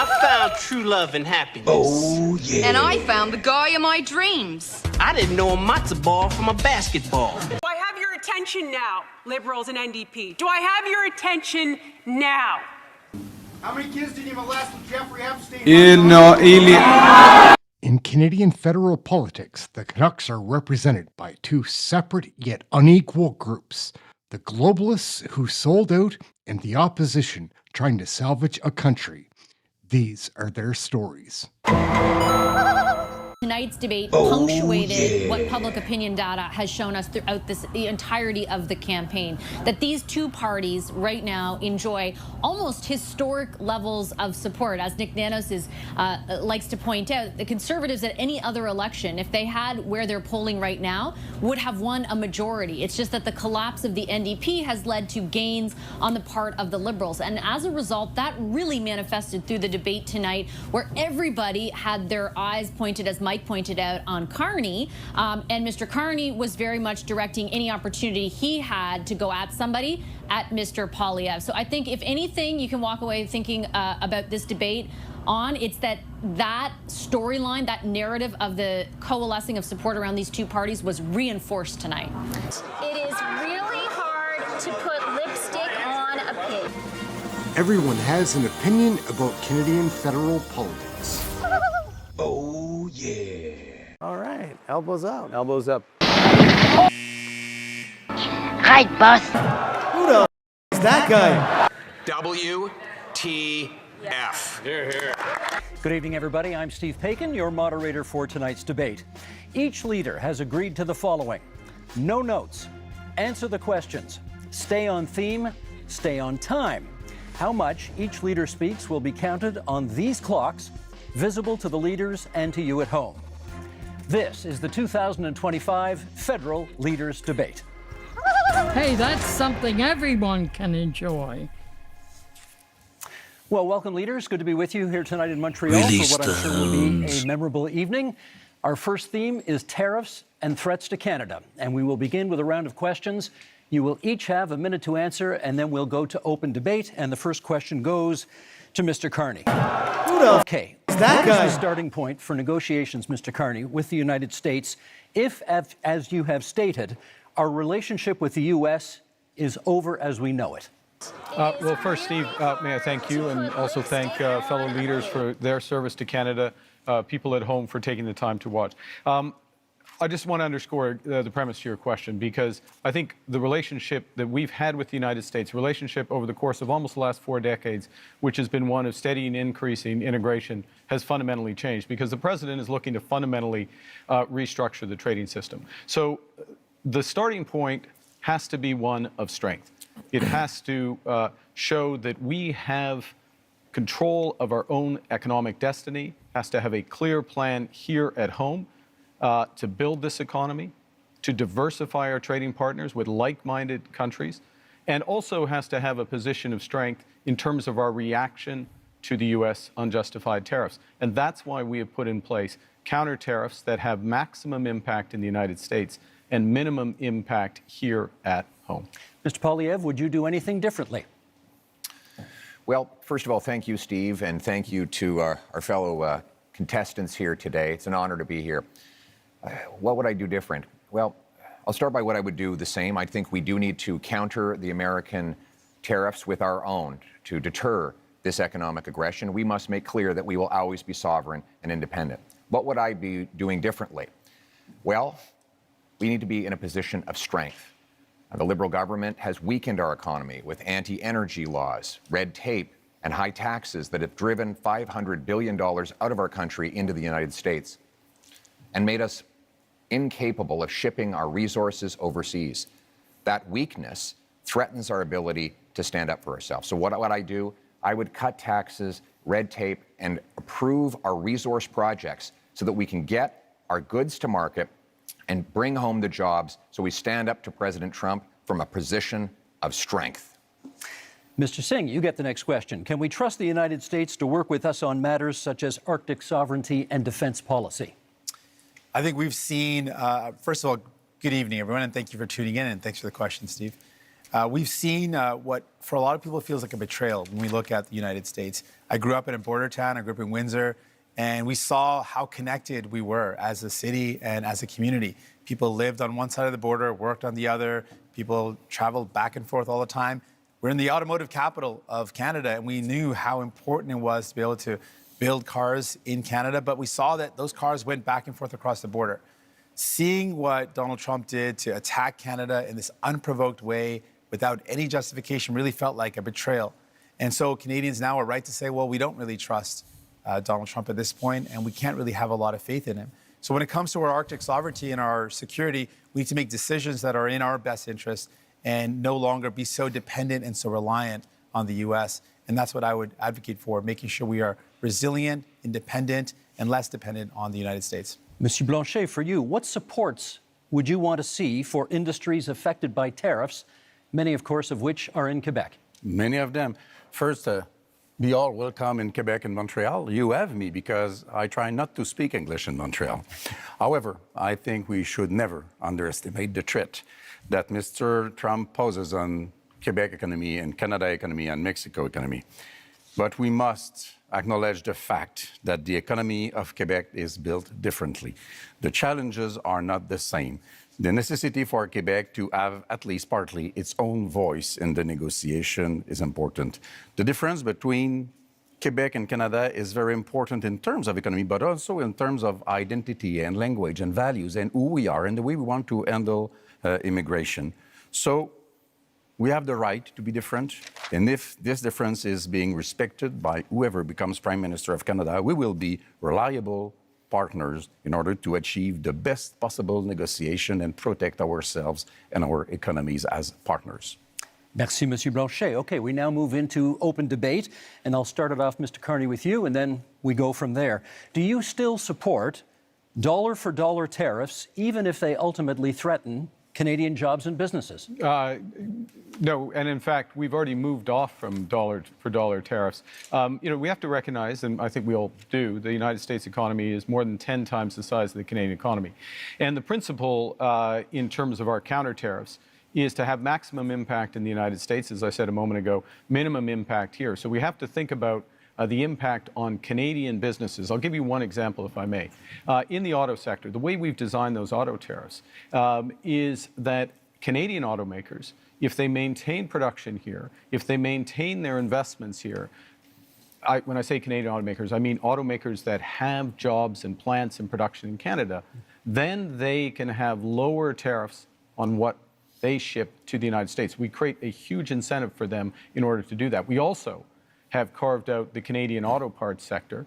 I found true love and happiness. Oh, yeah. And I found the guy of my dreams. I didn't know a matzo ball from a basketball. Do I have your attention now, Liberals and NDP? Do I have your attention now? How many kids did you molest with Jeffrey Epstein? In Canadian federal politics, the Canucks are represented by two separate yet unequal groups: the globalists who sold out and the opposition trying to salvage a country. These are their stories. Tonight's debate punctuated what public opinion data has shown us throughout the entirety of the campaign, that these two parties right now enjoy almost historic levels of support. As Nick Nanos likes to point out, the Conservatives at any other election, if they had where they're polling right now, would have won a majority. It's just that the collapse of the NDP has led to gains on the part of the Liberals. And as a result, that really manifested through the debate tonight, where everybody had their eyes pointed, as Mike pointed out, on CARNEY, and Mr. CARNEY was very much directing any opportunity he had to go at somebody at Mr. Poilievre. So I think if anything you can walk away thinking about this debate on, it's that storyline, that narrative of the coalescing of support around these two parties was reinforced tonight. It is really hard to put lipstick on a pig. Everyone has an opinion about Canadian federal politics. Oh, yeah. All right, elbows up. Elbows up. Right, boss. Who the is that guy? WTF. Here, here. Good evening, everybody. I'm Steve Paikin, your moderator for tonight's debate. Each leader has agreed to the following: no notes, answer the questions, stay on theme, stay on time. How much each leader speaks will be counted on these clocks, visible to the leaders and to you at home. This is the 2025 Federal Leaders Debate. Hey, that's something everyone can enjoy. Well, welcome, leaders. Good to be with you here tonight in Montreal for what I'm sure will be a memorable evening. Our first theme is tariffs and threats to Canada, and we will begin with a round of questions. You will each have a minute to answer, and then we'll go to open debate, and the first question goes to Mr. CARNEY. Okay, what is the starting point for negotiations, Mr. CARNEY, with the United States if, as you have stated, our relationship with the U.S. is over as we know it? Well, first, Steve, may I thank you and also thank fellow leaders for their service to Canada, people at home for taking the time to watch. I just want to underscore the premise to your question, because I think the relationship that we've had with the United States, relationship over the course of almost the last 4 decades, which has been one of steady and increasing integration, has fundamentally changed, because the president is looking to fundamentally restructure the trading system. So the starting point has to be one of strength. It has to show that we have control of our own economic destiny, has to have a clear plan here at home to build this economy, to diversify our trading partners with like-minded countries, and also has to have a position of strength in terms of our reaction to the U.S. unjustified tariffs. And that's why we have put in place counter tariffs that have maximum impact in the United States and minimum impact here at home. Mr. Poilievre, would you do anything differently? Well, first of all, thank you, Steve, and thank you to our fellow contestants here today. It's an honor to be here. What would I do different? Well, I'll start by what I would do the same. I think we do need to counter the American tariffs with our own to deter this economic aggression. We must make clear that we will always be sovereign and independent. What would I be doing differently? Well, we need to be in a position of strength. The Liberal government has weakened our economy with anti-energy laws, red tape, and high taxes that have driven $500 billion out of our country into the United States and made us incapable of shipping our resources overseas. That weakness threatens our ability to stand up for ourselves. So what would I do? I would cut taxes, red tape, and approve our resource projects so that we can get our goods to market and bring home the jobs, so we stand up to President Trump from a position of strength. Mr. Singh, you get the next question. Can we trust the United States to work with us on matters such as Arctic sovereignty and defense policy? I think we've seen, first of all, good evening, everyone, and thank you for tuning in, and thanks for the question, Steve. We've seen what, for a lot of people, feels like a betrayal when we look at the United States. I grew up in a border town. I grew up in Windsor. And we saw how connected we were as a city and as a community. People lived on one side of the border, worked on the other. People traveled back and forth all the time. We're in the automotive capital of Canada, and we knew how important it was to be able to build cars in Canada. But we saw that those cars went back and forth across the border. Seeing what Donald Trump did to attack Canada in this unprovoked way without any justification really felt like a betrayal. And so Canadians now are right to say, well, we don't really trust Donald Trump at this point, and we can't really have a lot of faith in him. So when it comes to our Arctic sovereignty and our security, we need to make decisions that are in our best interest and no longer be so dependent and so reliant on the U.S. And that's what I would advocate for, making sure we are resilient, independent, and less dependent on the United States. Monsieur Blanchet, for you, what supports would you want to see for industries affected by tariffs, many, of course, of which are in Quebec? Many of them. First, be all welcome in Quebec and Montreal. You have me because I try not to speak English in Montreal. However, I think we should never underestimate the threat that Mr. Trump poses on Quebec economy and Canada economy and Mexico economy. But we must acknowledge the fact that the economy of Quebec is built differently. The challenges are not the same. The necessity for Quebec to have at least partly its own voice in the negotiation is important. The difference between Quebec and Canada is very important in terms of economy, but also in terms of identity and language and values and who we are and the way we want to handle immigration. So we have the right to be different, and if this difference is being respected by whoever becomes Prime Minister of Canada, we will be reliable partners in order to achieve the best possible negotiation and protect ourselves and our economies as partners. Merci, Monsieur Blanchet. Okay, we now move into open debate, and I'll start it off, Mr. Carney, with you, and then we go from there. Do you still support dollar-for-dollar tariffs, even if they ultimately threaten Canadian jobs and businesses? No, and in fact, we've already moved off from dollar-for-dollar tariffs. We have to recognize, and I think we all do, the United States economy is more than 10 times the size of the Canadian economy. And the principle in terms of our counter tariffs is to have maximum impact in the United States, as I said a moment ago, minimum impact here. So we have to think about the impact on Canadian businesses. I'll give you one example, if I may. In the auto sector, the way we've designed those auto tariffs is that Canadian automakers, if they maintain production here, if they maintain their investments here, when I say Canadian automakers, I mean automakers that have jobs and plants and production in Canada, then they can have lower tariffs on what they ship to the United States. We create a huge incentive for them in order to do that. We also have carved out the Canadian auto parts sector.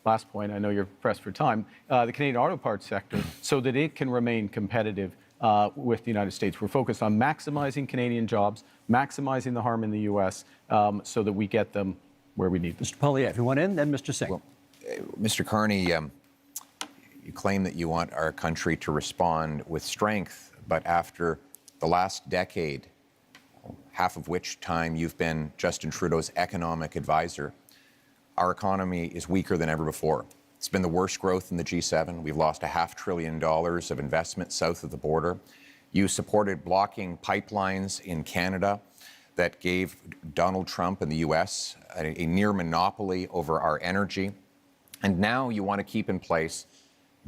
Last point, I know you're pressed for time, the Canadian auto parts sector, so that it can remain competitive with the United States. We're focused on maximizing Canadian jobs, maximizing the harm in the U.S., so that we get them where we need them. Mr. Poilievre, you want in, then Mr. Singh. Well, Mr. Carney, you claim that you want our country to respond with strength, but after the last decade, half of which time you've been Justin Trudeau's economic advisor, our economy is weaker than ever before. It's been the worst growth in the G7. We've lost $500 billion of investment south of the border. You supported blocking pipelines in Canada that gave Donald Trump and the U.S. a near monopoly over our energy. And now you want to keep in place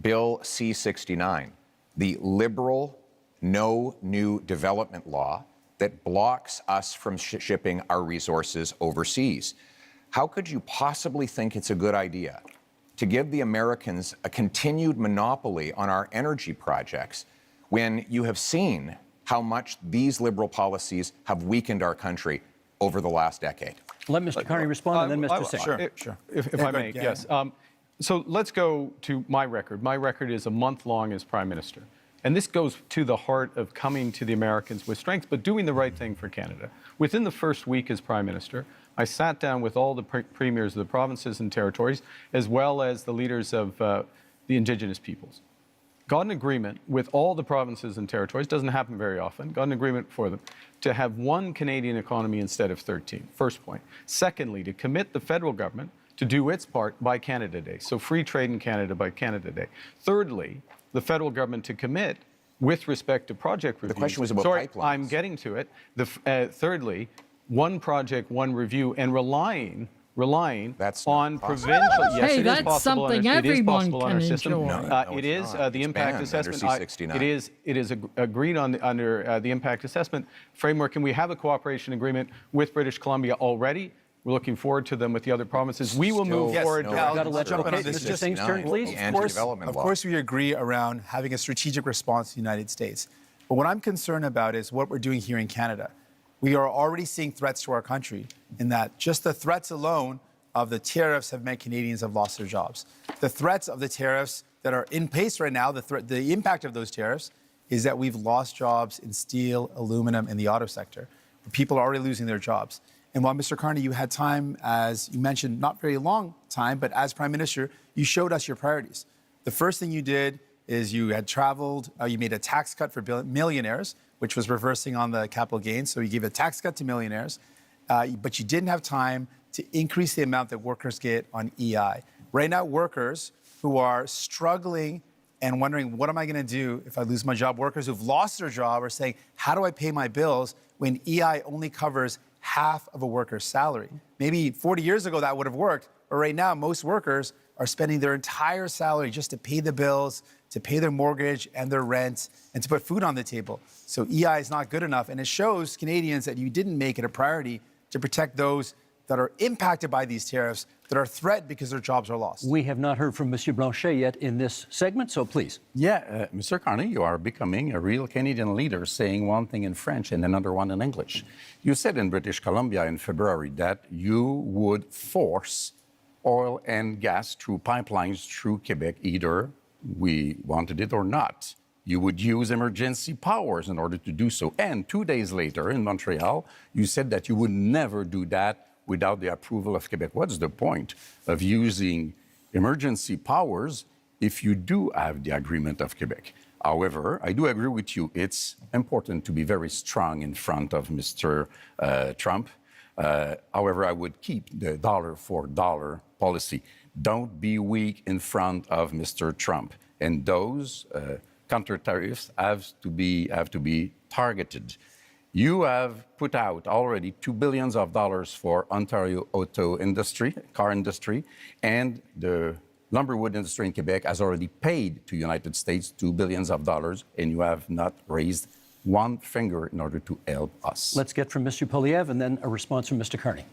Bill C-69, the liberal no new development law that blocks us from shipping our resources overseas. How could you possibly think it's a good idea to give the Americans a continued monopoly on our energy projects when you have seen how much these liberal policies have weakened our country over the last decade? Let Mr. Carney respond, and then Mr. Singh. Sure. If I may, yes. So let's go to my record. My record is a month long as Prime Minister. And this goes to the heart of coming to the Americans with strength, but doing the right thing for Canada. Within the first week as Prime Minister, I sat down with all the premiers of the provinces and territories, as well as the leaders of the Indigenous peoples. Got an agreement with all the provinces and territories, doesn't happen very often, got an agreement for them to have one Canadian economy instead of 13, first point. Secondly, to commit the federal government to do its part by Canada Day, so free trade in Canada by Canada Day. Thirdly, the federal government to commit with respect to project reviews. The question was about pipelines. I'm getting to it. Thirdly, one project, one review, and relying on provincial. Yes, hey, it that's is possible. something It is everyone possible can under system. enjoy. It is the impact assessment. It is agreed on under the impact assessment framework, and we have a cooperation agreement with British Columbia already. We're looking forward to them with the other provinces. We will move forward. Of course, we agree around having a strategic response to the United States. But what I'm concerned about is what we're doing here in Canada. We are already seeing threats to our country in that just the threats alone of the tariffs have meant Canadians have lost their jobs. The threats of the tariffs that are in place right now, the impact of those tariffs is that we've lost jobs in steel, aluminum, and the auto sector. People are already losing their jobs. And while, Mr. Carney, you had time, as you mentioned, not very long time, but as Prime Minister, you showed us your priorities. The first thing you did is you had traveled, you made a tax cut for millionaires, which was reversing on the capital gains. So you gave a tax cut to millionaires, but you didn't have time to increase the amount that workers get on EI. Right now, workers who are struggling and wondering, what am I going to do if I lose my job? Workers who've lost their job are saying, how do I pay my bills when EI only covers half of a worker's salary? Maybe 40 years ago that would have worked, but right now most workers are spending their entire salary just to pay the bills, to pay their mortgage and their rent, and to put food on the table. So EI is not good enough, and it shows Canadians that you didn't make it a priority to protect those that are impacted by these tariffs, that are threatened because their jobs are lost. We have not heard from Monsieur Blanchet yet in this segment, so please. Yeah, Mr. Carney, you are becoming a real Canadian leader, saying one thing in French and another one in English. You said in British Columbia in February that you would force oil and gas through pipelines through Quebec, either we wanted it or not. You would use emergency powers in order to do so. And 2 days later in Montreal, you said that you would never do that without the approval of Quebec. What's the point of using emergency powers if you do have the agreement of Quebec? However, I do agree with you. It's important to be very strong in front of Mr. Trump. However, I would keep the dollar for dollar policy. Don't be weak in front of Mr. Trump. And those counter tariffs have to be targeted. You have put out already $2 billion for Ontario auto industry, car industry, and the lumberwood industry in Quebec has already paid to United States $2 billion, and you have not raised one finger in order to help us. Let's get from Mr. Poilievre and then a response from Mr. Carney.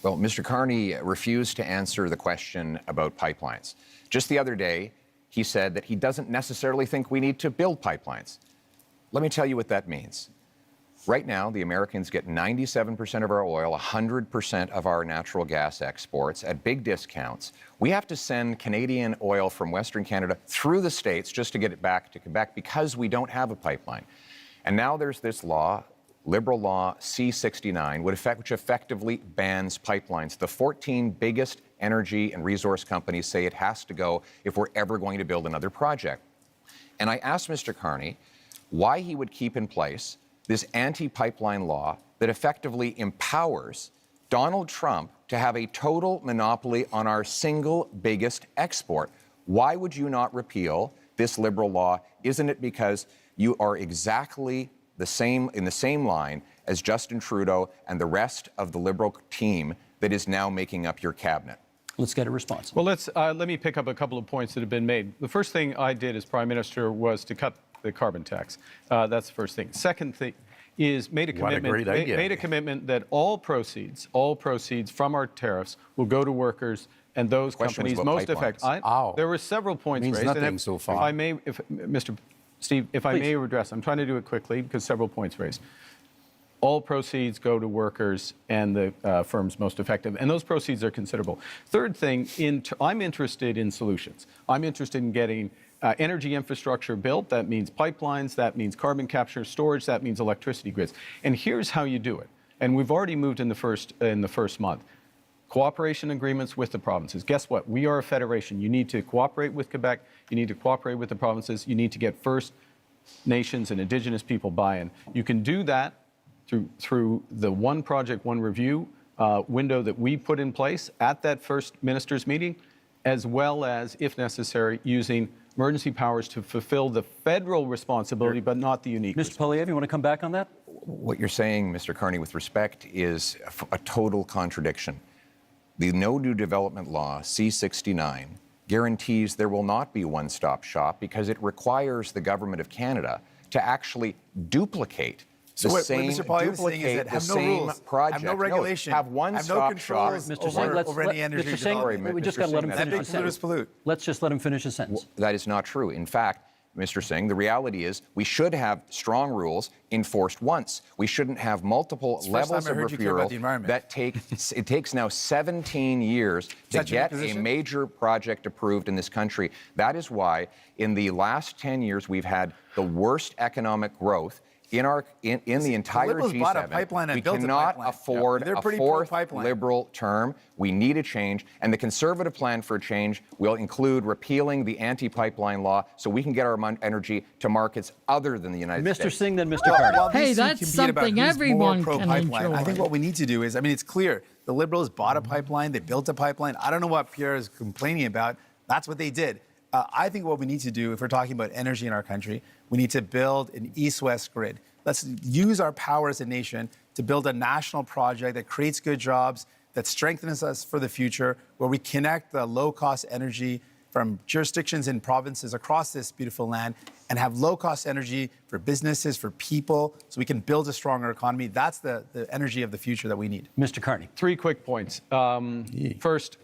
Well, Mr. Carney refused to answer the question about pipelines. Just the other day, he said that he doesn't necessarily think we need to build pipelines. Let me tell you what that means. Right now, the Americans get 97% of our oil, 100% of our natural gas exports at big discounts. We have to send Canadian oil from Western Canada through the States just to get it back to Quebec because we don't have a pipeline. And now there's this law, Liberal Law C-69, which effectively bans pipelines. The 14 biggest energy and resource companies say it has to go if we're ever going to build another project. And I asked Mr. Carney why he would keep in place this anti-pipeline law that effectively empowers Donald Trump to have a total monopoly on our single biggest export. Why would you not repeal this Liberal law? Isn't it because you are exactly the same in the same line as Justin Trudeau and the rest of the Liberal team that is now making up your cabinet? Let's get a response. Well, let me pick up a couple of points that have been made. The first thing I did as Prime Minister was to cut the carbon tax. That's the first thing. Second thing is made a commitment that all proceeds from our tariffs will go to workers and those companies most affected. There were several points raised. Nothing so far. If I may, Mr. Steve, if I may address, I'm trying to do it quickly because several points raised. All proceeds go to workers and the firms most effective, and those proceeds are considerable. Third thing, I'm interested in solutions. I'm interested in getting energy infrastructure built. That means pipelines, that means carbon capture, storage, that means electricity grids. And here's how you do it. And we've already moved in the first month. Cooperation agreements with the provinces. Guess what? We are a federation. You need to cooperate with Quebec. You need to cooperate with the provinces. You need to get First Nations and Indigenous people buy-in. You can do that through the one project, one review window that we put in place at that first ministers' meeting. as well as, if necessary, using emergency powers to fulfill the federal responsibility, but not the unique. Mr. Poilievre, you want to come back on that? What you're saying, Mr. Carney, with respect, is a total contradiction. The No New Development Law, C-69, guarantees there will not be one-stop shop because it requires the Government of Canada to actually duplicate the same project. Have no regulation, have one-stop shop. Mr. Singh, over any energy Mr. Singh, we just got to let him finish his sentence. Let's just let him finish his sentence. That is not true. In fact, Mr. Singh, the reality is we should have strong rules enforced once. We shouldn't have multiple levels of referral that it takes now 17 years to get a major project approved in this country. That is why in the last 10 years we've had the worst economic growth in the entire G7. We cannot afford a fourth Liberal term. We need a change, and the Conservative plan for a change will include repealing the anti-pipeline law so we can get our energy to markets other than the United States. Mr. Singh, then Mr. Carney. Hey, that's something everyone can enjoy. I think what we need to do is, I mean, it's clear. The Liberals bought a pipeline. They built a pipeline. I don't know what Pierre is complaining about. That's what they did. I think what we need to do, if we're talking about energy in our country, we need to build an east-west grid. Let's use our power as a nation to build a national project that creates good jobs, that strengthens us for the future, where we connect the low-cost energy from jurisdictions and provinces across this beautiful land and have low-cost energy for businesses, for people, so we can build a stronger economy. That's the energy of the future that we need. Mr. Carney. 3 quick points. First,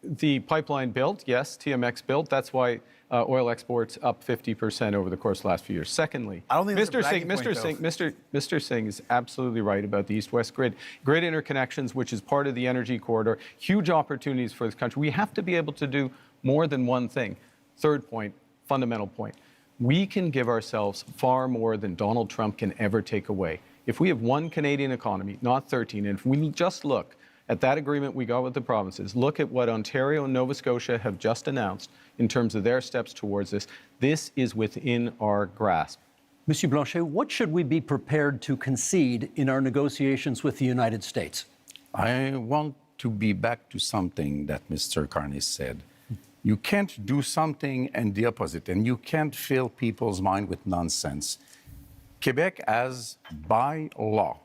the pipeline built, yes, TMX built. That's why oil exports up 50% over the course of the last few years. Secondly, Mr. Singh is absolutely right about the east-west grid. Grid interconnections, which is part of the energy corridor, huge opportunities for this country. We have to be able to do more than one thing. Third point, fundamental point. We can give ourselves far more than Donald Trump can ever take away. If we have one Canadian economy, not 13, and if we just look at that agreement we got with the provinces, look at what Ontario and Nova Scotia have just announced in terms of their steps towards this. This is within our grasp. Monsieur Blanchet, what should we be prepared to concede in our negotiations with the United States? I want to be back to something that Mr. Carney said. You can't do something and the opposite, and you can't fill people's mind with nonsense. Quebec has, by law,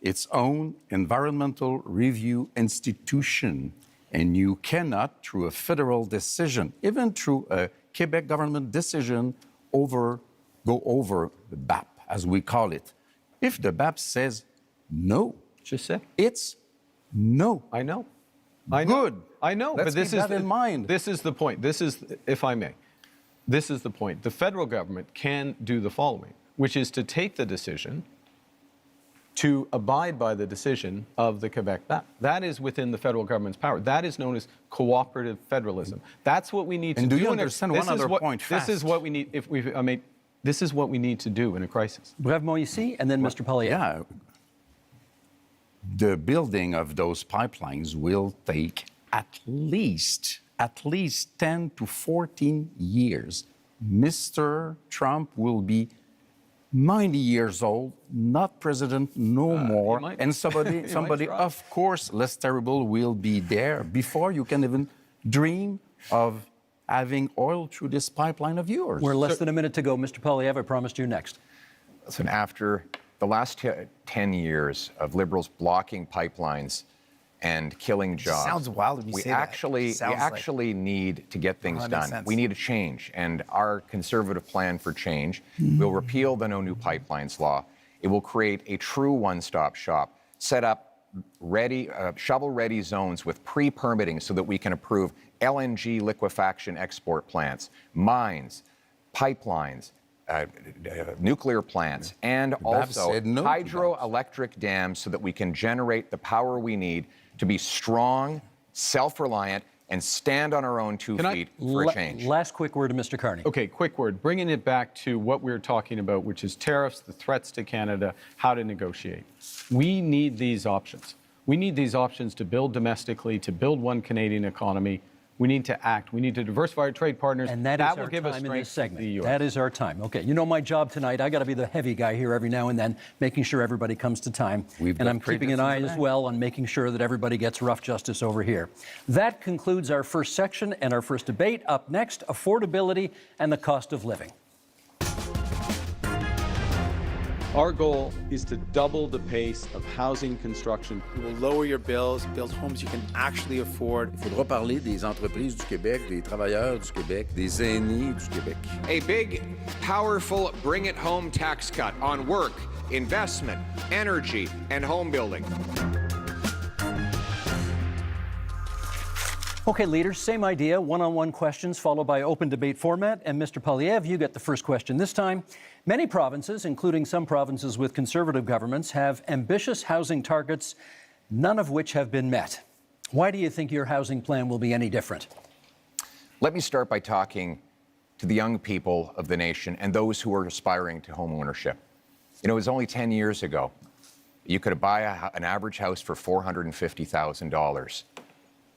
its own environmental review institution, and you cannot, through a federal decision, even through a Quebec government decision, go over the BAP, as we call it. If the BAP says no, it's no. I know. Good. I know. Let's but this keep is that in mind. This is the point. This is, if I may, this is the point. The federal government can do the following, which is to take the decision to abide by the decision of the Quebec BAP. That is within the federal government's power. That is known as cooperative federalism. That's what we need to do. And do you understand one other point fast? This is what we need. This is what we need to do in a crisis. Brève Moïse, and then Mr. Poilievre. Yeah. The building of those pipelines will take at least 10 to 14 years. Mr. Trump will be 90 years old, not president no more, and somebody of course, less terrible will be there before you can even dream of having oil through this pipeline of yours. We're less than a minute to go. Mr. Poilievre, I promised you next. Listen, after the last 10 years of Liberals blocking pipelines and killing jobs. Sounds wild when you say that. We actually need to get things done. We need a change, and our Conservative plan for change will repeal the No New Pipelines law. It will create a true one-stop shop, set up shovel-ready zones with pre-permitting so that we can approve LNG liquefaction export plants, mines, pipelines, nuclear plants, and also hydroelectric dams so that we can generate the power we need to be strong, self-reliant, and stand on our own 2 feet for a change. Last quick word to Mr. Carney. Okay, quick word. Bringing it back to what we were talking about, which is tariffs, the threats to Canada, how to negotiate. We need these options. We need these options to build domestically, to build one Canadian economy. We need to act. We need to diversify our trade partners. And that is will our give us time in strength this segment. to the U.S. That is our time. Okay, you know my job tonight. I got to be the heavy guy here every now and then, making sure everybody comes to time. And I'm keeping an eye as well on making sure that everybody gets rough justice over here. That concludes our first section and our first debate. Up next, affordability and the cost of living. Our goal is to double the pace of housing construction. It will lower your bills, build homes you can actually afford. Il faudra parler des entreprises du Québec, des travailleurs du Québec, des aînés du Québec. A big, powerful bring it home tax cut on work, investment, energy, and home building. Okay, leaders, same idea, one-on-one questions followed by open debate format. And Mr. Poilievre, you get the first question this time. Many provinces, including some provinces with Conservative governments, have ambitious housing targets, none of which have been met. Why do you think your housing plan will be any different? Let me start by talking to the young people of the nation and those who are aspiring to home ownership. You know, it was only 10 years ago you could buy an average house for $450,000.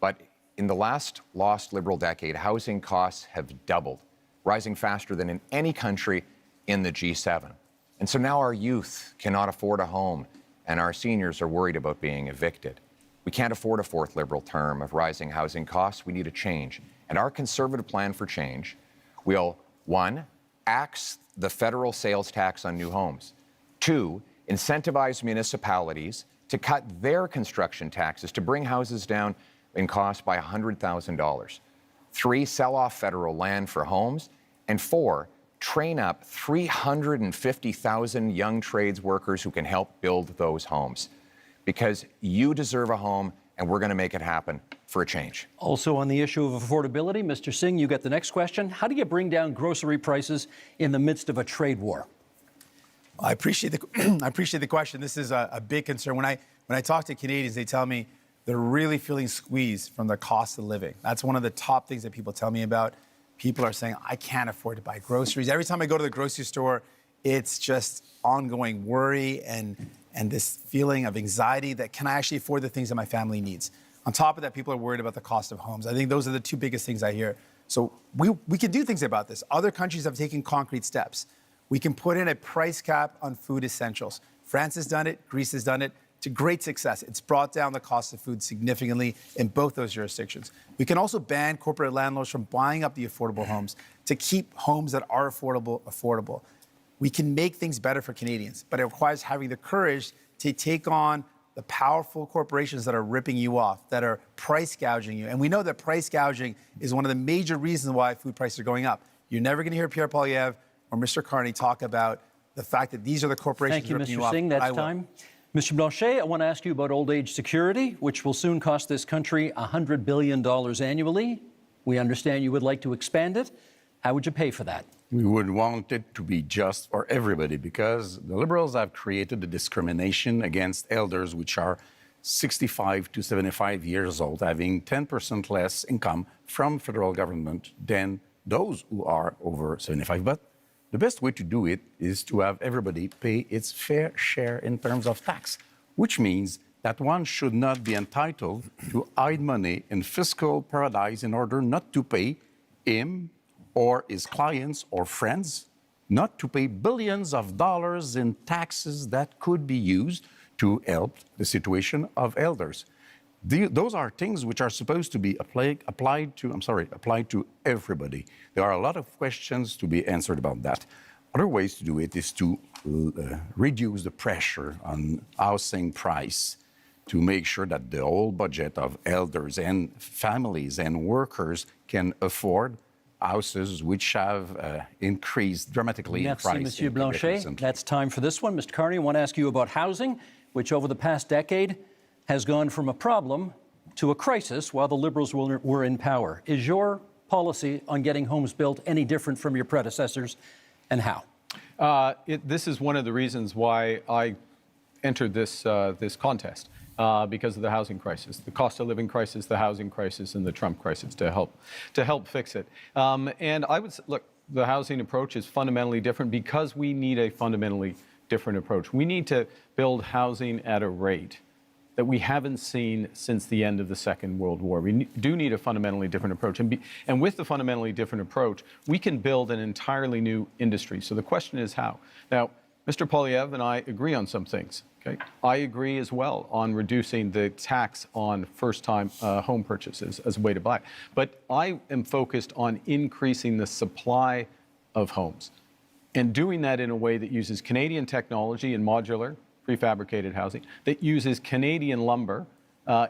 But in the last lost Liberal decade, housing costs have doubled, rising faster than in any country in the G7. And so now our youth cannot afford a home, and our seniors are worried about being evicted. We can't afford a fourth Liberal term of rising housing costs. We need a change. And our Conservative plan for change will, 1, axe the federal sales tax on new homes. 2, incentivize municipalities to cut their construction taxes to bring houses down in cost by $100,000. 3, sell off federal land for homes. And 4, train up 350,000 young trades workers who can help build those homes. Because you deserve a home, and we're going to make it happen for a change. Also on the issue of affordability, Mr. Singh, you get the next question. How do you bring down grocery prices in the midst of a trade war? I appreciate the question. This is a big concern. When I talk to Canadians, they tell me they're really feeling squeezed from the cost of living. That's one of the top things that people tell me about. People are saying, I can't afford to buy groceries. Every time I go to the grocery store, it's just ongoing worry and this feeling of anxiety that can I actually afford the things that my family needs? On top of that, people are worried about the cost of homes. I think those are the two biggest things I hear. So we can do things about this. Other countries have taken concrete steps. We can put in a price cap on food essentials. France has done it, Greece has done it. To great success. It's brought down the cost of food significantly in both those jurisdictions. We can also ban corporate landlords from buying up the affordable homes to keep homes that are affordable. We can make things better for Canadians, but it requires having the courage to take on the powerful corporations that are ripping you off, that are price gouging you. And we know that price gouging is one of the major reasons why food prices are going up. You're never going to hear Pierre Poilievre or Mr. Carney talk about the fact that these are the corporations ripping you off. Thank you, Mr. Singh. That's time. Mr. Blanchet, I want to ask you about old age security, which will soon cost this country $100 billion annually. We understand you would like to expand it. How would you pay for that? We would want it to be just for everybody because the Liberals have created a discrimination against elders which are 65 to 75 years old, having 10% less income from federal government than those who are over 75. But the best way to do it is to have everybody pay its fair share in terms of tax, which means that one should not be entitled to hide money in fiscal paradise in order not to pay him or his clients or friends, not to pay billions of dollars in taxes that could be used to help the situation of elders. Those are things which are supposed to be applied to everybody. There are a lot of questions to be answered about that. Other ways to do it is to reduce the pressure on housing price to make sure that the whole budget of elders and families and workers can afford houses which have increased dramatically in price. Merci, Monsieur Blanchet. That's time for this one. Mr. Carney, I want to ask you about housing, which over the past decade has gone from a problem to a crisis while the Liberals were in power. Is your policy on getting homes built any different from your predecessors, and how? This is one of the reasons why I entered this contest, because of the housing crisis, the cost of living crisis, the housing crisis, and the Trump crisis to help fix it. And I would say, look, the housing approach is fundamentally different because we need a fundamentally different approach. We need to build housing at a rate that we haven't seen since the end of the Second World War. We do need a fundamentally different approach. And with the fundamentally different approach, we can build an entirely new industry. So the question is how? Now, Mr. Poilievre and I agree on some things. Okay? I agree as well on reducing the tax on first-time home purchases as a way to buy. But I am focused on increasing the supply of homes and doing that in a way that uses Canadian technology and modular, prefabricated housing, that uses Canadian lumber,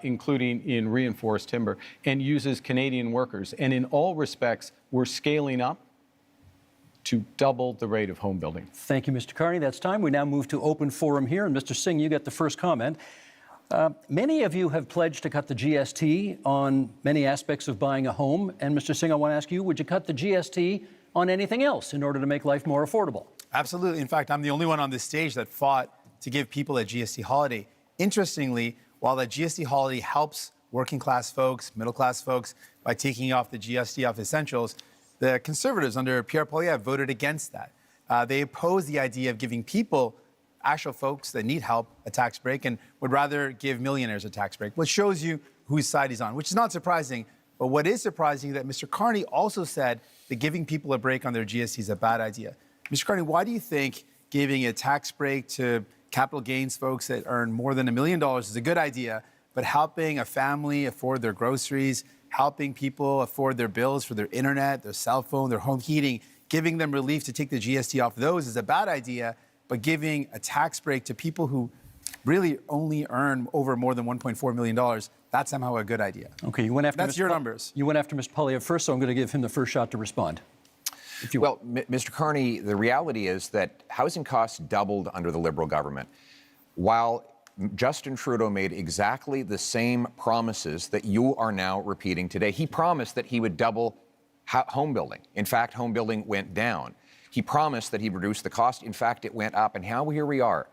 including in reinforced timber, and uses Canadian workers. And in all respects, we're scaling up to double the rate of home building. Thank you, Mr. Carney. That's time. We now move to open forum here. And Mr. Singh, you get the first comment. Many of you have pledged to cut the GST on many aspects of buying a home. And Mr. Singh, I want to ask you, would you cut the GST on anything else in order to make life more affordable? Absolutely. In fact, I'm the only one on this stage that fought to give people a GST holiday. Interestingly, while the GST holiday helps working class folks, middle class folks by taking off the GST off essentials, the Conservatives under Pierre Poilievre voted against that. They opposed the idea of giving people, actual folks that need help, a tax break and would rather give millionaires a tax break, which shows you whose side he's on, which is not surprising. But what is surprising is that Mr. Carney also said that giving people a break on their GST is a bad idea. Mr. Carney, why do you think giving a tax break to capital gains folks that earn more than $1 million is a good idea, but helping a family afford their groceries, helping people afford their bills for their internet, their cell phone, their home heating, giving them relief to take the GST off those is a bad idea, but giving a tax break to people who really only earn over more than $1.4 million, that's somehow a good idea. Okay, you went after that's your numbers. You went after Mr. Poilievre first, so I'm going to give him the first shot to respond. Well, Mr. Carney, the reality is that housing costs doubled under the Liberal government. While Justin Trudeau made exactly the same promises that you are now repeating today. He promised that he would double home building. In fact, home building went down. He promised that he'd reduce the cost. In fact, it went up. And here we are.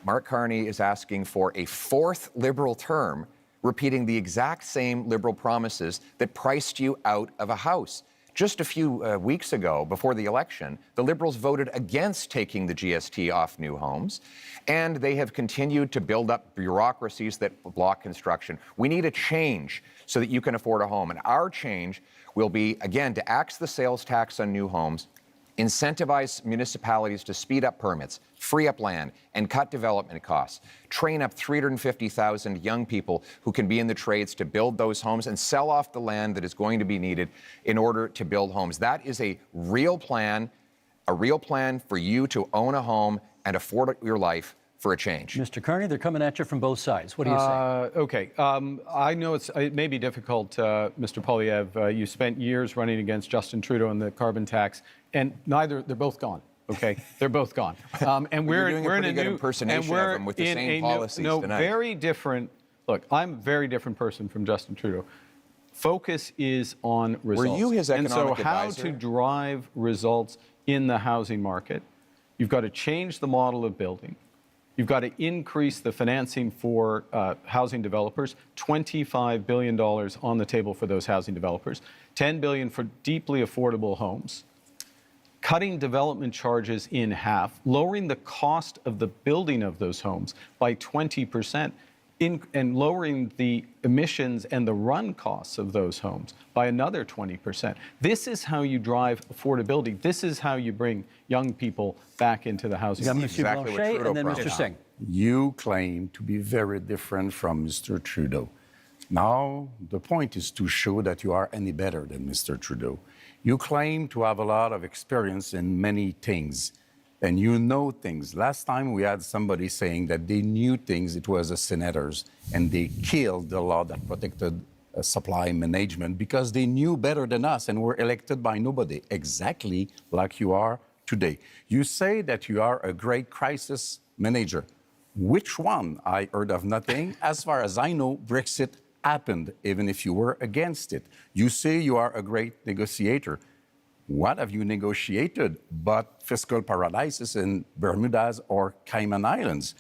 Mark Carney is asking for a fourth Liberal term, repeating the exact same Liberal promises that priced you out of a house. Just a few weeks ago, before the election, the Liberals voted against taking the GST off new homes, and they have continued to build up bureaucracies that block construction. We need a change so that you can afford a home, and our change will be, again, to axe the sales tax on new homes, incentivize municipalities to speed up permits, free up land, and cut development costs. Train up 350,000 young people who can be in the trades to build those homes and sell off the land that is going to be needed in order to build homes. That is a real plan for you to own a home and afford your life for a change. Mr. Carney, they're coming at you from both sides. What do you say? Okay. I know it may be difficult, Mr. Poilievre. You spent years running against Justin Trudeau on the carbon tax, and they're both gone. Okay, they're both gone. And we're in a new impersonation of them with the same policies tonight. Very different. Look, I'm a very different person from Justin Trudeau. Focus is on results. Were you his economic advisor? And so how to drive results in the housing market, you've got to change the model of building. You've got to increase the financing for housing developers, $25 billion on the table for those housing developers, $10 billion for deeply affordable homes, cutting development charges in half, lowering the cost of the building of those homes by 20%, and lowering the emissions and the run costs of those homes by another 20%. This is how you drive affordability. This is how you bring young people back into the housing market. Exactly what Trudeau and then Mr. Singh. You claim to be very different from Mr. Trudeau. Now, the point is to show that you are any better than Mr. Trudeau. You claim to have a lot of experience in many things, and you know things. Last time we had somebody saying that they knew things, it was the senators, and they killed the law that protected supply management because they knew better than us and were elected by nobody, exactly like you are today. You say that you are a great crisis manager. Which one? I heard of nothing. As far as I know, Brexit happened, even if you were against it. You say you are a great negotiator. What have you negotiated but fiscal paradises in Bermudas or Cayman Islands?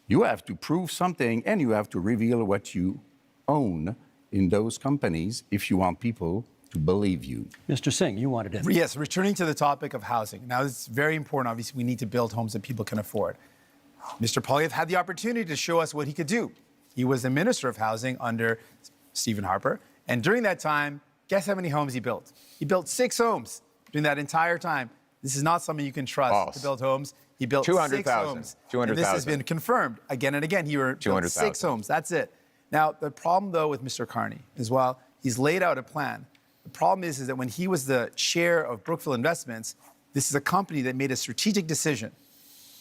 You have to prove something, and you have to reveal what you own in those companies if you want people to believe you. Mr. Singh, you wanted to... Yes, returning to the topic of housing. Now, it's very important. Obviously, we need to build homes that people can afford. Mr. Poilievre had the opportunity to show us what he could do. He was the Minister of Housing under Stephen Harper. And during that time, guess how many homes he built? He built 6 homes during that entire time. This is not something you can trust to build homes. He built 6 homes. 200,000. And this has been confirmed again and again. He built 6 homes. That's it. Now, the problem, though, with Mr. Carney as well, he's laid out a plan. The problem is that when he was the chair of Brookfield Investments, this is a company that made a strategic decision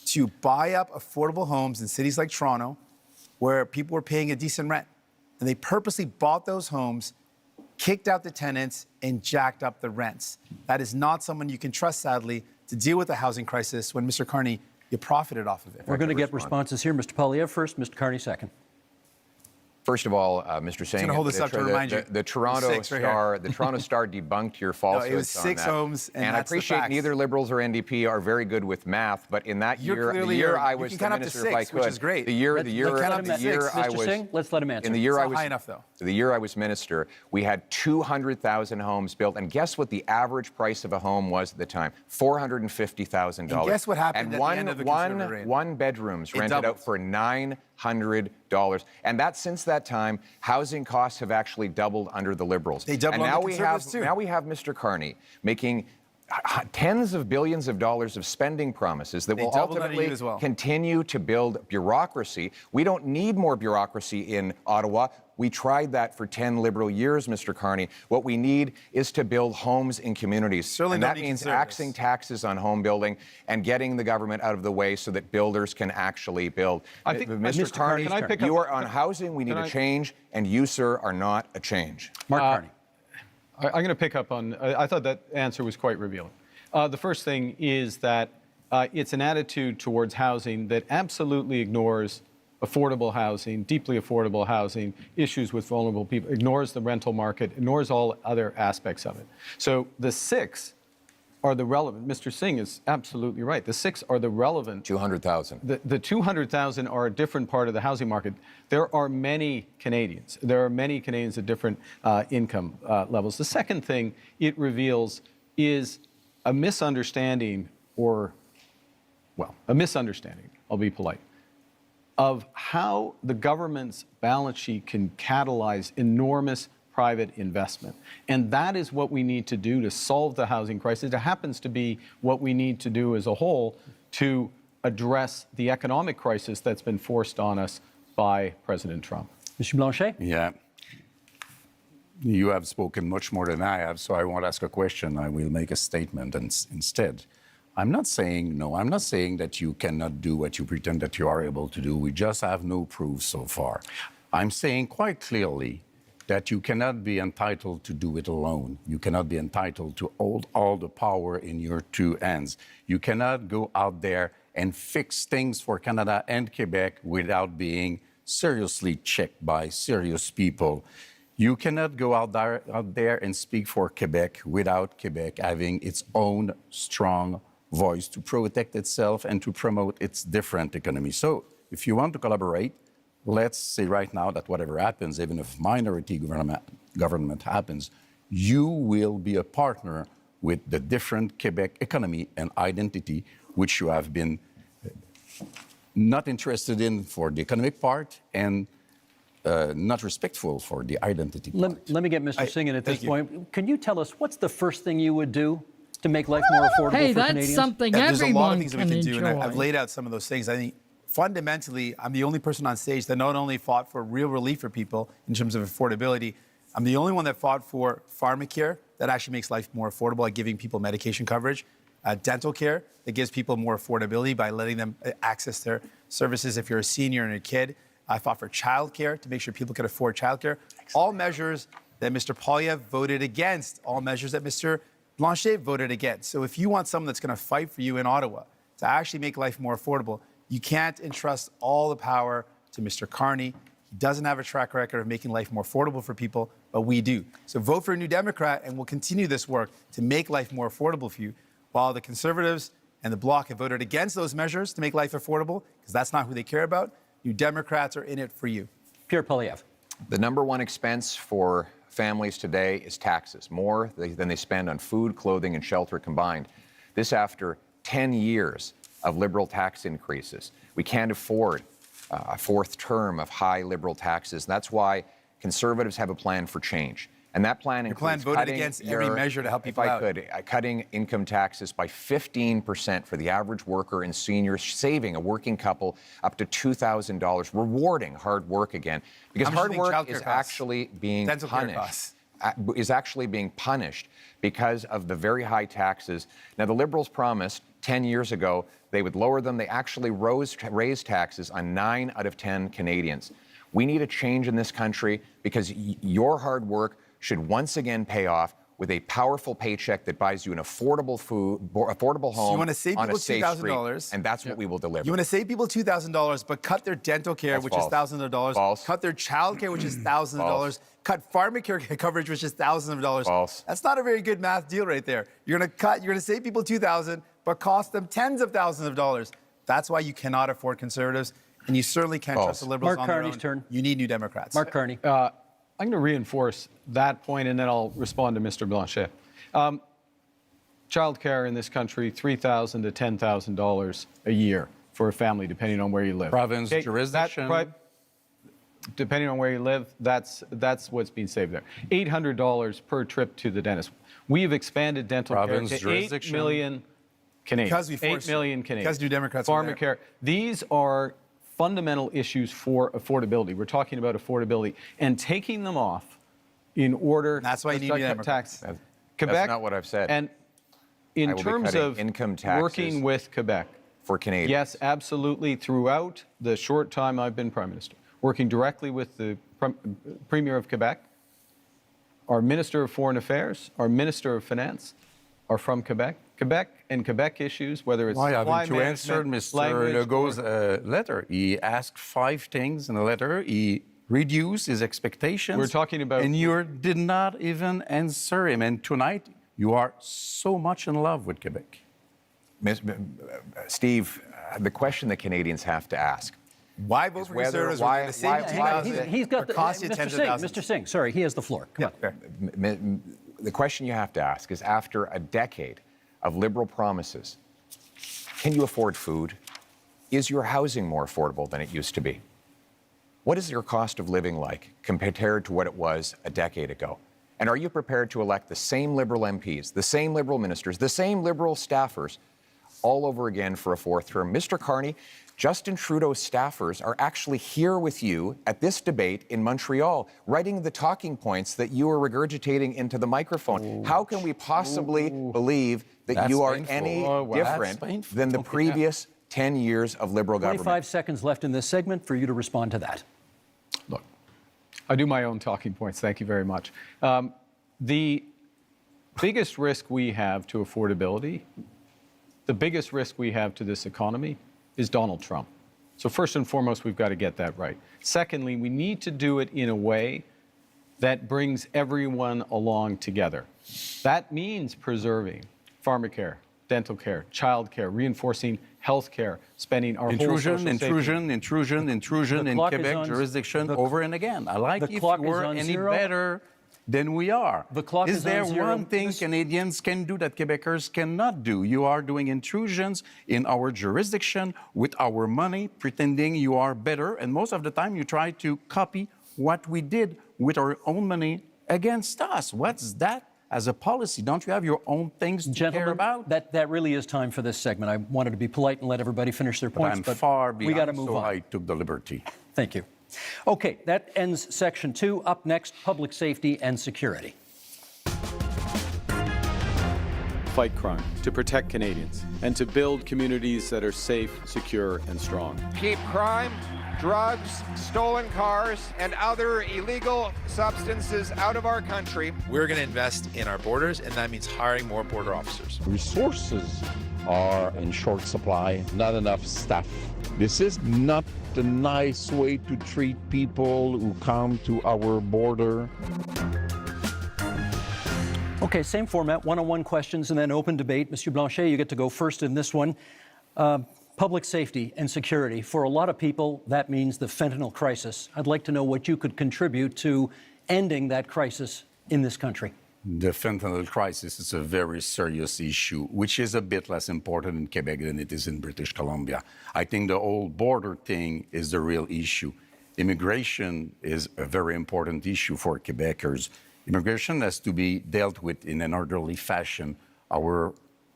to buy up affordable homes in cities like Toronto where people were paying a decent rent. And they purposely bought those homes, kicked out the tenants, and jacked up the rents. That is not someone you can trust, sadly, to deal with the housing crisis when, Mr. Carney, you profited off of it. We're going to get responses here. Mr. Poilievre first, Mr. Carney second. First of all, Mr. Singh, hold this up to remind you. The Toronto Star, the Toronto Star debunked your falsehoods. No, it was 6 homes, and I appreciate neither Liberals or NDP are very good with math, but in that year, the year I was the minister, if I could, which is great. The year I was, Singh, let's let him answer. In the year I was, high enough, though. The year I was minister, we had 200,000 homes built, and guess what the average price of a home was at the time? $450,000. And guess what happened and at the end of the Conservative reign? One bedrooms rented out for $900. And that since that time, housing costs have actually doubled under the Liberals. They doubled and under the Conservatives too. Now we have Mr. Carney making tens of billions of dollars of spending promises that will ultimately continue to build bureaucracy. We don't need more bureaucracy in Ottawa. We tried that for 10 Liberal years, Mr. Carney. What we need is to build homes in communities. And that means axing taxes on home building and getting the government out of the way so that builders can actually build. I think, Mr. Carney, you are on housing. We need a change, and you, sir, are not a change. Mark Carney. I'm going to pick up on, I thought that answer was quite revealing. The first thing is that it's an attitude towards housing that absolutely ignores affordable housing, deeply affordable housing, issues with vulnerable people, ignores the rental market, ignores all other aspects of it. So the 6 are the relevant. Mr. Singh is absolutely right. The 6 are the relevant. 200,000. The 200,000 are a different part of the housing market. There are many Canadians. There are many Canadians at different income levels. The second thing it reveals is a misunderstanding, a misunderstanding, I'll be polite, of how the government's balance sheet can catalyze enormous private investment. And that is what we need to do to solve the housing crisis. It happens to be what we need to do as a whole to address the economic crisis that's been forced on us by President Trump. Mr. Blanchet? Yeah. You have spoken much more than I have, so I won't ask a question. I will make a statement instead. I'm not saying that you cannot do what you pretend that you are able to do. We just have no proof so far. I'm saying quite clearly that you cannot be entitled to do it alone. You cannot be entitled to hold all the power in your 2 hands. You cannot go out there and fix things for Canada and Quebec without being seriously checked by serious people. You cannot go out there and speak for Quebec without Quebec having its own strong voice to protect itself and to promote its different economy. So if you want to collaborate, let's say right now that whatever happens, even if minority government happens, you will be a partner with the different Quebec economy and identity, which you have been not interested in for the economic part and not respectful for the identity part. Let me get Mr. Singh in at this point. Can you tell us what's the first thing you would do to make life more affordable for Canadians? Hey, that's something everyone There's a lot of things that we can do, enjoy. and I've laid out some of those things. I think fundamentally, I'm the only person on stage that not only fought for real relief for people in terms of affordability, I'm the only one that fought for pharmacare that actually makes life more affordable by giving people medication coverage, dental care that gives people more affordability by letting them access their services if you're a senior and a kid. I fought for childcare to make sure people could afford childcare. All measures that Mr. Poilievre voted against, all measures that Mr. Blanchet voted against. So if you want someone that's going to fight for you in Ottawa to actually make life more affordable, you can't entrust all the power to Mr. Carney. He doesn't have a track record of making life more affordable for people, but we do. So vote for a New Democrat, and we'll continue this work to make life more affordable for you, while the Conservatives and the Bloc have voted against those measures to make life affordable, because that's not who they care about. New Democrats are in it for you. Pierre Poilievre. The number one expense for families today is taxes, more than they spend on food, clothing, and shelter combined. This after 10 years of Liberal tax increases. We can't afford a fourth term of high Liberal taxes. That's why Conservatives have a plan for change. And that plan includes voted against every measure to help people out. Cutting income taxes by 15% for the average worker and senior, saving a working couple up to $2,000, rewarding hard work again. Because hard work is actually being punished. Is actually being punished because of the very high taxes. Now, the Liberals promised 10 years ago they would lower them. They actually raised taxes on 9 out of 10 Canadians. We need a change in this country because your hard work should once again pay off with a powerful paycheck that buys you an affordable home so you want to save on people a safe $2,000, street, and that's what we will deliver. You want to save people $2,000, but cut their dental care, which is thousands of dollars. False. Cut their child care, which is thousands of dollars. Cut pharmacare coverage, which is thousands of dollars. False. That's not a very good math deal right there. You're going to save people $2,000, but cost them tens of thousands of dollars. That's why you cannot afford Conservatives, and you certainly can't trust the Liberals on their own. Turn. You need New Democrats. Mark Carney. I'm going to reinforce that point, and then I'll respond to Mr. Blanchet. Child care in this country, $3,000 to $10,000 a year for a family, depending on where you live. Province, jurisdiction. Depending on where you live, that's what's being saved there. $800 per trip to the dentist. We've expanded dental care to 8 million Canadians. Because we forced 8 million Canadians. Because New Democrats Pharmacare. These are fundamental issues for affordability. We're talking about affordability and taking them off in order. That's why you need New Democrats. Quebec. That's not what I've said. And in terms of income taxes working with Quebec for Canadians. Yes, absolutely. Throughout the short time I've been Prime Minister, working directly with the Premier of Quebec, our Minister of Foreign Affairs, our Minister of Finance are from Quebec. Quebec and Quebec issues, whether it's Why supply haven't you answered Mr. Legault's letter? He asked 5 things in the letter. He reduced his expectations. We're talking about... And you did not even answer him. And tonight, you are so much in love with Quebec. Steve, the question that Canadians have to ask. Why vote for Conservatives? He's got the... Mr. Singh, sorry, he has the floor. Come on. The question you have to ask is, after a decade of Liberal promises, can you afford food? Is your housing more affordable than it used to be? What is your cost of living like compared to what it was a decade ago? And are you prepared to elect the same Liberal MPs, the same Liberal ministers, the same Liberal staffers all over again for a 4th term? Mr. Carney, Justin Trudeau's staffers are actually here with you at this debate in Montreal, writing the talking points that you are regurgitating into the microphone. How can we possibly believe that you are any different than the previous 10 years of Liberal government? 25 seconds left in this segment for you to respond to that. Look, I do my own talking points. Thank you very much. The biggest risk we have to affordability, the biggest risk we have to this economy is Donald Trump. So first and foremost, we've got to get that right. Secondly, we need to do it in a way that brings everyone along together. That means preserving pharmacare, dental care, child care, reinforcing health care, spending our intrusion in Quebec jurisdiction over and again. I like if we're any better than we are. The clock is there on zero. one thing Canadians can do that Quebecers cannot do? You are doing intrusions in our jurisdiction with our money, pretending you are better, and most of the time you try to copy what we did with our own money against us. What's that as a policy? Don't you have your own things to care about? That really is time for this segment. I wanted to be polite and let everybody finish their points, but I'm far beyond, we got to move on. I took the liberty. Thank you. Okay, that ends section 2. Up next, public safety and security. Fight crime, to protect Canadians, and to build communities that are safe, secure, and strong. Keep crime, drugs, stolen cars, and other illegal substances out of our country. We're going to invest in our borders, and that means hiring more border officers. Resources are in short supply, not enough staff. This is not the nice way to treat people who come to our border. Okay, same format, one-on-one questions and then open debate. Mr. Blanchet, you get to go first in this one. Public safety and security. For a lot of people, that means the fentanyl crisis. I'd like to know what you could contribute to ending that crisis in this country. The fentanyl crisis is a very serious issue, which is a bit less important in Quebec than it is in British Columbia. I think the whole border thing is the real issue. Immigration is a very important issue for Quebecers. Immigration has to be dealt with in an orderly fashion. Our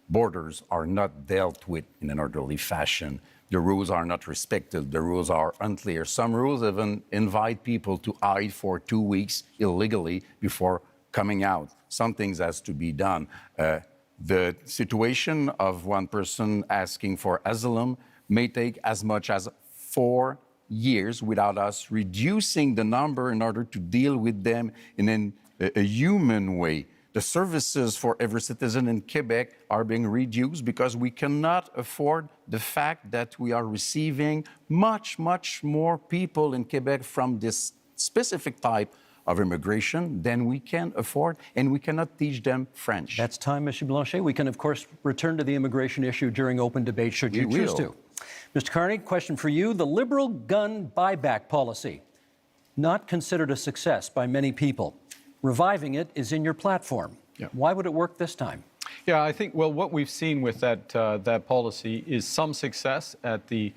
borders are not dealt with in an orderly fashion. The rules are not respected. The rules are unclear. Some rules even invite people to hide for 2 weeks illegally before coming out. Some things has to be done. The situation of one person asking for asylum may take as much as 4 years without us reducing the number in order to deal with them in a human way. The services for every citizen in Quebec are being reduced because we cannot afford the fact that we are receiving much, much more people in Quebec from this specific type of immigration than we can afford, and we cannot teach them French. That's time, Mr. Blanchet. We can, of course, return to the immigration issue during open debate, should you choose to. Mr. Carney, question for you. The Liberal gun buyback policy, not considered a success by many people. Reviving it is in your platform. Yeah. Why would it work this time? Yeah, I think, well, what we've seen with that policy is some success at the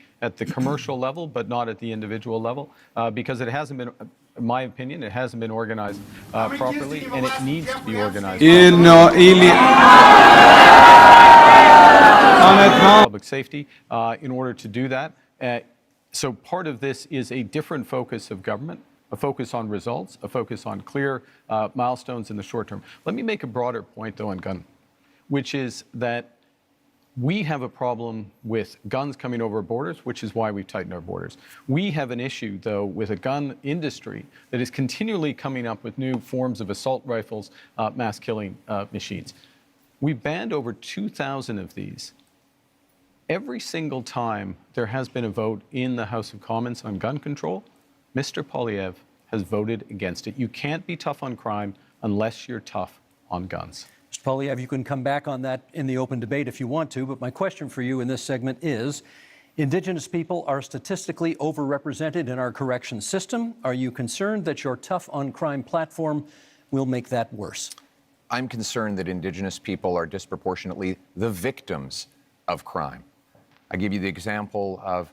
commercial level, but not at the individual level, because it hasn't been, in my opinion, it hasn't been organized properly, and it needs to be organized public safety in order to do that. So part of this is a different focus of government, a focus on results, a focus on clear milestones in the short term. Let me make a broader point, though, on gun, which is that we have a problem with guns coming over borders, which is why we've tightened our borders. We have an issue, though, with a gun industry that is continually coming up with new forms of assault rifles, mass killing machines. We banned over 2,000 of these. Every single time there has been a vote in the House of Commons on gun control, Mr. Poilievre has voted against it. You can't be tough on crime unless you're tough on guns. Mr. Poilievre, you can come back on that in the open debate if you want to, but my question for you in this segment is, Indigenous people are statistically overrepresented in our correction system. Are you concerned that your tough on crime platform will make that worse? I'm concerned that Indigenous people are disproportionately the victims of crime. I give you the example of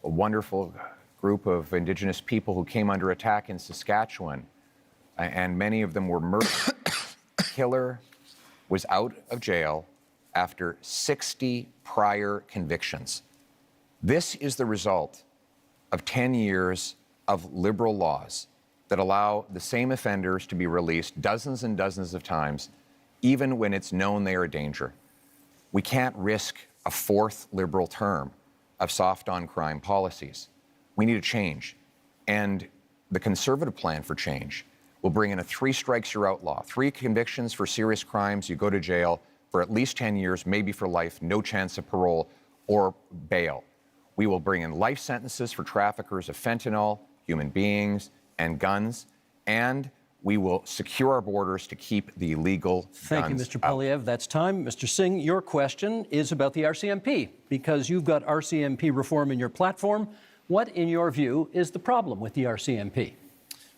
a wonderful group of Indigenous people who came under attack in Saskatchewan, and many of them were murdered. Killer was out of jail after 60 prior convictions. This is the result of 10 years of Liberal laws that allow the same offenders to be released dozens and dozens of times, even when it's known they are a danger. We can't risk a fourth Liberal term of soft on crime policies. We need a change. And the Conservative plan for change will bring in a 3 strikes you're out law. 3 convictions for serious crimes, you go to jail for at least 10 years, maybe for life, no chance of parole or bail. We will bring in life sentences for traffickers of fentanyl, human beings, and guns, and we will secure our borders to keep the illegal guns out. Thank you, Mr. Poilievre. That's time. Mr. Singh, your question is about the RCMP, because you've got RCMP reform in your platform. What, in your view, is the problem with the RCMP?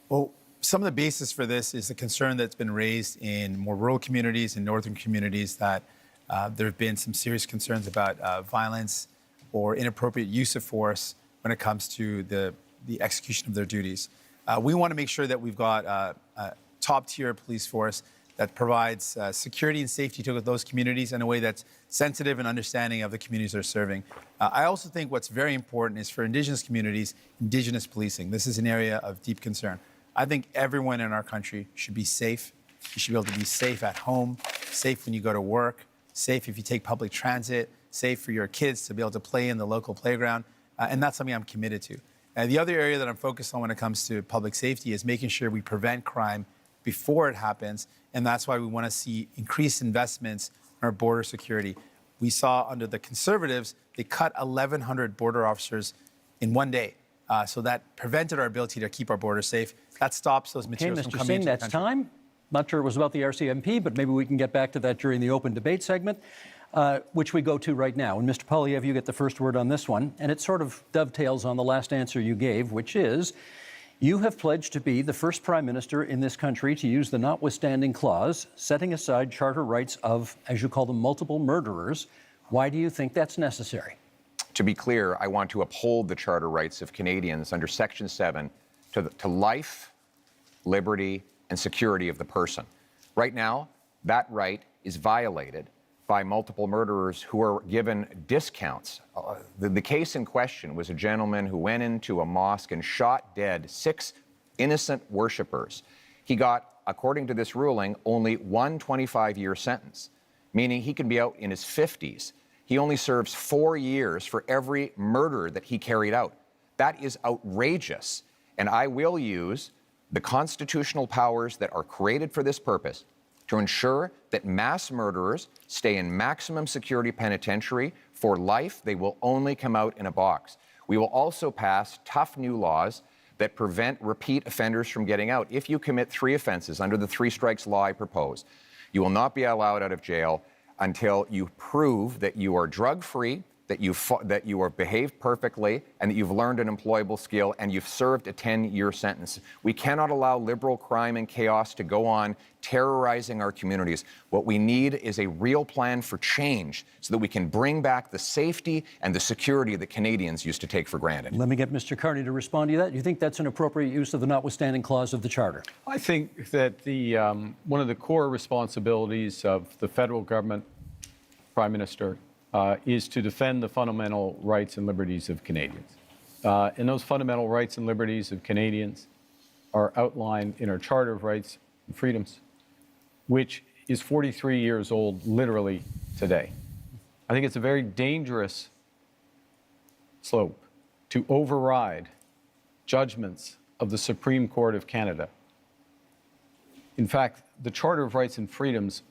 Well, some of the basis for this is the concern that's been raised in more rural communities and northern communities that there have been some serious concerns about violence or inappropriate use of force when it comes to the execution of their duties. We want to make sure that we've got a top-tier police force that provides security and safety to those communities in a way that's sensitive and understanding of the communities they're serving. I also think what's very important is for Indigenous communities, Indigenous policing. This is an area of deep concern. I think everyone in our country should be safe. You should be able to be safe at home, safe when you go to work, safe if you take public transit, safe for your kids to be able to play in the local playground, and that's something I'm committed to. The other area that I'm focused on when it comes to public safety is making sure we prevent crime before it happens, and that's why we want to see increased investments in our border security. We saw under the Conservatives, they cut 1,100 border officers in one day. So that prevented our ability to keep our borders safe. That stops those materials from coming into the country. Mr. Singh, that's time. Not sure it was about the RCMP, but maybe we can get back to that during the open debate segment, which we go to right now. And Mr. Poilievre, you get the first word on this one, and it sort of dovetails on the last answer you gave, which is, You have pledged to be the first prime minister in this country to use the notwithstanding clause, setting aside charter rights of, as you call them, multiple murderers. Why do you think that's necessary? To be clear, I want to uphold the charter rights of Canadians under Section 7 to life, liberty, and security of the person. Right now, that right is violated by multiple murderers who are given discounts. The case in question was a gentleman who went into a mosque and shot dead 6 innocent worshipers. He got, according to this ruling, only one 25-year sentence, meaning he can be out in his 50s. He only serves 4 years for every murder that he carried out. That is outrageous. And I will use the constitutional powers that are created for this purpose to ensure that mass murderers stay in maximum security penitentiary for life. They will only come out in a box. We will also pass tough new laws that prevent repeat offenders from getting out. If you commit 3 offenses under the 3 strikes law I propose, you will not be allowed out of jail until you prove that you are drug-free, that you are behaved perfectly, and that you've learned an employable skill, and you've served a 10-year sentence. We cannot allow liberal crime and chaos to go on terrorizing our communities. What we need is a real plan for change so that we can bring back the safety and the security that Canadians used to take for granted. Let me get Mr. Carney to respond to that. Do you think that's an appropriate use of the notwithstanding clause of the Charter? I think that one of the core responsibilities of the federal government, Prime Minister, is to defend the fundamental rights and liberties of Canadians. And those fundamental rights and liberties of Canadians are outlined in our Charter of Rights and Freedoms, which is 43 years old literally today. I think it's a very dangerous slope to override judgments of the Supreme Court of Canada. In fact, the Charter of Rights and Freedoms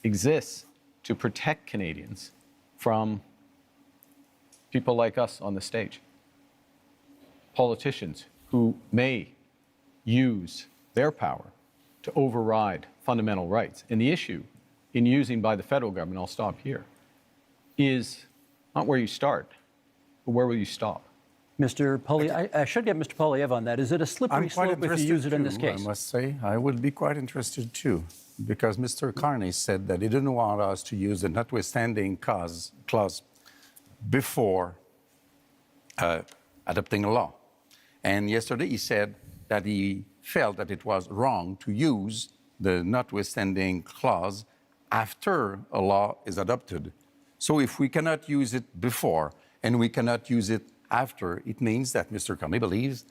exists to protect Canadians from people like us on the stage, politicians who may use their power to override fundamental rights. And the issue in using by the federal government, I'll stop here, is not where you start, but where will you stop? Mr. Poilievre, I should get Mr. Poilievre on that. Is it a slippery slope if you use it in this case? I must say, I would be quite interested too, because Mr. Carney said that he didn't want us to use the notwithstanding clause before adopting a law. And yesterday he said that he felt that it was wrong to use the notwithstanding clause after a law is adopted. So if we cannot use it before and we cannot use it after, it means that Mr. Carney believes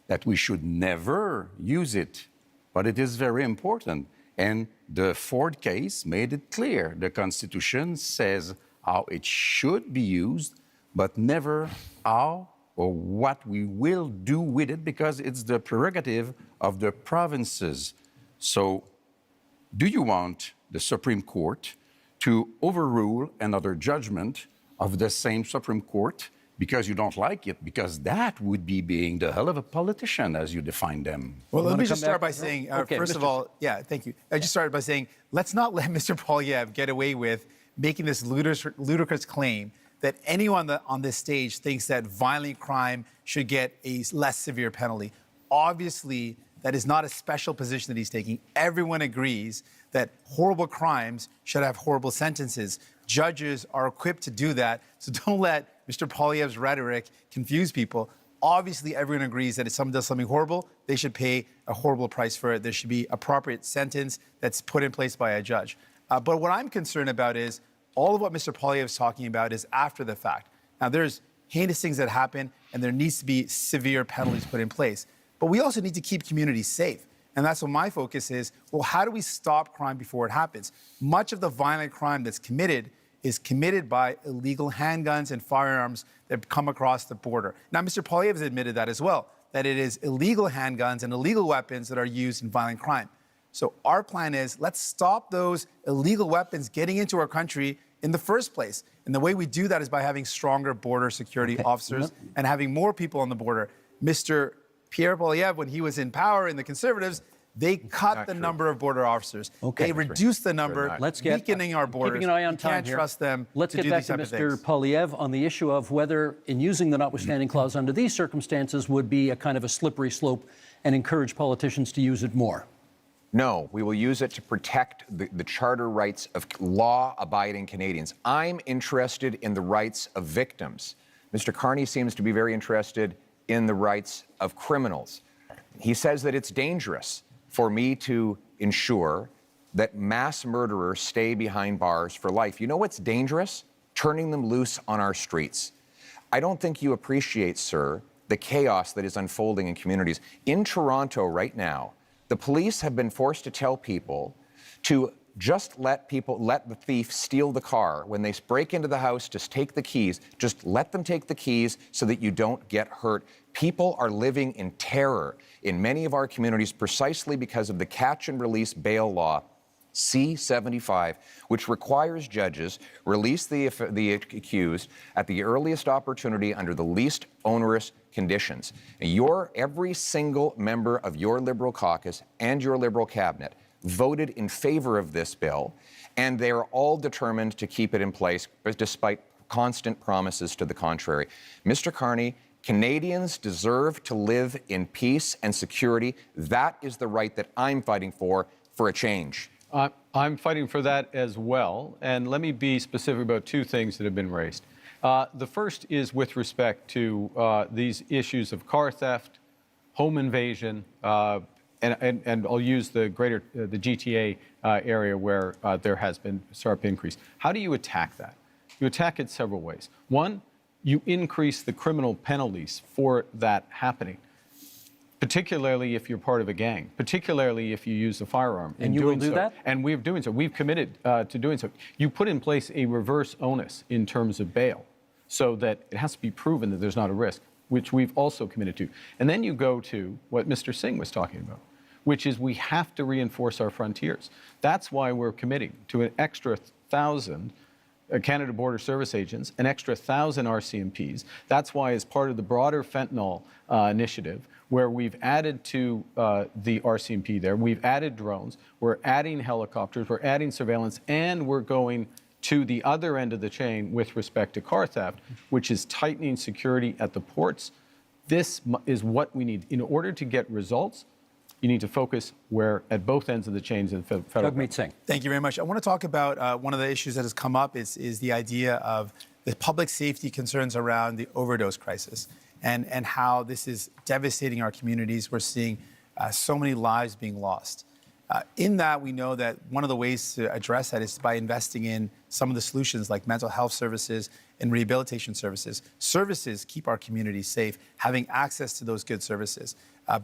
that we should never use it. But it is very important. And the Ford case made it clear. The Constitution says how it should be used, but never how or what we will do with it, because it's the prerogative of the provinces. So do you want the Supreme Court to overrule another judgment of the same Supreme Court because you don't like it? Because that would be being the hell of a politician as you define them. Well, let me just start by saying, first of all, thank you. I just started by saying, let's not let Mr. Poilievre get away with making this ludicrous claim that anyone on this stage thinks that violent crime should get a less severe penalty. Obviously, that is not a special position that he's taking. Everyone agrees that horrible crimes should have horrible sentences. Judges are equipped to do that, so don't let Mr. Poilievre's rhetoric confuse people. Obviously, everyone agrees that if someone does something horrible, they should pay a horrible price for it. There should be appropriate sentence that's put in place by a judge. But what I'm concerned about is all of what Mr. Poilievre is talking about is after the fact. Now, there's heinous things that happen, and there needs to be severe penalties put in place. But we also need to keep communities safe. And that's what my focus is. Well, how do we stop crime before it happens? Much of the violent crime that's committed is committed by illegal handguns and firearms that come across the border. Now, Mr. Poilievre has admitted that as well, that it is illegal handguns and illegal weapons that are used in violent crime. So our plan is, let's stop those illegal weapons getting into our country in the first place. And the way we do that is by having stronger border security officers and having more people on the border. Mr. Pierre Poilievre, when he was in power in the Conservatives, they cut the number of border officers. They reduced the number, weakening our borders. Keeping an eye on time can't trust them Let's to get do back these to type of Mr. things. Poilievre on the issue of whether, in using the notwithstanding clause under these circumstances, would be a kind of a slippery slope and encourage politicians to use it more? No, we will use it to protect the charter rights of law-abiding Canadians. I'm interested in the rights of victims. Mr. Carney seems to be very interested in the rights of criminals. He says that it's dangerous for me to ensure that mass murderers stay behind bars for life. You know what's dangerous? Turning them loose on our streets. I don't think you appreciate, sir, the chaos that is unfolding in communities. In Toronto right now, the police have been forced to tell people to just let the thief steal the car. When they break into the house, just take the keys. Just let them take the keys so that you don't get hurt. People are living in terror in many of our communities precisely because of the catch and release bail law, C-75, which requires judges release the accused at the earliest opportunity under the least onerous conditions. Every single member of your Liberal caucus and your Liberal cabinet voted in favor of this bill, and they are all determined to keep it in place despite constant promises to the contrary. Mr. Carney, Canadians deserve to live in peace and security. That is the right that I'm fighting for a change. I'm fighting for that as well, and let me be specific about two things that have been raised. The first is with respect to these issues of car theft, home invasion, and I'll use the GTA area where there has been a sharp increase. How do you attack that? You attack it several ways. One, you increase the criminal penalties for that happening, particularly if you're part of a gang, particularly if you use a firearm. And you will do that? And we're doing so. We've committed to doing so. You put in place a reverse onus in terms of bail so that it has to be proven that there's not a risk, which we've also committed to. And then you go to what Mr. Singh was talking about, which is we have to reinforce our frontiers. That's why we're committing to an extra 1,000 Canada Border Service agents, an extra 1,000 RCMPs. That's why, as part of the broader fentanyl initiative, where we've added to the RCMP there, we've added drones, we're adding helicopters, we're adding surveillance, and we're going to the other end of the chain with respect to car theft, which is tightening security at the ports. This is what we need. In order to get results, you need to focus at both ends of the chains in federal government. Singh. Thank you very much. I want to talk about one of the issues that has come up is the idea of the public safety concerns around the overdose crisis and how this is devastating our communities. We're seeing so many lives being lost. In that, we know that one of the ways to address that is by investing in some of the solutions like mental health services and rehabilitation services. Services keep our communities safe, having access to those good services.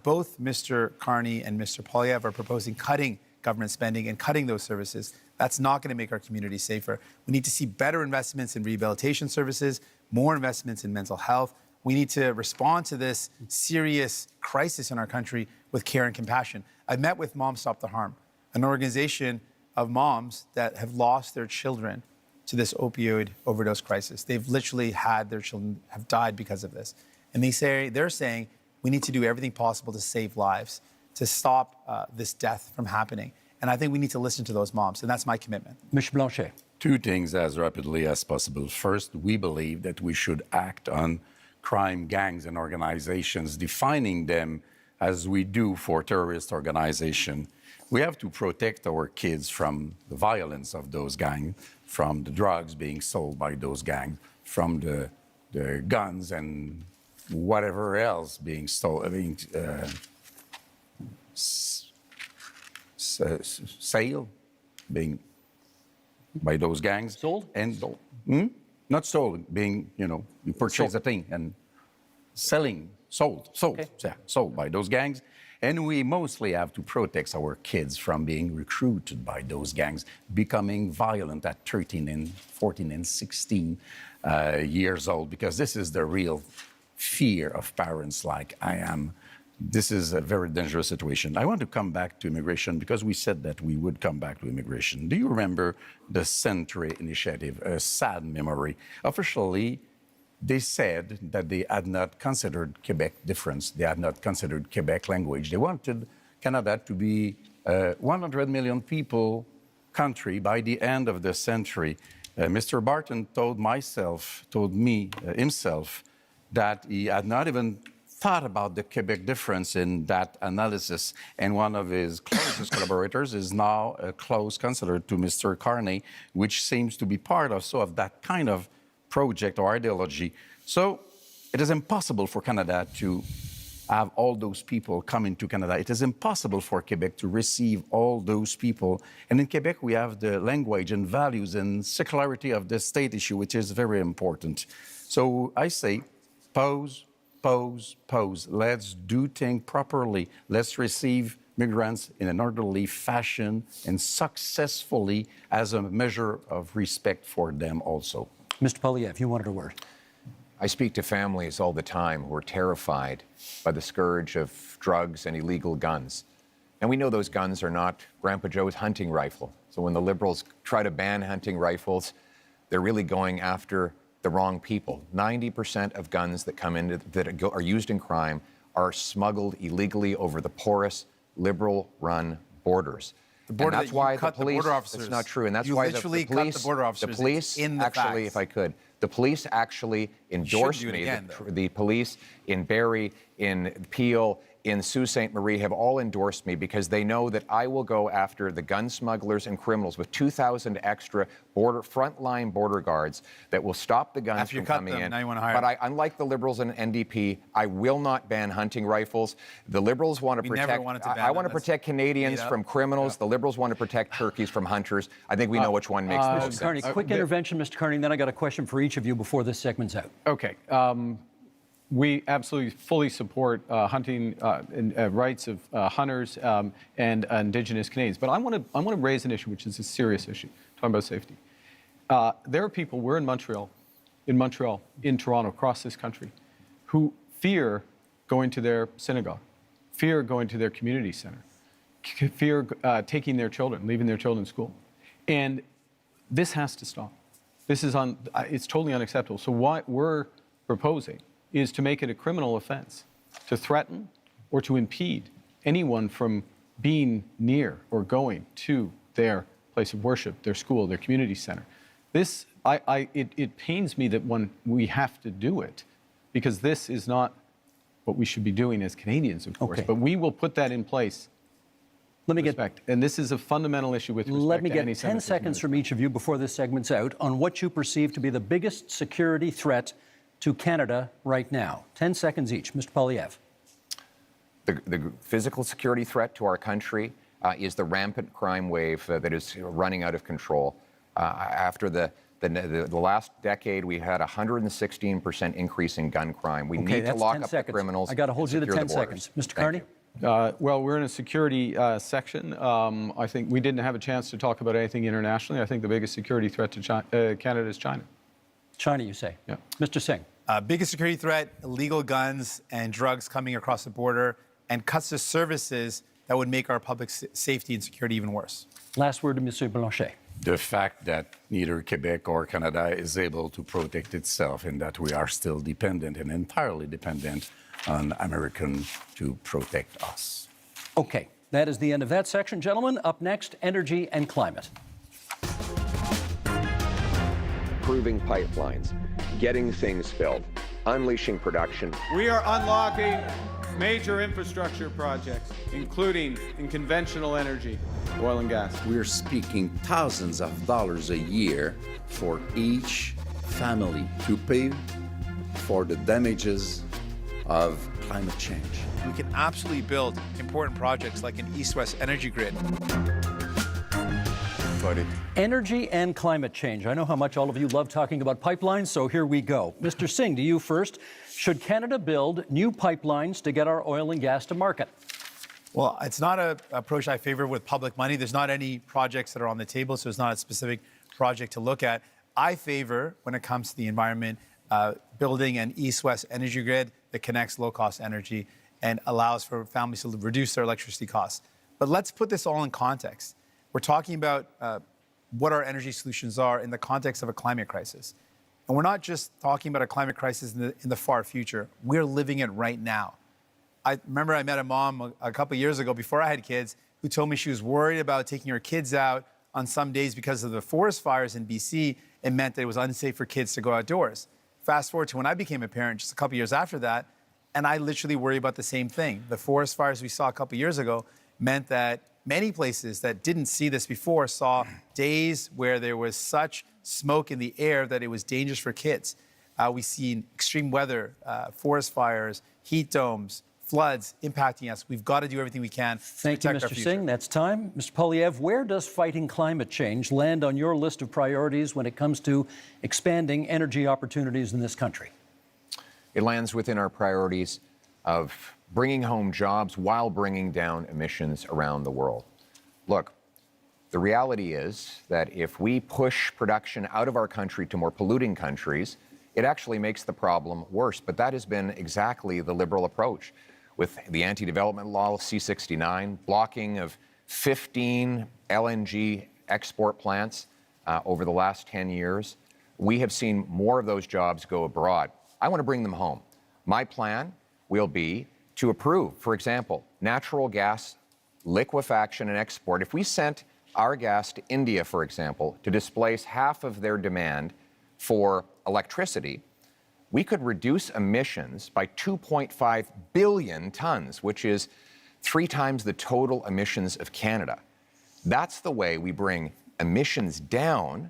Both Mr. Carney and Mr. Poilievre are proposing cutting government spending and cutting those services. That's not going to make our communities safer. We need to see better investments in rehabilitation services, more investments in mental health. We need to respond to this serious crisis in our country with care and compassion. I met with Moms Stop the Harm, an organization of moms that have lost their children to this opioid overdose crisis. They've literally had their children have died because of this. And they're saying we need to do everything possible to save lives, to stop this death from happening. And I think we need to listen to those moms, and that's my commitment. Ms. Blanchet. Two things as rapidly as possible. First, we believe that we should act on crime gangs and organizations, defining them as we do for terrorist organizations. We have to protect our kids from the violence of those gangs, from the drugs being sold by those gangs, from the guns and whatever else being stolen, sale being by those gangs. Sold? And not stolen, being, you purchase a thing and selling, sold by those gangs. And we mostly have to protect our kids from being recruited by those gangs, becoming violent at 13 and 14 and 16 years old, because this is the real fear of parents like I am. This is a very dangerous situation. I want to come back to immigration because we said that we would come back to immigration. Do you remember the Century Initiative, a sad memory? Officially, they said that they had not considered Quebec difference. They had not considered Quebec language. They wanted Canada to be a 100 million people country by the end of the century. Mr. Barton told me himself that he had not even thought about the Quebec difference in that analysis. And one of his closest collaborators is now a close counselor to Mr. CARNEY, which seems to be part also of that kind of project or ideology. So it is impossible for Canada to have all those people come into Canada. It is impossible for Quebec to receive all those people. And in Quebec, we have the language and values and secularity of the state issue, which is very important. So I say, pause, pause, pause. Let's do things properly. Let's receive migrants in an orderly fashion and successfully as a measure of respect for them also. Mr. Poilievre, you wanted a word. I speak to families all the time who are terrified by the scourge of drugs and illegal guns. And we know those guns are not Grandpa Joe's hunting rifle. So when the Liberals try to ban hunting rifles, they're really going after the wrong people. 90% of guns that come in that are used in crime are smuggled illegally over the porous, Liberal-run borders. The border, and that's why cut the police, the border officers. It's not true. And that's you why literally the police, cut the border officers. The police in the actually, facts. if I could, the police actually endorsed me. Again, the police in Barrie, in Peel, in Sault Ste. Marie have all endorsed me because they know that I will go after the gun smugglers and criminals with 2,000 extra frontline border guards that will stop the guns After you from cut coming them, in. now you want to hire But unlike the Liberals and NDP, I will not ban hunting rifles. The Liberals want to protect. Never wanted to ban I want to them. protect Canadians from criminals. The Liberals want to protect turkeys from hunters. I think we know which one makes the most Mr. Carney, sense. quick intervention, Mr. Carney, and then I got a question for each of you before this segment's out. Okay. We absolutely fully support hunting rights of hunters and Indigenous Canadians. But I want to raise an issue, which is a serious issue, talking about safety. There are people, we're in Montreal, in Toronto, across this country, who fear going to their synagogue, fear going to their community center, fear taking their children, leaving their children in school. And this has to stop. This is it's totally unacceptable. So what we're proposing is to make it a criminal offense to threaten or to impede anyone from being near or going to their place of worship, their school, their community center. This, it pains me that when we have to do it, because this is not what we should be doing as Canadians, of course, but we will put that in place. Let me respect. And this is a fundamental issue with respect Let me to get any 10 seconds from each of you before this segment's out on what you perceive to be the biggest security threat to Canada right now. 10 seconds each. Mr. Poilievre. The physical security threat to our country is the rampant crime wave that is running out of control. After the last decade, we had a 116% increase in gun crime. We need to lock up the criminals. I got to hold you to 10 seconds. Mr. Carney? Well, we're in a security section. I think we didn't have a chance to talk about anything internationally. I think the biggest security threat to Canada is China. China, you say? Yeah. Mr. Singh? Biggest security threat, illegal guns and drugs coming across the border, and cuts to services that would make our public safety and security even worse. Last word to Monsieur Blanchet. The fact that neither Quebec or Canada is able to protect itself and that we are still dependent and entirely dependent on Americans to protect us. Okay, that is the end of that section. Gentlemen, up next, energy and climate. Improving pipelines, getting things built, unleashing production. We are unlocking major infrastructure projects, including in conventional energy, oil and gas. We're speaking thousands of dollars a year for each family to pay for the damages of climate change. We can absolutely build important projects like an east-west energy grid. Energy and climate change. I know how much all of you love talking about pipelines, so here we go. Mr. Singh, to you first. Should Canada build new pipelines to get our oil and gas to market? Well, it's not an approach I favor with public money. There's not any projects that are on the table, so it's not a specific project to look at. I favor, when it comes to the environment, building an east-west energy grid that connects low-cost energy and allows for families to reduce their electricity costs. But let's put this all in context. We're talking about what our energy solutions are in the context of a climate crisis. And we're not just talking about a climate crisis in the far future. We're living it right now. I remember I met a mom a couple of years ago before I had kids who told me she was worried about taking her kids out on some days because of the forest fires in BC. It meant that it was unsafe for kids to go outdoors. Fast forward to when I became a parent, just a couple of years after that, And I literally worry about the same thing. The forest fires we saw a couple years ago meant that many places that didn't see this before saw days where there was such smoke in the air that it was dangerous for kids. We've seen extreme weather, forest fires, heat domes, floods impacting us. We've got to do everything we can to protect our future. Thank you, Mr. Singh. That's time. Mr. Poilievre, where does fighting climate change land on your list of priorities when it comes to expanding energy opportunities in this country? It lands within our priorities of bringing home jobs while bringing down emissions around the world. Look, the reality is that if we push production out of our country to more polluting countries, it actually makes the problem worse. But that has been exactly the Liberal approach with the anti-development law C-69, blocking of 15 LNG export plants over the last 10 years. We have seen more of those jobs go abroad. I want to bring them home. My plan will be to approve, for example, natural gas liquefaction and export. If we sent our gas to India, for example, to displace half of their demand for electricity, we could reduce emissions by 2.5 billion tons, which is 3 times the total emissions of Canada. That's the way we bring emissions down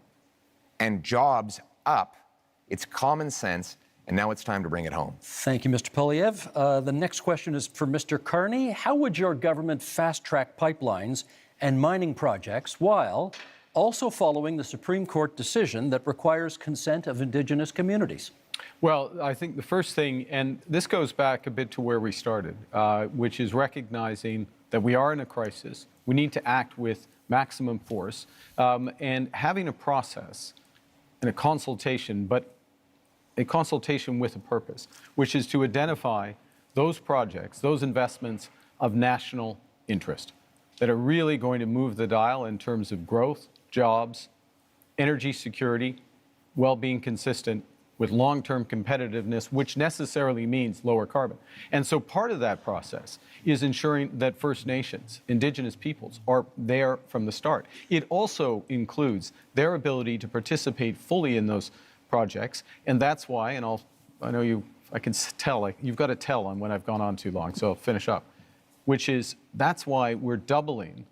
and jobs up. It's common sense, and now it's time to bring it home. Thank you, Mr. Poilievre. The next question is for Mr. Carney. How would your government fast-track pipelines and mining projects while also following the Supreme Court decision that requires consent of Indigenous communities? Well, I think the first thing, and this goes back a bit to where we started, which is recognizing that we are in a crisis. We need to act with maximum force, and having a process and a consultation, but a consultation with a purpose, which is to identify those projects, those investments of national interest that are really going to move the dial in terms of growth, jobs, energy security, while being consistent with long-term competitiveness, which necessarily means lower carbon. And so part of that process is ensuring that First Nations, Indigenous peoples, are there from the start. It also includes their ability to participate fully in those projects, and that's why, and I know I can tell, like, you've got to tell on when I've gone on too long, so I'll finish up, which is, that's why we're doubling,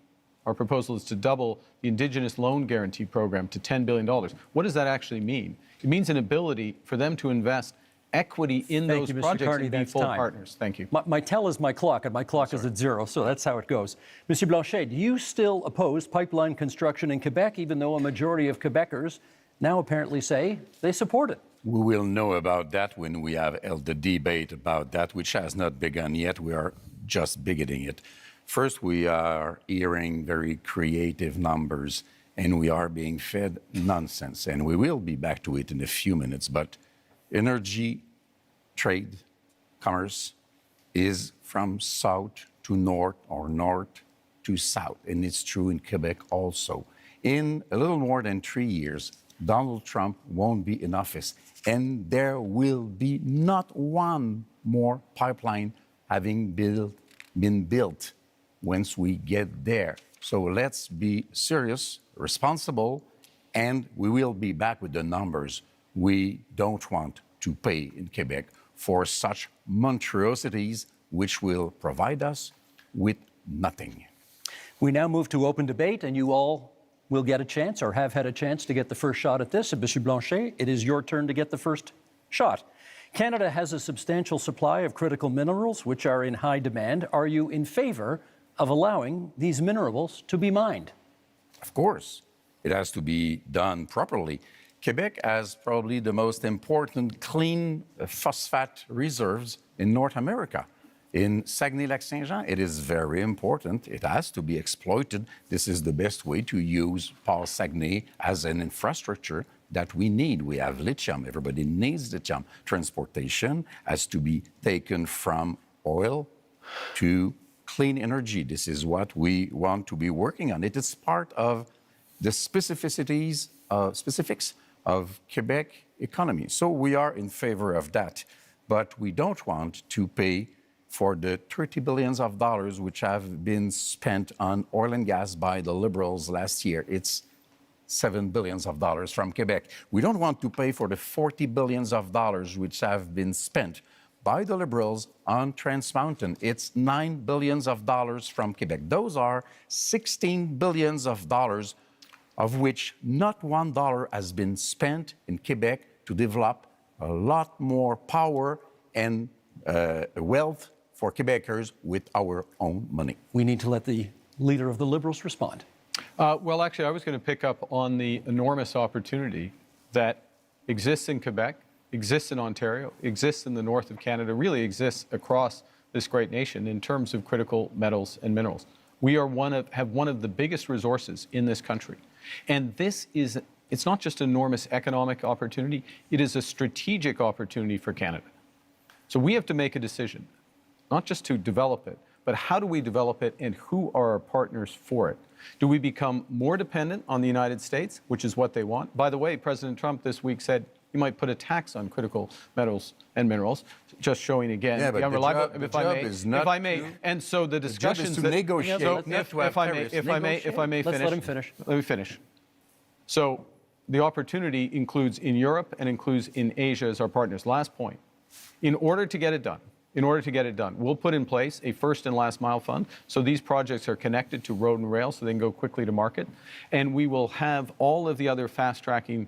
our proposal is to double the Indigenous Loan Guarantee Program to $10 billion. What does that actually mean? It means an ability for them to invest equity in those projects Carney, and be full partners. Thank you. My tell is my clock, and my clock is at 0, so that's how it goes. Monsieur Blanchet, do you still oppose pipeline construction in Quebec, even though a majority of Quebecers now apparently say they support it? We will know about that when we have held the debate about that, which has not begun yet. We are just beginning it. First, we are hearing very creative numbers, and we are being fed nonsense. And we will be back to it in a few minutes. But energy, trade, commerce is from south to north or north to south. And it's true in Quebec also. In a little more than 3 years, Donald Trump won't be in office, and there will be not one more pipeline having been built once we get there. So let's be serious, responsible, and we will be back with the numbers. We don't want to pay in Quebec for such monstrosities which will provide us with nothing. We now move to open debate, and you all will get a chance, or have had a chance, to get the first shot at this. And Monsieur Blanchet, it is your turn to get the first shot. Canada has a substantial supply of critical minerals, which are in high demand. Are you in favor of allowing these minerals to be mined? Of course. It has to be done properly. Quebec has probably the most important clean phosphate reserves in North America. In Saguenay-Lac-Saint-Jean, it is very important. It has to be exploited. This is the best way to use Paul Saguenay as an infrastructure that we need. We have lithium. Everybody needs lithium. Transportation has to be taken from oil to clean energy. This is what we want to be working on. It is part of the specifics of Quebec economy. So we are in favor of that. But we don't want to pay for the $30 billion which have been spent on oil and gas by the Liberals last year. It's $7 billion from Quebec. We don't want to pay for the $40 billion which have been spent by the Liberals on Trans Mountain. It's $9 billion from Quebec. Those are $16 billion, of which not $1 has been spent in Quebec to develop a lot more power and wealth for Quebecers with our own money. We need to let the leader of the Liberals respond. Well, actually, I was going to pick up on the enormous opportunity that exists in Quebec, exists in Ontario, exists in the north of Canada, really exists across this great nation in terms of critical metals and minerals. We are have one of the biggest resources in this country. And this is, it's not just an enormous economic opportunity, it is a strategic opportunity for Canada. So we have to make a decision, not just to develop it, but how do we develop it and who are our partners for it? Do we become more dependent on the United States, which is what they want? By the way, President Trump this week said he might put a tax on critical metals and minerals, just showing again the unreliable. If I may, and so the discussions to negotiate. So if I may finish. Let's let him finish. Let me finish. So the opportunity includes in Europe and includes in Asia as our partners. Last point. In order to get it done, we'll put in place a first and last mile fund. So these projects are connected to road and rail so they can go quickly to market. And we will have all of the other fast tracking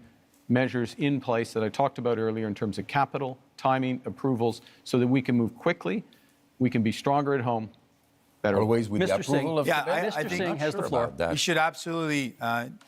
measures in place that I talked about earlier in terms of capital, timing, approvals, so that we can move quickly, we can be stronger at home, better. Always with the approval of Mr. Singh has the floor. We should absolutely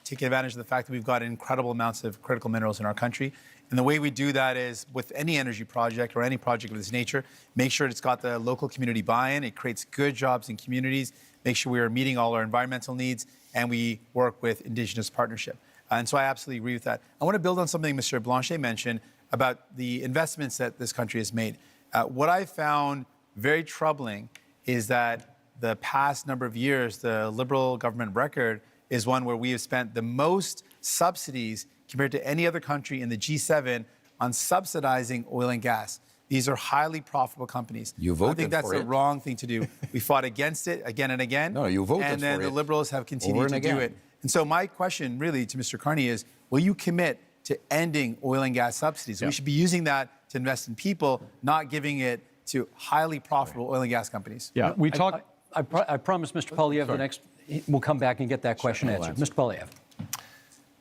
take advantage of the fact that we've got incredible amounts of critical minerals in our country. And the way we do that is with any energy project or any project of this nature, make sure it's got the local community buy-in, it creates good jobs in communities, make sure we are meeting all our environmental needs, and we work with Indigenous partnership. And so I absolutely agree with that. I want to build on something Mr. Blanchet mentioned about the investments that this country has made. What I found very troubling is that the past number of years, the Liberal government record is one where we have spent the most subsidies compared to any other country in the G7 on subsidizing oil and gas. These are highly profitable companies. You voted for it. I think that's the wrong thing to do. We fought against it again and again. No, you voted for it. And then the Liberals have continued to do it. And so my question really to Mr. Carney is, will you commit to ending oil and gas subsidies? Yeah. We should be using that to invest in people, not giving it to highly profitable oil and gas companies. Yeah, we talked. I promised Mr. Poilievre the next. We'll come back and get that question answered. Mr. Poilievre.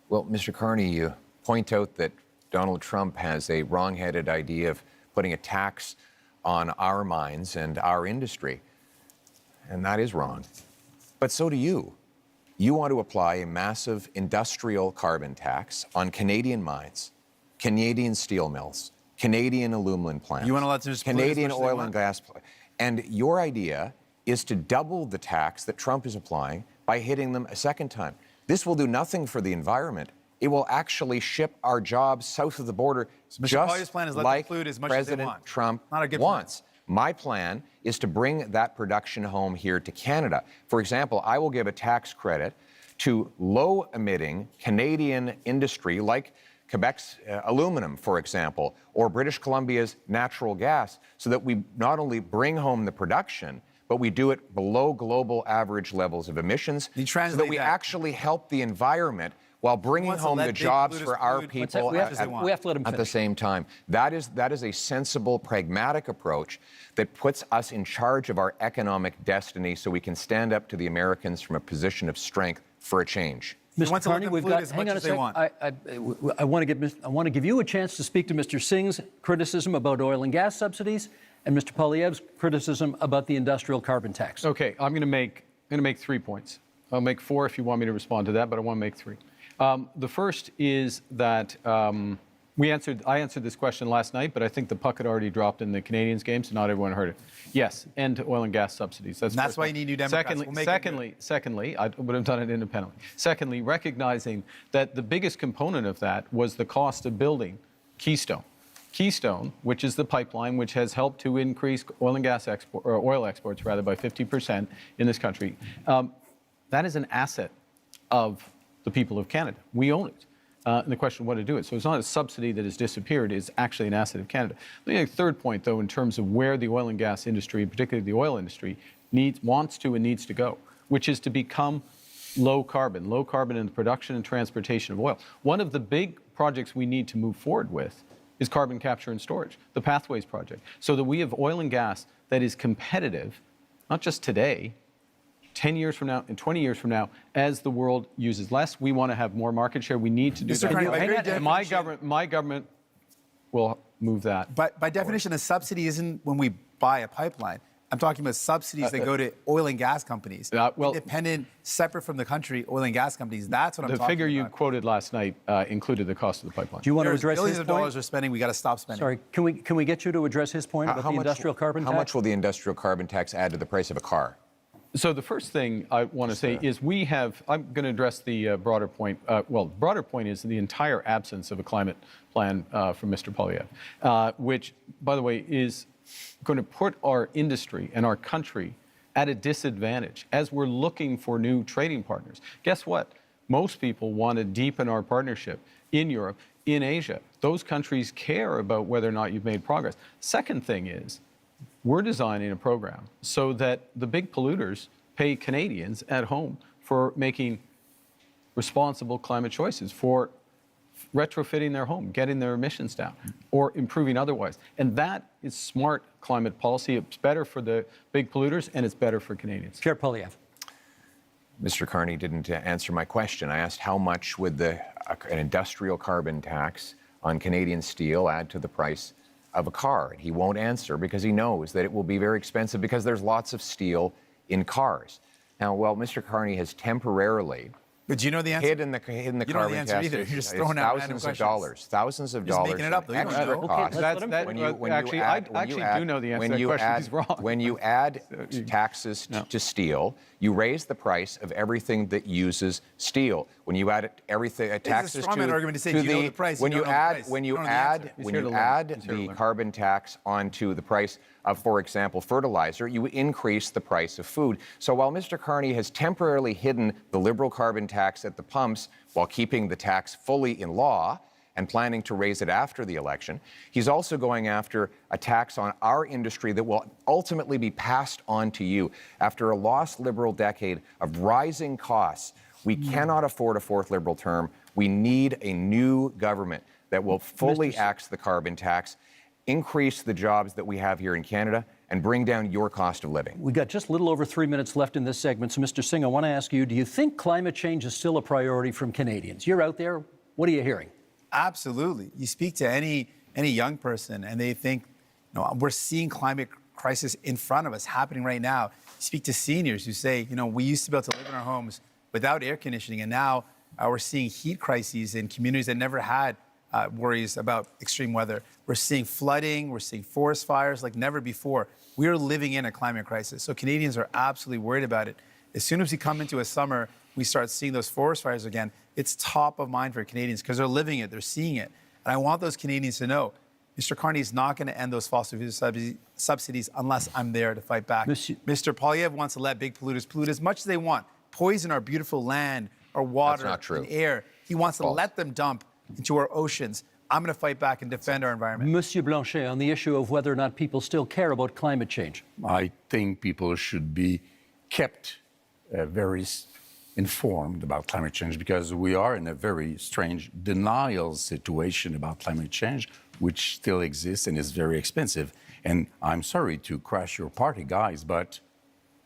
Well, Mr. Carney, you point out that Donald Trump has a wrong-headed idea of putting a tax on our mines and our industry. And that is wrong. But so do you. You want to apply a massive industrial carbon tax on Canadian mines, Canadian steel mills, Canadian aluminum plants, you want to let them Canadian oil and gas plants. And your idea is to double the tax that Trump is applying by hitting them a second time. This will do nothing for the environment. It will actually ship our jobs south of the border, so Mr. just plan is like as much President as they want. Trump Not a good wants. My plan is to bring that production home here to Canada. For example, I will give a tax credit to low-emitting Canadian industry like Quebec's aluminum, for example, or British Columbia's natural gas, so that we not only bring home the production, but we do it below global average levels of emissions, so that we actually help the environment while bringing home the jobs for our people we have to let him finish. At the same time. That is a sensible, pragmatic approach that puts us in charge of our economic destiny so we can stand up to the Americans from a position of strength for a change. Mr. Carney, we've got, hang on a second. I want to give you a chance to speak to Mr. Singh's criticism about oil and gas subsidies and Mr. Poilievre's criticism about the industrial carbon tax. Okay, I'm going to make 3 points. I'll make 4 if you want me to respond to that, but I want to make 3. The first is that I answered this question last night, but I think the puck had already dropped in the Canadians game, so not everyone heard it. Yes, end to oil and gas subsidies. That's why you need new Democrats. Secondly, I would have done it independently. Secondly, recognizing that the biggest component of that was the cost of building Keystone. Keystone, which is the pipeline which has helped to increase oil and gas oil exports rather by 50% in this country, that is an asset of the people of Canada. We own it. And the question of what to do it. So it's not a subsidy that has disappeared, it's actually an asset of Canada. Let me make a third point, though, in terms of where the oil and gas industry, particularly the oil industry, wants to and needs to go, which is to become low carbon in the production and transportation of oil. One of the big projects we need to move forward with is carbon capture and storage, the Pathways Project, so that we have oil and gas that is competitive, not just today, 10 years from now and 20 years from now, as the world uses less. We want to have more market share. We need to do Mr. that. Carney, My government will move that. But by definition, a subsidy isn't when we buy a pipeline. I'm talking about subsidies that go to oil and gas companies. Independent, separate from the country, oil and gas companies. That's what I'm talking about. The figure you quoted last night included the cost of the pipeline. Do you want to address his point? Billions of dollars we're spending. We got to stop spending. Sorry, can we get you to address his point about the industrial carbon tax? How much will the industrial carbon tax add to the price of a car? So the first thing I want to say is I'm going to address the broader point. The broader point is the entire absence of a climate plan from Mr. Poilievre, which, by the way, is going to put our industry and our country at a disadvantage as we're looking for new trading partners. Guess what? Most people want to deepen our partnership in Europe, in Asia. Those countries care about whether or not you've made progress. Second thing is, we're designing a program so that the big polluters pay Canadians at home for making responsible climate choices, for retrofitting their home, getting their emissions down, or improving otherwise. And that is smart climate policy. It's better for the big polluters, and it's better for Canadians. Pierre Poilievre. Mr. Carney didn't answer my question. I asked how much would an industrial carbon tax on Canadian steel add to the price of a car? And he won't answer because he knows that it will be very expensive because there's lots of steel in cars. Now, Mr. Carney has temporarily But do you know the answer? hidden the you don't know the carbon answer tax. either. You're just throwing out random questions. Thousands of You're just dollars. making it up, though. You don't extra know. costs. I actually do know the answer to that question. He's wrong. When you add taxes to steel, you raise the price of everything that uses steel. When you add taxes to the price. When you add the carbon tax onto the price of, for example, fertilizer, you increase the price of food. So while Mr. Carney has temporarily hidden the Liberal carbon tax at the pumps while keeping the tax fully in law and planning to raise it after the election, he's also going after a tax on our industry that will ultimately be passed on to you. After a lost Liberal decade of rising costs, we cannot afford a fourth Liberal term. We need a new government that will fully axe the carbon tax, increase the jobs that we have here in Canada, and bring down your cost of living. We've got just a little over 3 minutes left in this segment. So, Mr. Singh, I want to ask you, do you think climate change is still a priority from Canadians? You're out there. What are you hearing? Absolutely. You speak to any young person, and they think, we're seeing climate crisis in front of us happening right now. You speak to seniors who say, we used to be able to live in our homes without air conditioning, and now we're seeing heat crises in communities that never had worries about extreme weather. We're seeing flooding, we're seeing forest fires like never before. We are living in a climate crisis. So Canadians are absolutely worried about it. As soon as we come into a summer, we start seeing those forest fires again. It's top of mind for Canadians because they're living it, they're seeing it. And I want those Canadians to know, Mr. Carney is not going to end those fossil fuel subsidies unless I'm there to fight back. Mr. Poilievre wants to let big polluters pollute as much as they want, poison our beautiful land, our water, and air. He wants to let them dump into our oceans. I'm going to fight back and defend our environment. Monsieur Blanchet, on the issue of whether or not people still care about climate change. I think people should be kept very informed about climate change because we are in a very strange denial situation about climate change, which still exists and is very expensive. And I'm sorry to crash your party, guys, but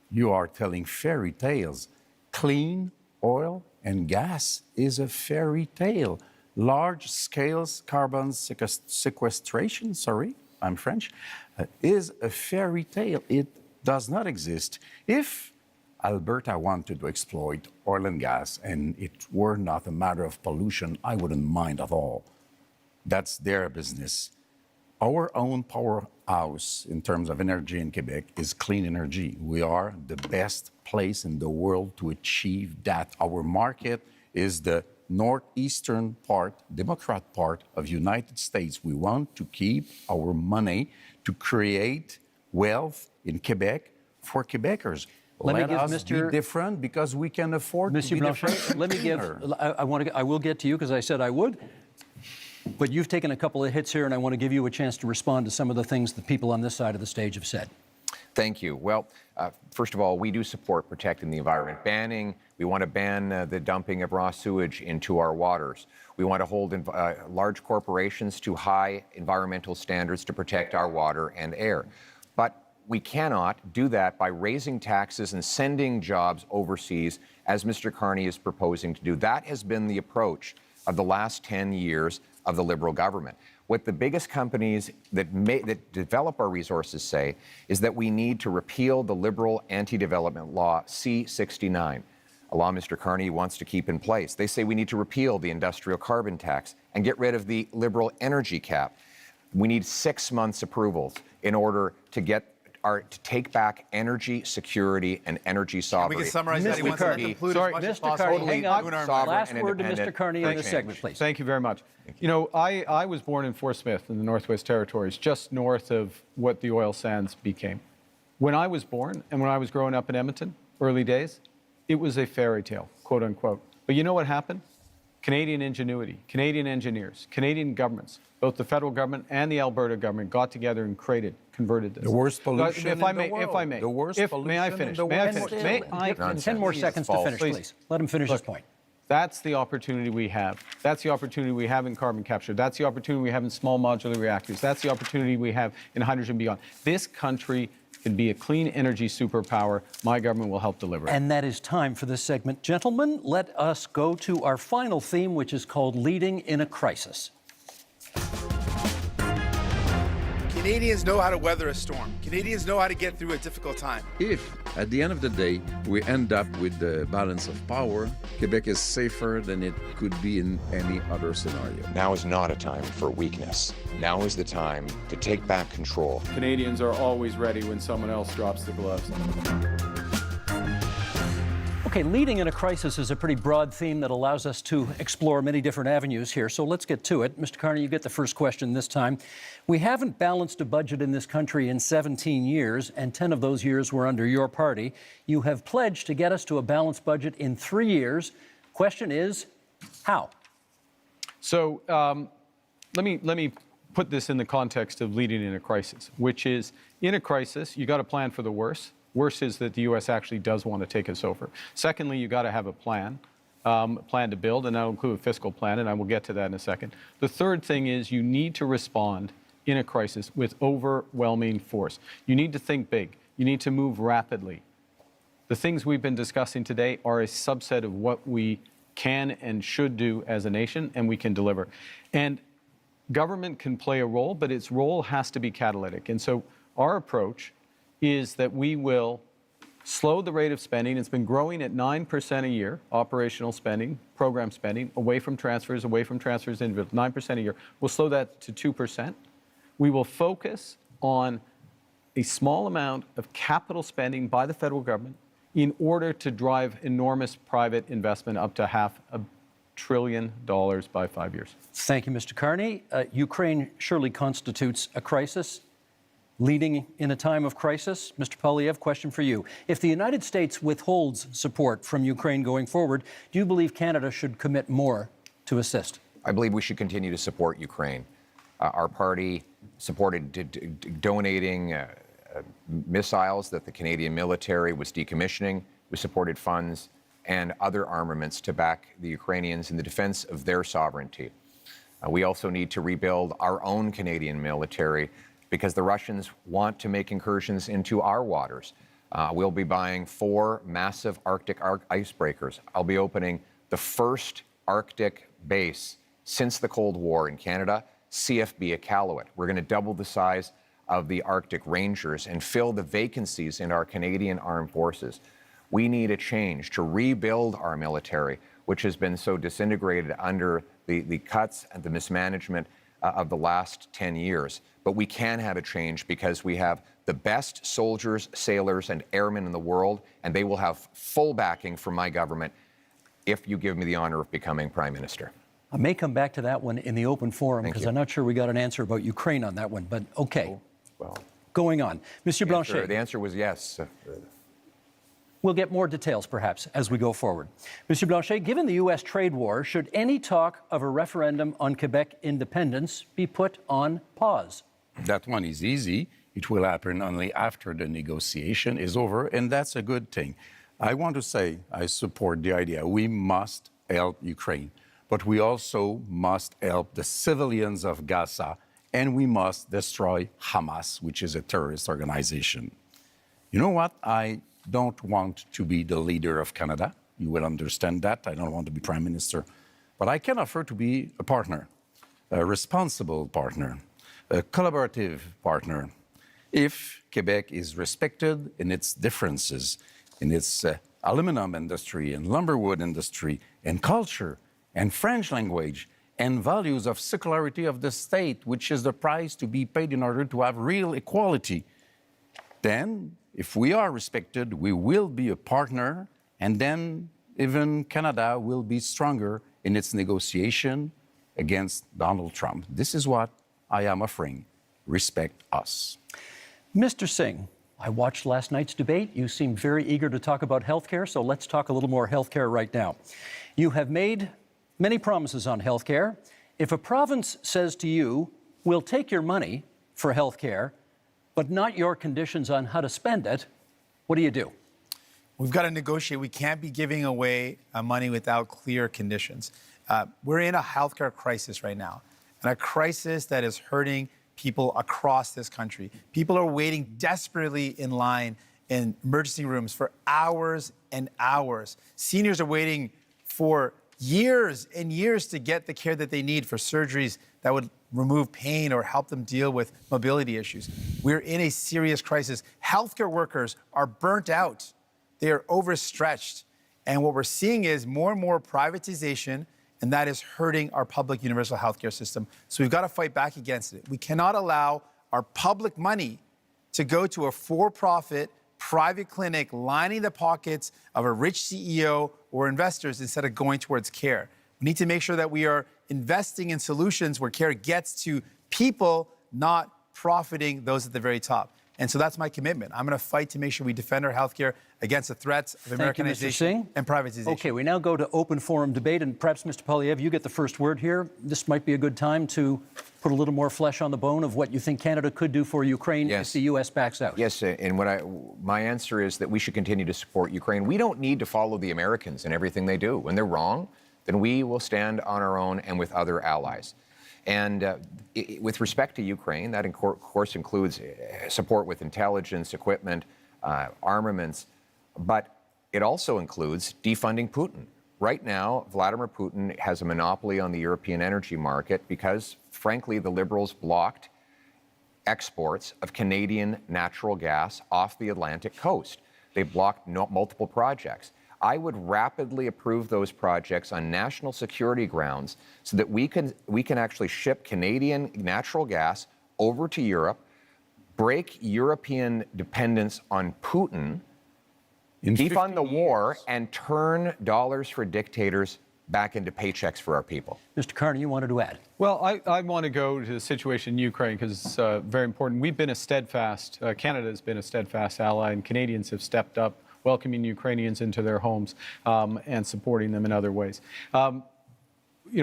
you are telling fairy tales. Clean oil and gas is a fairy tale. Large-scale carbon sequestration, sorry, I'm French, is a fairy tale. It does not exist. If Alberta wanted to exploit oil and gas and it were not a matter of pollution, I wouldn't mind at all. That's their business. Our own powerhouse in terms of energy in Quebec is clean energy. We are the best place in the world to achieve that. Our market is the northeastern part, Democrat part of United States. We want to keep our money to create wealth in Quebec for Quebecers. Let us be different because we can afford to be different. Let me give, I will get to you because I said I would, but you've taken a couple of hits here and I want to give you a chance to respond to some of the things the people on this side of the stage have said. Thank you. Well, first of all, we do support protecting the environment. Banning We want to ban the dumping of raw sewage into our waters. We want to hold large corporations to high environmental standards to protect our water and air. But we cannot do that by raising taxes and sending jobs overseas, as Mr. Carney is proposing to do. That has been the approach of the last 10 years of the Liberal government. What the biggest companies that develop our resources say is that we need to repeal the Liberal anti-development law C-69, a law Mr. Carney wants to keep in place. They say we need to repeal the industrial carbon tax and get rid of the Liberal energy cap. We need 6 months approvals in order to to take back energy security and energy sovereignty. We can summarize that. He wants to conclude as much as Mr. possible. Carney, hang on. Last word to Mr. Carney in this Thank segment, please. Thank you very much. You know, I was born in Fort Smith in the Northwest Territories, just north of what the oil sands became. When I was born and when I was growing up in Edmonton, early days, it was a fairy tale, quote unquote. But you know what happened? Canadian ingenuity, Canadian engineers, Canadian governments, both the federal government and the Alberta government got together and converted this. The worst pollution if I may, in the world. If I may. The worst pollution may I finish? in the May I world. finish? May I finish? 10 more seconds to finish, please. Let him finish his point. That's the opportunity we have. That's the opportunity we have in carbon capture. That's the opportunity we have in small modular reactors. That's the opportunity we have in hydrogen beyond. This country can be a clean energy superpower. My government will help deliver it. And that is time for this segment. Gentlemen, let us go to our final theme, which is called Leading in a Crisis. Canadians know how to weather a storm. Canadians know how to get through a difficult time. If, at the end of the day, we end up with the balance of power, Quebec is safer than it could be in any other scenario. Now is not a time for weakness. Now is the time to take back control. Canadians are always ready when someone else drops the gloves. Okay, leading in a crisis is a pretty broad theme that allows us to explore many different avenues here. So let's get to it. Mr. Carney, you get the first question this time. We haven't balanced a budget in this country in 17 years, and 10 of those years were under your party. You have pledged to get us to a balanced budget in 3 years. Question is, how? So let me put this in the context of leading in a crisis, which is, in a crisis, you got to plan for the worst. Worst is that the U.S. actually does want to take us over. Secondly, you got to have a plan to build, and that'll include a fiscal plan, and I will get to that in a second. The third thing is you need to respond in a crisis with overwhelming force. You need to think big. You need to move rapidly. The things we've been discussing today are a subset of what we can and should do as a nation, and we can deliver. And government can play a role, but its role has to be catalytic. And so our approach is that we will slow the rate of spending. It's been growing at 9% a year, operational spending, program spending, away from transfers individual, 9% a year. We'll slow that to 2%. We will focus on a small amount of capital spending by the federal government in order to drive enormous private investment up to $500 billion by 5 years. Thank you, Mr. Carney. Ukraine surely constitutes a crisis. Leading in a time of crisis, Mr. Poilievre, question for you. If the United States withholds support from Ukraine going forward, do you believe Canada should commit more to assist? I believe we should continue to support Ukraine. Our party supported donating missiles that the Canadian military was decommissioning. We supported funds and other armaments to back the Ukrainians in the defense of their sovereignty. We also need to rebuild our own Canadian military because the Russians want to make incursions into our waters. We'll be buying 4 massive Arctic icebreakers. I'll be opening the first Arctic base since the Cold War in Canada, CFB Iqaluit. We're going to double the size of the Arctic Rangers and fill the vacancies in our Canadian armed forces. We need a change to rebuild our military, which has been so disintegrated under the cuts and the mismanagement of the last 10 years. But we can have a change because we have the best soldiers, sailors, and airmen in the world, and they will have full backing from my government if you give me the honor of becoming Prime Minister. I may come back to that one in the open forum because I'm not sure we got an answer about Ukraine on that one, but okay. Well, going on. Monsieur Blanchet. The answer was yes. We'll get more details, perhaps, as we go forward. Monsieur Blanchet, given the U.S. trade war, should any talk of a referendum on Quebec independence be put on pause? That one is easy. It will happen only after the negotiation is over, and that's a good thing. I want to say I support the idea. We must help Ukraine, but we also must help the civilians of Gaza, and we must destroy Hamas, which is a terrorist organization. You know what? I don't want to be the leader of Canada. You will understand that. I don't want to be Prime Minister. But I can offer to be a partner, a responsible partner, a collaborative partner, if Quebec is respected in its differences, in its aluminum industry and lumberwood industry and culture and French language and values of secularity of the state, which is the price to be paid in order to have real equality. Then, if we are respected, we will be a partner, and then even Canada will be stronger in its negotiation against Donald Trump. This is what I am offering. Respect us. Mr. Singh, I watched last night's debate. You seem very eager to talk about healthcare, so let's talk a little more healthcare right now. You have made many promises on healthcare. If a province says to you, we'll take your money for healthcare, but not your conditions on how to spend it, what do you do? We've got to negotiate. We can't be giving away money without clear conditions. We're in a healthcare crisis right now, and a crisis that is hurting people across this country. People are waiting desperately in line in emergency rooms for hours and hours. Seniors are waiting for years and years to get the care that they need for surgeries that would remove pain or help them deal with mobility issues. We're in a serious crisis. Healthcare workers are burnt out. They are overstretched. And what we're seeing is more and more privatization, and that is hurting our public universal healthcare system. So we've got to fight back against it. We cannot allow our public money to go to a for-profit private clinic lining the pockets of a rich CEO or investors instead of going towards care. We need to make sure that we are investing in solutions where care gets to people, not profiting those at the very top. And so that's my commitment. I'm going to fight to make sure we defend our healthcare against the threats of Americanization and privatization. Okay, we now go to open forum debate, and perhaps, Mr. Poilievre, you get the first word here. This might be a good time to put a little more flesh on the bone of what you think Canada could do for Ukraine if the U.S. backs out. Yes, and my answer is that we should continue to support Ukraine. We don't need to follow the Americans in everything they do. When they're wrong, then we will stand on our own and with other allies. And with respect to Ukraine, that of course includes support with intelligence, equipment, armaments, but it also includes defunding Putin. Right now, Vladimir Putin has a monopoly on the European energy market because, frankly, the Liberals blocked exports of Canadian natural gas off the Atlantic coast. They blocked multiple projects. I would rapidly approve those projects on national security grounds so that we can actually ship Canadian natural gas over to Europe, break European dependence on Putin, defund the war, and turn dollars for dictators back into paychecks for our people. Mr. Carney, you wanted to add? Well, I want to go to the situation in Ukraine because it's very important. We've been a steadfast, Canada has been a steadfast ally, and Canadians have stepped up, welcoming Ukrainians into their homes and supporting them in other ways. You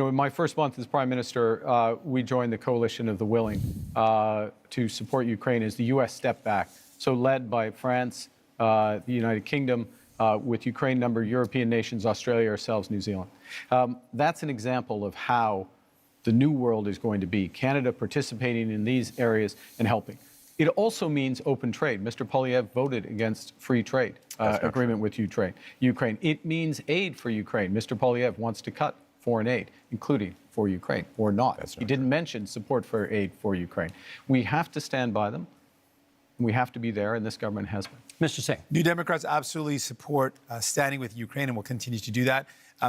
know, in my first month as Prime Minister, we joined the Coalition of the Willing to support Ukraine as the U.S. stepped back. So led by France, the United Kingdom, with Ukraine, number European nations, Australia, ourselves, New Zealand. That's an example of how the new world is going to be, Canada participating in these areas and helping. It also means open trade. Mr. Poilievre voted against free trade agreement with Ukraine. It means aid for Ukraine. Mr. Poilievre wants to cut foreign aid, including for Ukraine, or not. He didn't mention support for aid for Ukraine. We have to stand by them. We have to be there, and this government has been. Mr. Singh. New Democrats absolutely support standing with Ukraine, and will continue to do that.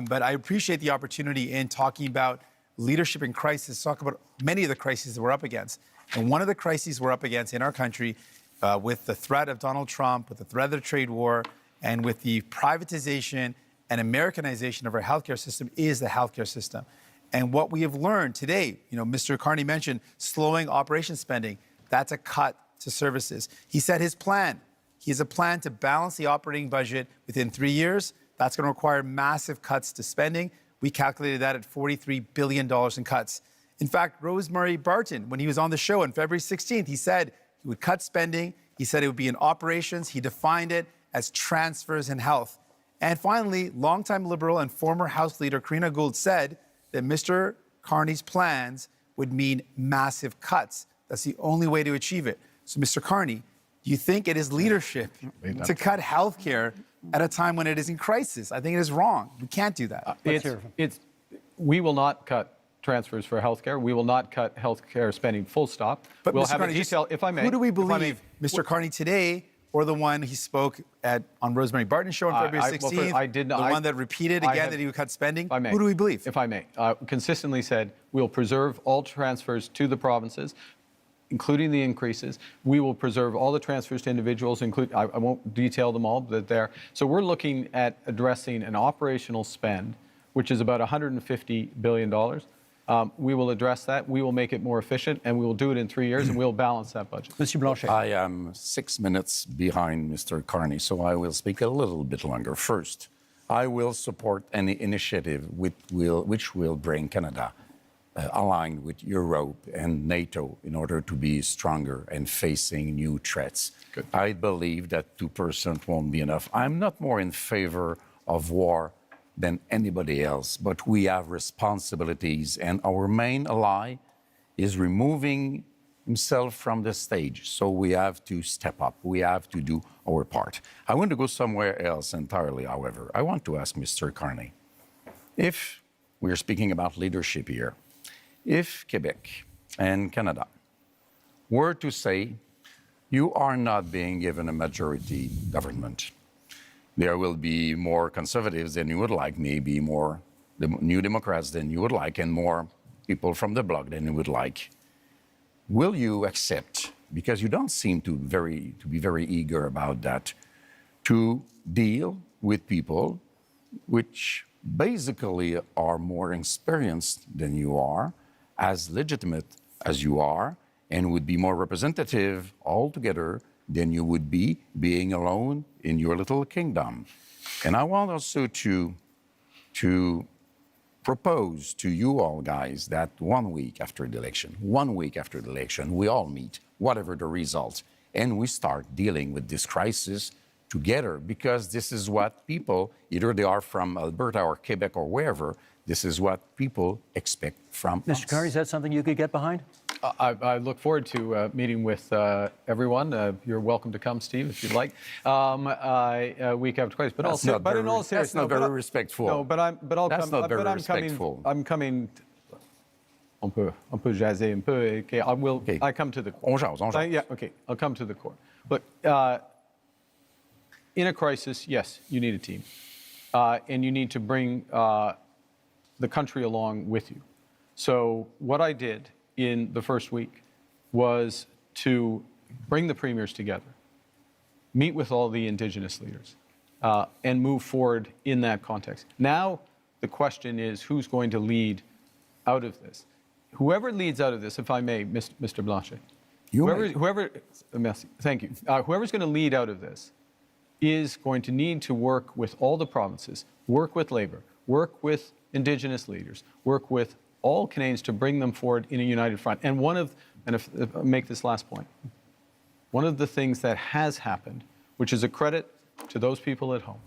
But I appreciate the opportunity in talking about leadership in crisis, talk about many of the crises that we're up against. And one of the crises we're up against in our country, with the threat of Donald Trump, with the threat of the trade war, and with the privatization and Americanization of our healthcare system, is the healthcare system. And what we have learned today, you know, Mr. Carney mentioned slowing operation spending. That's a cut to services. He said his plan. He has a plan to balance the operating budget within 3 years. That's going to require massive cuts to spending. We calculated that at $43 billion in cuts. In fact, Rosemary Barton, when he was on the show on February 16th, he said he would cut spending. He said it would be in operations. He defined it as transfers in health. And finally, longtime Liberal and former House Leader Karina Gould said that Mr. Carney's plans would mean massive cuts. That's the only way to achieve it. So, Mr. Carney, do you think it is leadership to cut health care at a time when it is in crisis? I think it is wrong. We can't do that. We will not cut transfers for healthcare. We will not cut healthcare spending, full stop. But we'll Mr. have Carney, a detail, if I may. Who do we believe, Mr. Carney today, or the one he spoke on Rosemary Barton's show on February 16th, the one that repeated again that he would cut spending? Who do we believe? If I may, consistently said we'll preserve all transfers to the provinces, including the increases. We will preserve all the transfers to individuals, I won't detail them all, but they're. So we're looking at addressing an operational spend, which is about $150 billion. We will address that. We will make it more efficient, and we will do it in 3 years, and we'll balance that budget. Mr. Blanchet. I am 6 minutes behind Mr. Carney, so I will speak a little bit longer. First, I will support any initiative which will bring Canada aligned with Europe and NATO in order to be stronger and facing new threats. Good. I believe that 2% won't be enough. I'm not more in favor of war than anybody else, but we have responsibilities, and our main ally is removing himself from the stage. So we have to step up. We have to do our part. I want to go somewhere else entirely, however. I want to ask Mr. Carney, if we're speaking about leadership here, if Quebec and Canada were to say, you are not being given a majority government, there will be more conservatives than you would like, maybe more New Democrats than you would like, and more people from the bloc than you would like. Will you accept, because you don't seem to be very eager about that, to deal with people which basically are more experienced than you are, as legitimate as you are, and would be more representative altogether than you would be being alone in your little kingdom? And I want also to propose to you all guys that 1 week after the election, we all meet, whatever the result, and we start dealing with this crisis together, because this is what people, either they are from Alberta or Quebec or wherever, this is what people expect from us. Mr. Carney, is that something you could get behind? I look forward to meeting with everyone. You're welcome to come, Steve, if you'd like. Week after twice, but in all seriousness, that's not very respectful. No, but I'll that's come. Not very but I'm respectful. coming. On peut jaser un peu. Okay, I come to the core. On jase. Yeah, okay. I'll come to the core. Look, in a crisis, yes, you need a team, and you need to bring the country along with you. So what I did in the first week was to bring the premiers together, meet with all the Indigenous leaders, and move forward in that context. Now, the question is, who's going to lead out of this? Whoever leads out of this, if I may, Mr. Blanchet, thank you. Whoever's going to lead out of this is going to need to work with all the provinces, work with Labour, work with Indigenous leaders, work with all Canadians to bring them forward in a united front. And if I make this last point, one of the things that has happened, which is a credit to those people at home,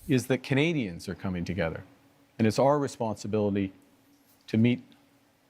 is that Canadians are coming together. And it's our responsibility to meet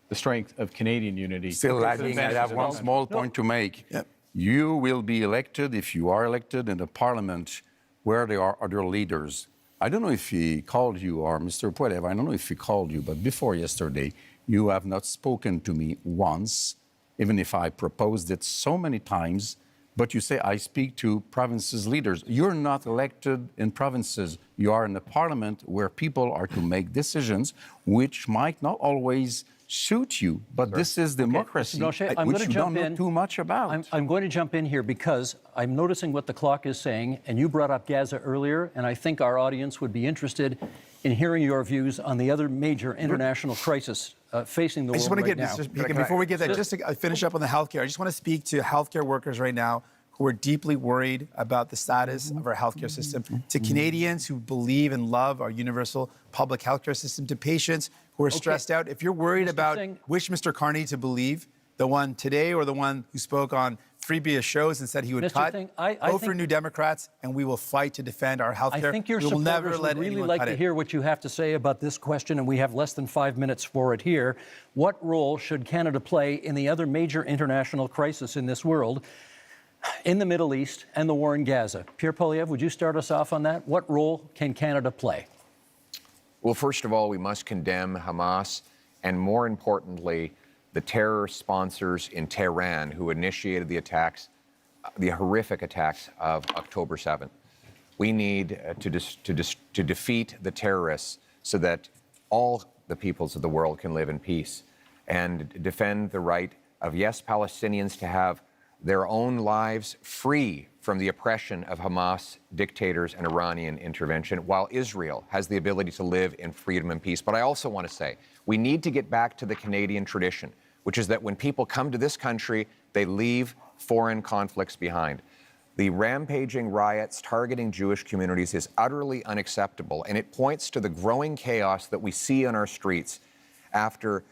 the strength of Canadian unity. Still lagging. I have one small point to make. Yep. You will be elected, if you are elected, in the parliament where there are other leaders. I don't know if he called you, or Mr. POILIEVRE, I don't know if he called you, but before yesterday, you have not spoken to me once, even if I proposed it so many times. But you say, I speak to provinces' leaders. You're not elected in provinces. You are in a parliament where people are to make decisions which might not always suit you. But this is democracy, which you don't know too much about. I'm going to jump in here because I'm noticing what the clock is saying, and you brought up Gaza earlier, and I think our audience would be interested in hearing your views on the other major international crisis facing the world right now. Before we get that, just to finish up on the healthcare, I just want to speak to healthcare workers right now who are deeply worried about the status of our healthcare system, to Canadians who believe and love our universal public healthcare system, to patients who are stressed out. If you're worried about which Mr. Carney to believe, the one today or the one who spoke on 3 shows and said he would Mr. cut. Singh, I Vote for think- New Democrats, and we will fight to defend our health care. I think your we will never supporters let would really anyone like cut to it. hear what you have to say about this question, and we have less than 5 minutes for it here. What role should Canada play in the other major international crisis in this world, in the Middle East and the war in Gaza? Pierre Poilievre, would you start us off on that? What role can Canada play? Well, first of all, we must condemn Hamas, and more importantly, the terror sponsors in Tehran who initiated the attacks, the horrific attacks of October 7th. We need to defeat the terrorists so that all the peoples of the world can live in peace and defend the right of, yes, Palestinians to have their own lives free from the oppression of Hamas dictators and Iranian intervention, while Israel has the ability to live in freedom and peace. But I also want to say, we need to get back to the Canadian tradition, which is that when people come to this country, they leave foreign conflicts behind. The rampaging riots targeting Jewish communities is utterly unacceptable, and it points to the growing chaos that we see on our streets after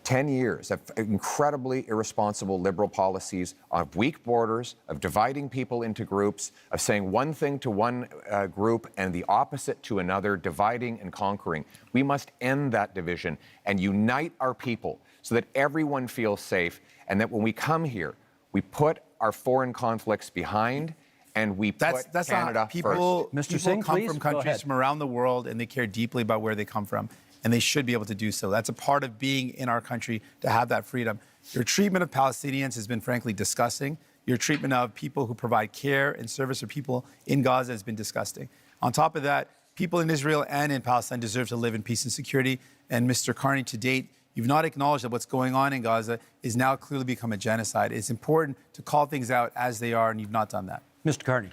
10 years of incredibly irresponsible Liberal policies, of weak borders, of dividing people into groups, of saying one thing to one group and the opposite to another, dividing and conquering. We must end that division and unite our people so that everyone feels safe, and that when we come here, we put our foreign conflicts behind and we put Canada not, people, first. Mr. Singh, come from countries from around the world, and they care deeply about where they come from, and they should be able to do so. That's a part of being in our country, to have that freedom. Your treatment of Palestinians has been frankly disgusting. Your treatment of people who provide care and service for people in Gaza has been disgusting. On top of that, people in Israel and in Palestine deserve to live in peace and security. And Mr. Carney, to date, you've not acknowledged that what's going on in Gaza is now clearly become a genocide. It's important to call things out as they are, and you've not done that. Mr. Carney.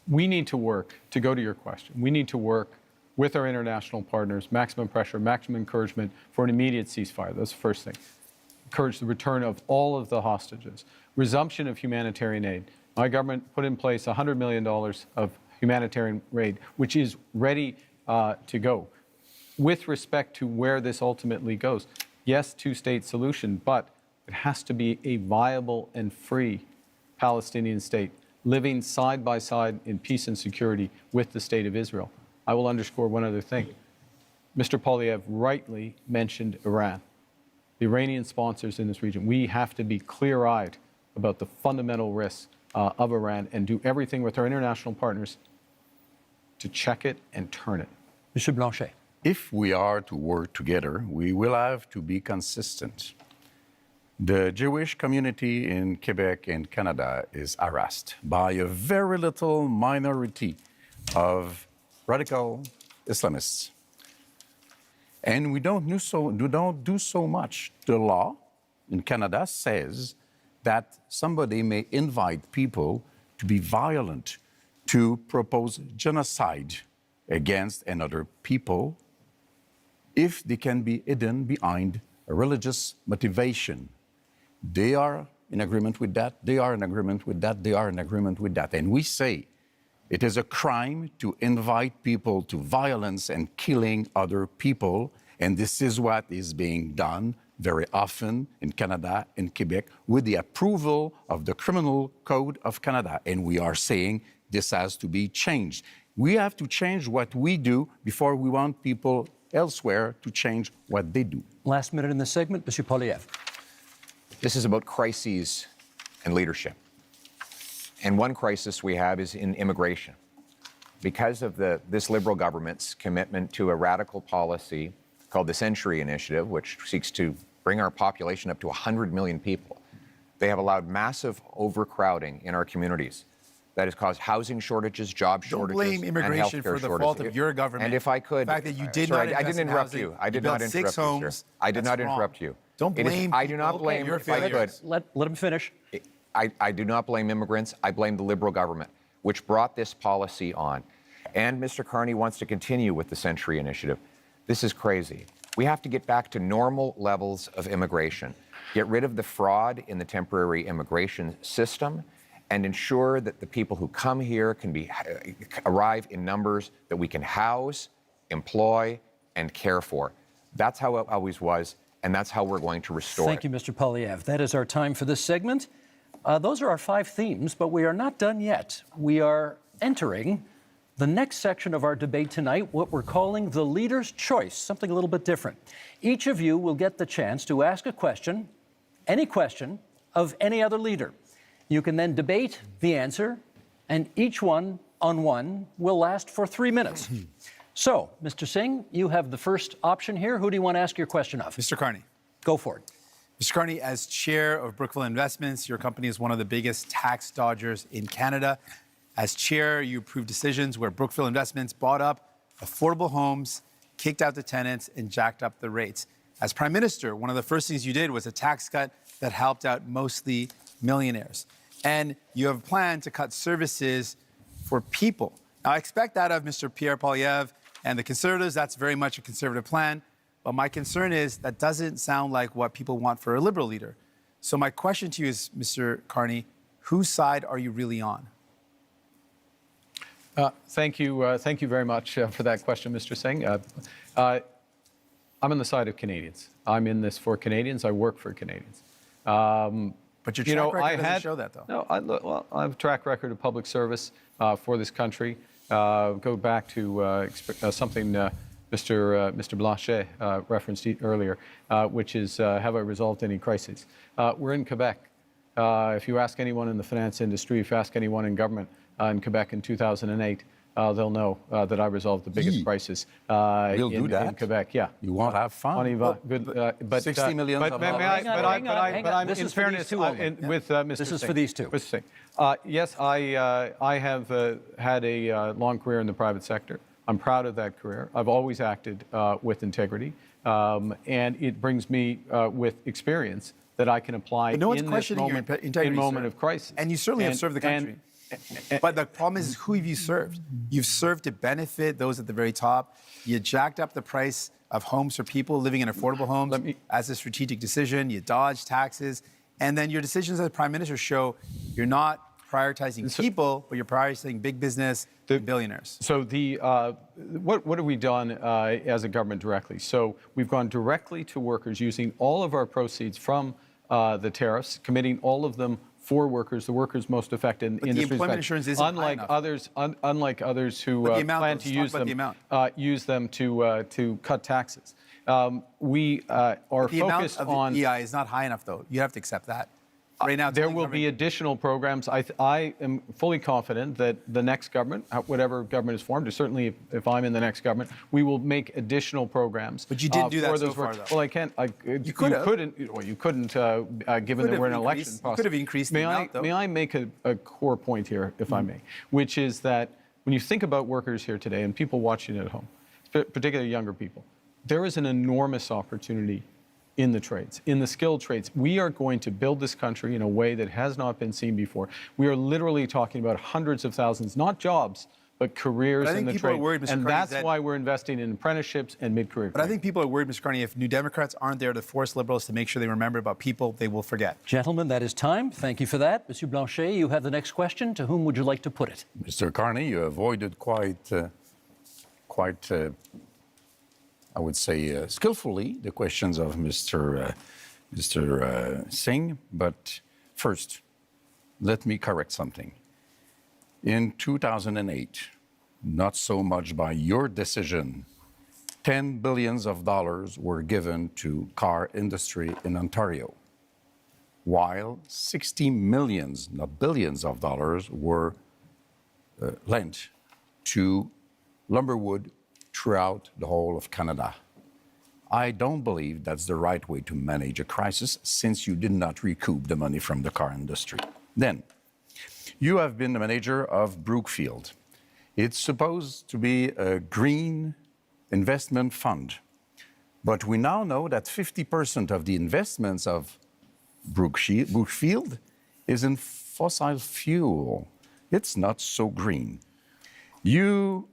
We need to work, to go to your question, we need to work with our international partners, maximum pressure, maximum encouragement for an immediate ceasefire. That's the first thing. Encourage the return of all of the hostages. Resumption of humanitarian aid. My government put in place $100 million of humanitarian aid, which is ready to go. With respect to where this ultimately goes, yes, two-state solution, but it has to be a viable and free Palestinian state, living side by side in peace and security with the state of Israel. I will underscore one other thing. Mr. Poilievre rightly mentioned Iran. The Iranian sponsors in this region, we have to be clear-eyed about the fundamental risks of Iran and do everything with our international partners to check it and turn it. Mr. Blanchet. If we are to work together, we will have to be consistent. The Jewish community in Quebec and Canada is harassed by a very little minority of radical Islamists. And we don't do so much. The law in Canada says that somebody may invite people to be violent, to propose genocide against another people, if they can be hidden behind a religious motivation. They are in agreement with that, they are in agreement with that, they are in agreement with that. And we say it is a crime to invite people to violence and killing other people, and this is what is being done very often in Canada and Quebec with the approval of the Criminal Code of Canada. And we are saying this has to be changed. We have to change what we do before we want people elsewhere to change what they do. Last minute in this segment, Mr. Poilievre. This is about crises and leadership. And one crisis we have is in immigration. Because of this Liberal government's commitment to a radical policy called the Century Initiative, which seeks to bring our population up to 100 million people, they have allowed massive overcrowding in our communities. That has caused housing shortages, job shortages, Don't blame immigration for the fault of your government. And if I could, the fact that you did sorry, not I didn't interrupt housing, you. I did not interrupt you, sir. homes, I did not wrong. interrupt you. Don't blame. I do not blame. Your If I could, let him finish. I do not blame immigrants. I blame the Liberal government, which brought this policy on. And Mr. Carney wants to continue with the Century Initiative. This is crazy. We have to get back to normal levels of immigration, get rid of the fraud in the temporary immigration system, and ensure that the people who come here can arrive in numbers that we can house, employ, and care for. That's how it always was, and that's how we're going to restore Thank you, Mr. Poilievre. That is our time for this segment. Those are our 5 themes, but we are not done yet. We are entering the next section of our debate tonight, what we're calling the leader's choice, something a little bit different. Each of you will get the chance to ask a question, any question, of any other leader. You can then debate the answer, and each one on one will last for 3 minutes. So, Mr. Singh, you have the first option here. Who do you want to ask your question of? Mr. Carney. Go for it. Mr. Carney, as chair of Brookfield Investments, your company is one of the biggest tax dodgers in Canada. As chair, you approved decisions where Brookfield Investments bought up affordable homes, kicked out the tenants, and jacked up the rates. As Prime Minister, one of the first things you did was a tax cut that helped out mostly millionaires. And you have a plan to cut services for people. Now, I expect that of Mr. Pierre Poilievre and the Conservatives. That's very much a Conservative plan. But my concern is that doesn't sound like what people want for a Liberal leader. So my question to you is, Mr. Carney, whose side are you really on? Thank you very much for that question, Mr. Singh. I'm on the side of Canadians. I'm in this for Canadians. I work for Canadians. But your track record doesn't show that, though. No, I have a track record of public service for this country. Go back to something Mr. Blanchet referenced earlier, which is have I resolved any crises? We're in Quebec. If you ask anyone in the finance industry, if you ask anyone in government in Quebec in 2008, they'll know that I resolved the biggest crisis in Quebec. Yeah. You want to have fun? But 60 million. But I'm in fairness with Mr. This is for these two. Mr. Singh. Yes, I have had a long career in the private sector. I'm proud of that career. I've always acted with integrity, and it brings me with experience that I can apply in this moment of crisis. And you certainly have served the country. But the problem is, who have you served? You've served to benefit those at the very top. You jacked up the price of homes for people living in affordable homes as a strategic decision. You dodged taxes. And then your decisions as Prime Minister show you're not prioritizing people, but you're prioritizing big business, billionaires. So what have we done as a government directly? So we've gone directly to workers using all of our proceeds from the tariffs, committing all of them for workers, the workers most affected in industries. The employment insurance isn't unlike others who plan to use them to cut taxes. We are focused on. The amount of the EI is not high enough, though. You have to accept that. Right now, there will be additional programs. I am fully confident that the next government, whatever government is formed, or certainly if I'm in the next government, we will make additional programs. But you didn't do that so far, though. Well, I can't. You couldn't. Well, you couldn't, given that we're in an election process. You could have increased the amount, though. May I make a core point here, if I may, which is that when you think about workers here today and people watching at home, particularly younger people, there is an enormous opportunity in the trades, in the skilled trades. We are going to build this country in a way that has not been seen before. We are literally talking about hundreds of thousands, not jobs, but careers in the trade. And that's why we're investing in apprenticeships and mid-career. But I think people are worried, Mr. Carney, if New Democrats aren't there to force Liberals to make sure they remember about people they will forget. Gentlemen, that is time. Thank you for that. Monsieur Blanchet, you have the next question. To whom would you like to put it? Mr. Carney, you avoided quite I would say, skillfully the questions of Mr. Singh. But first, let me correct something. In 2008, not so much by your decision, $10 billion were given to car industry in Ontario, while 60 millions, not billions of dollars, were lent to lumberwood throughout the whole of Canada. I don't believe that's the right way to manage a crisis, since you did not recoup the money from the car industry. Then, you have been the manager of Brookfield. It's supposed to be a green investment fund, but we now know that 50% of the investments of Brookfield is in fossil fuel. It's not so green. You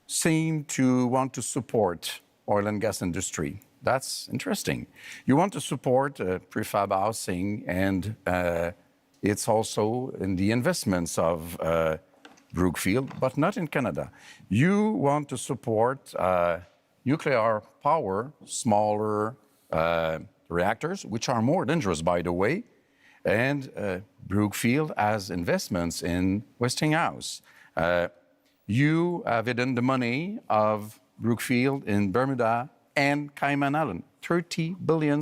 seem to want to support oil and gas industry. That's interesting. You want to support prefab housing, and it's also in the investments of Brookfield, but not in Canada. You want to support nuclear power, smaller reactors, which are more dangerous, by the way, And Brookfield has investments in Westinghouse. You have hidden the money of Brookfield in Bermuda and Cayman Island, $30 billion.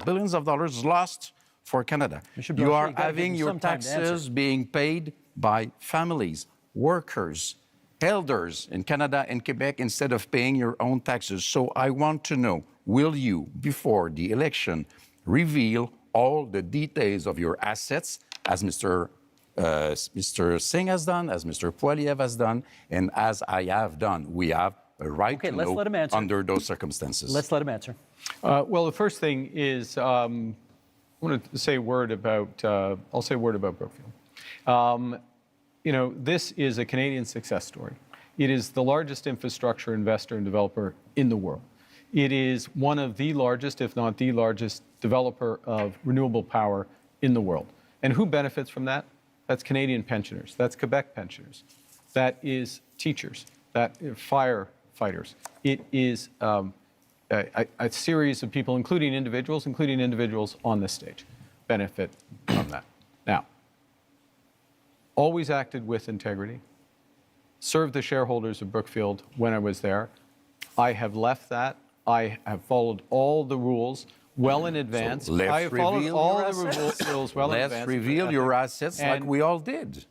Billions of dollars lost for Canada. You are having your taxes being paid by families, workers, elders in Canada and Quebec instead of paying your own taxes. So I want to know, will you, before the election, reveal all the details of your assets, as Mr. Singh has done, as Mr. Poilievre has done, and as I have done? We have a right to know under those circumstances. Let's let him answer. Well, the first thing is, I want to say a word about, I'll say a word about Brookfield. You know, this is a Canadian success story. It is the largest infrastructure investor and developer in the world. It is one of the largest, if not the largest, developer of renewable power in the world. And who benefits from that? That's Canadian pensioners. That's Quebec pensioners. That is teachers. That is firefighters. It is a series of people, including individuals on this stage, benefit from that. Now, always acted with integrity, served the shareholders of Brookfield when I was there. I have left that. I have followed all the rules well in advance. So I have followed all the rules well in advance. Let's reveal your assets like we all did.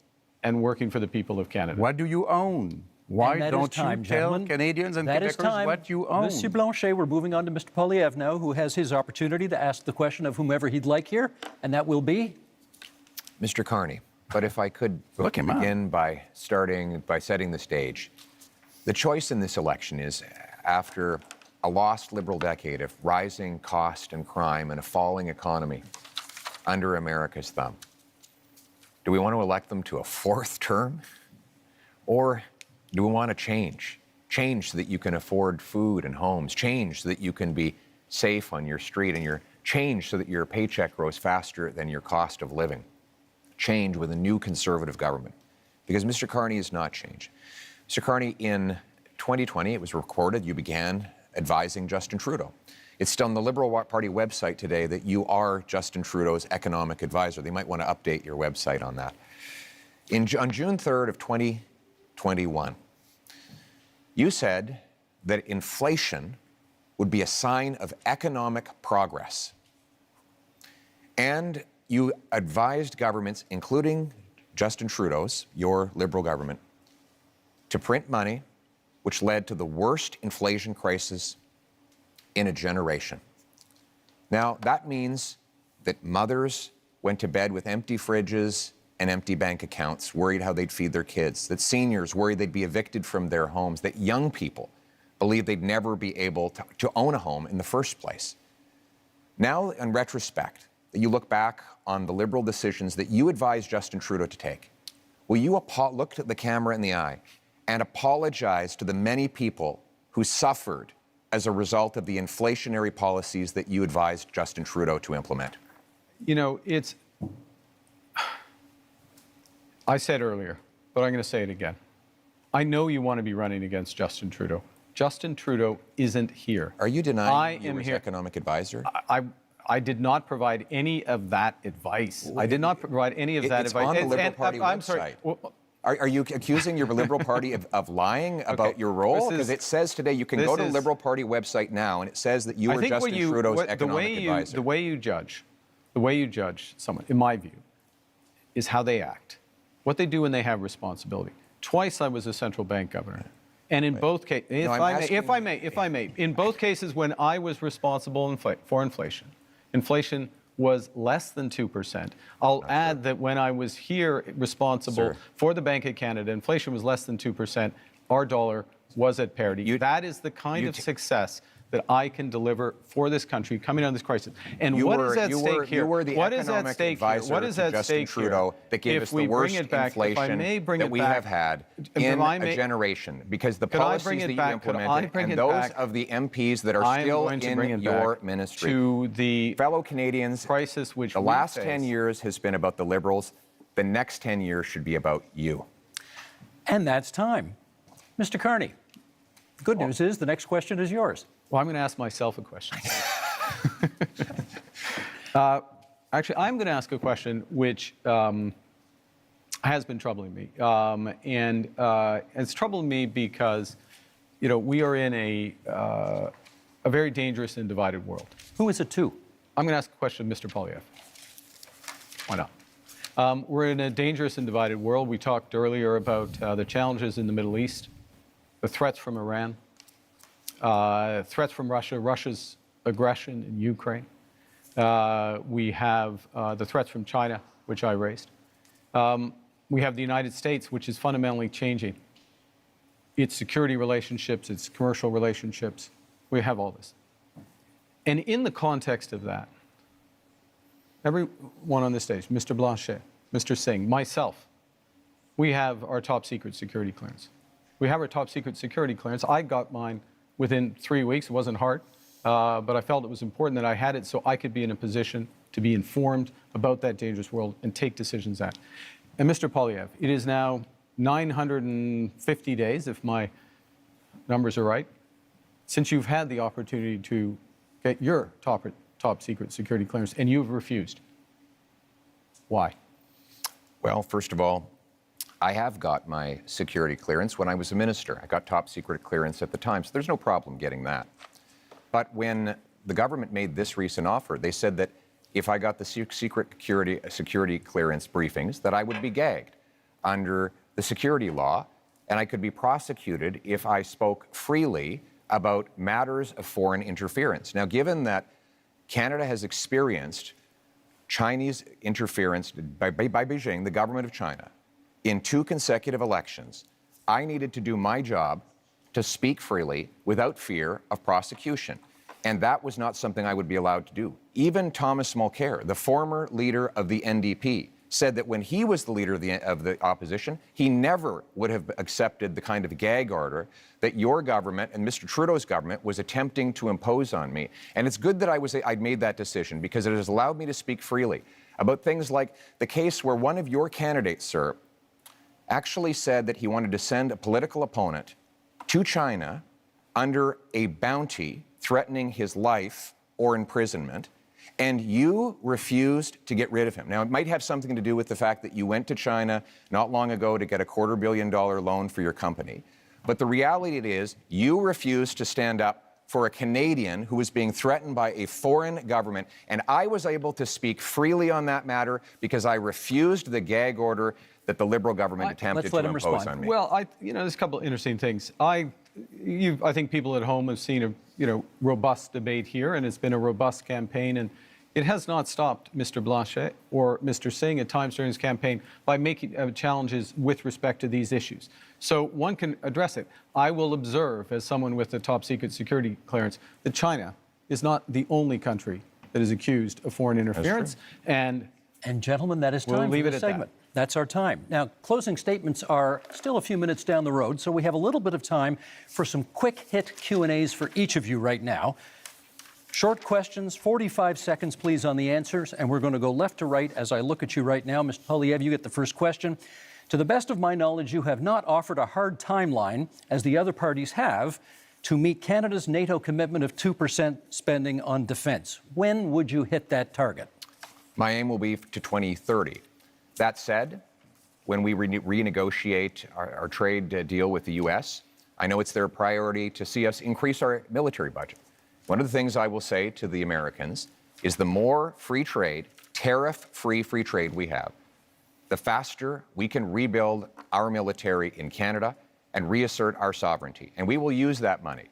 And working for the people of Canada. What do you own? Why don't you tell Canadians and Quebecers what you own? Monsieur Blanchet, we're moving on to Mr. Poilievre now, who has his opportunity to ask the question of whomever he'd like here, and that will be? Mr. Carney, but if I could begin by setting the stage. The choice in this election is, after a lost Liberal decade of rising cost and crime and a falling economy under America's thumb, do we want to elect them to a fourth term? Or do we want to change? Change so that you can afford food and homes. Change so that you can be safe on your street, and change so that your paycheck grows faster than your cost of living. Change with a new Conservative government. Because Mr. Carney is not change. Mr. Carney, in 2020, it was recorded, you began advising Justin Trudeau. It's still on the Liberal Party website today that you are Justin Trudeau's economic advisor. They might want to update your website on that. On June 3rd of 2021, you said that inflation would be a sign of economic progress. And you advised governments, including Justin Trudeau's, your Liberal government, to print money, which led to the worst inflation crisis in a generation. Now, that means that mothers went to bed with empty fridges and empty bank accounts, worried how they'd feed their kids, that seniors worried they'd be evicted from their homes, that young people believed they'd never be able to own a home in the first place. Now, in retrospect, that you look back on the Liberal decisions that you advised Justin Trudeau to take, will you look at the camera in the eye and apologize to the many people who suffered as a result of the inflationary policies that you advised Justin Trudeau to implement? You know, I said earlier, but I'm going to say it again. I know you want to be running against Justin Trudeau. Justin Trudeau isn't here. Are you denying you were his economic advisor? I did not provide any of that advice. I did not provide any of that advice. It's on the Liberal Party website. I'm sorry. Are you accusing your Liberal Party of lying about your role? Because it says today, you can go to the Liberal Party website now, and it says that you were Justin Trudeau's economic advisor. The way you judge someone, in my view, is how they act, what they do when they have responsibility. Twice I was a central bank governor. And in both cases, if I may, in both cases when I was responsible for inflation, inflation was less than 2%. I'll add that when I was here responsible for the Bank of Canada, inflation was less than 2%. Our dollar was at parity. That is the kind of success that I can deliver for this country coming out of this crisis. And what is at stake here? You were the economic advisor to Justin Trudeau that gave us the worst inflation that we have had in a generation, because the policies that you implemented and those of the MPs that are still in your ministry. To the fellow Canadians, crisis which the last 10 years has been about the Liberals. The next 10 years should be about you. And that's time. Mr. Carney, the good news is the next question is yours. Well, I'm going to ask myself a question. Actually, I'm going to ask a question which has been troubling me. It's troubling me because, we are in a very dangerous and divided world. Who is it to? I'm going to ask a question of Mr. Poilievre. Why not? We're in a dangerous and divided world. We talked earlier about the challenges in the Middle East, the threats from Iran, threats from Russia, Russia's aggression in Ukraine. We have the threats from China, which I raised. We have the United States, which is fundamentally changing its security relationships, its commercial relationships. We have all this. And in the context of that, everyone on this stage, Mr. Blanchet, Mr. Singh, myself, we have our top secret security clearance. We have our top secret security clearance. I got mine within 3 weeks. It wasn't hard, but I felt it was important that I had it so I could be in a position to be informed about that dangerous world and take decisions at. And Mr. Poilievre, it is now 950 days, if my numbers are right, since you've had the opportunity to get your top secret security clearance, and you've refused. Why? Well, first of all, I have got my security clearance when I was a minister. I got top secret clearance at the time, so there's no problem getting that. But when the government made this recent offer, they said that if I got the secret security clearance briefings, that I would be gagged under the security law, and I could be prosecuted if I spoke freely about matters of foreign interference. Now, given that Canada has experienced Chinese interference by Beijing, the government of China, in 2 consecutive elections, I needed to do my job to speak freely without fear of prosecution. And that was not something I would be allowed to do. Even Thomas Mulcair, the former leader of the NDP, said that when he was the leader of the opposition, he never would have accepted the kind of gag order that your government and Mr. Trudeau's government was attempting to impose on me. And it's good that I'd made that decision, because it has allowed me to speak freely about things like the case where one of your candidates, sir, actually said that he wanted to send a political opponent to China under a bounty threatening his life or imprisonment, and you refused to get rid of him. Now, it might have something to do with the fact that you went to China not long ago to get a $250 million loan for your company. But the reality is, you refused to stand up for a Canadian who was being threatened by a foreign government, and I was able to speak freely on that matter because I refused the gag order that the Liberal government attempted to impose on me. Well, there's a couple of interesting things. I think people at home have seen a robust debate here, and it's been a robust campaign, and it has not stopped Mr. Blanchet or Mr. Singh at times during his campaign by making challenges with respect to these issues. So one can address it. I will observe, as someone with the top secret security clearance, that China is not the only country that is accused of foreign interference. And gentlemen, that is time for this segment. That's our time. Now, closing statements are still a few minutes down the road, so we have a little bit of time for some quick hit Q&As for each of you right now. Short questions, 45 seconds, please, on the answers, and we're going to go left to right as I look at you right now. Mr. Poilievre, you get the first question. To the best of my knowledge, you have not offered a hard timeline, as the other parties have, to meet Canada's NATO commitment of 2% spending on defence. When would you hit that target? My aim will be to 2030. That said, when we renegotiate our trade deal with the U.S., I know it's their priority to see us increase our military budget. One of the things I will say to the Americans is the more free trade, tariff-free free trade we have, the faster we can rebuild our military in Canada and reassert our sovereignty. And we will use that money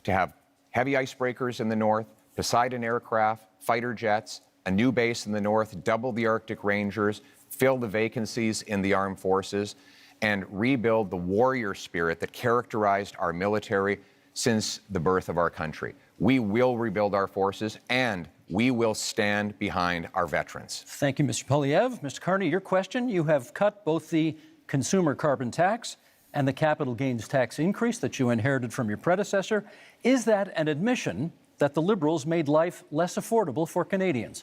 to have heavy icebreakers in the north, Poseidon aircraft, fighter jets, a new base in the north, double the Arctic Rangers, fill the vacancies in the armed forces, and rebuild the warrior spirit that characterized our military since the birth of our country. We will rebuild our forces, and we will stand behind our veterans. Thank you, Mr. Poilievre. Mr. Carney, your question. You have cut both the consumer carbon tax and the capital gains tax increase that you inherited from your predecessor. Is that an admission that the Liberals made life less affordable for Canadians?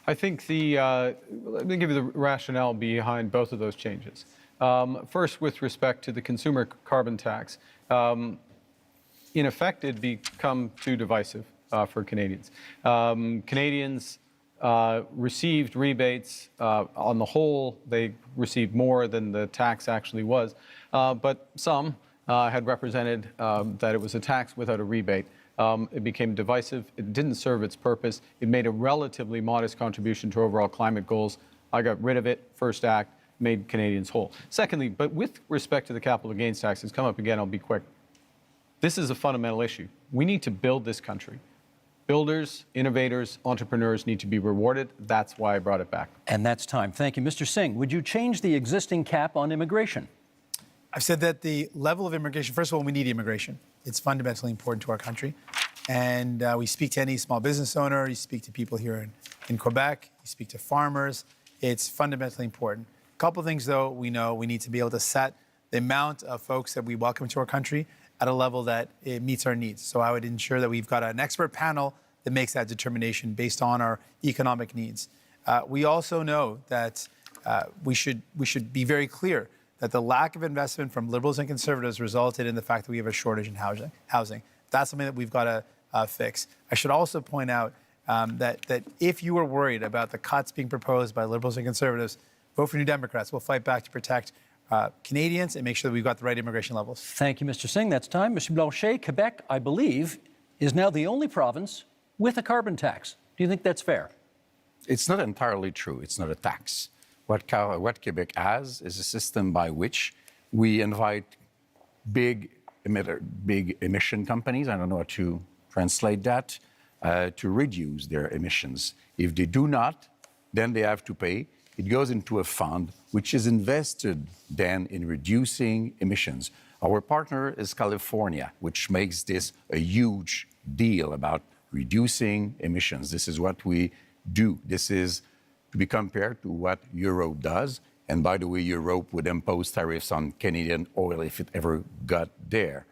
I think let me give you the rationale behind both of those changes. First, with respect to the consumer carbon tax, in effect, it become too divisive for Canadians. Canadians received rebates. On the whole, they received more than the tax actually was. But some had represented that it was a tax without a rebate. It became divisive. It didn't serve its purpose. It made a relatively modest contribution to overall climate goals. I got rid of it, first act, made Canadians whole. Secondly, but with respect to the capital gains tax, it's come up again, I'll be quick. This is a fundamental issue. We need to build this country. Builders, innovators, entrepreneurs need to be rewarded. That's why I brought it back. And that's time. Thank you. Mr. Singh, would you change the existing cap on immigration? I've said that the level of immigration, first of all, we need immigration. It's fundamentally important to our country. And we speak to any small business owner, you speak to people here in Quebec, you speak to farmers. It's fundamentally important. A couple of things, though, we know we need to be able to set the amount of folks that we welcome to our country at a level that it meets our needs. So I would ensure that we've got an expert panel that makes that determination based on our economic needs. We also know that we should be very clear that the lack of investment from Liberals and Conservatives resulted in the fact that we have a shortage in housing. That's something that we've got to fix. I should also point out that if you are worried about the cuts being proposed by Liberals and Conservatives, vote for New Democrats. We'll fight back to protect Canadians and make sure that we've got the right immigration levels. Thank you, Mr. Singh. That's time. Mr. Blanchet, Quebec, I believe, is now the only province with a carbon tax. Do you think that's fair? It's not entirely true. It's not a tax. What Quebec has is a system by which we invite big emission companies, I don't know how to translate that, to reduce their emissions. If they do not, then they have to pay. It goes into a fund which is invested then in reducing emissions. Our partner is California, which makes this a huge deal about reducing emissions. This is what we do. This is to be compared to what Europe does. And by the way, Europe would impose tariffs on Canadian oil if it ever got there.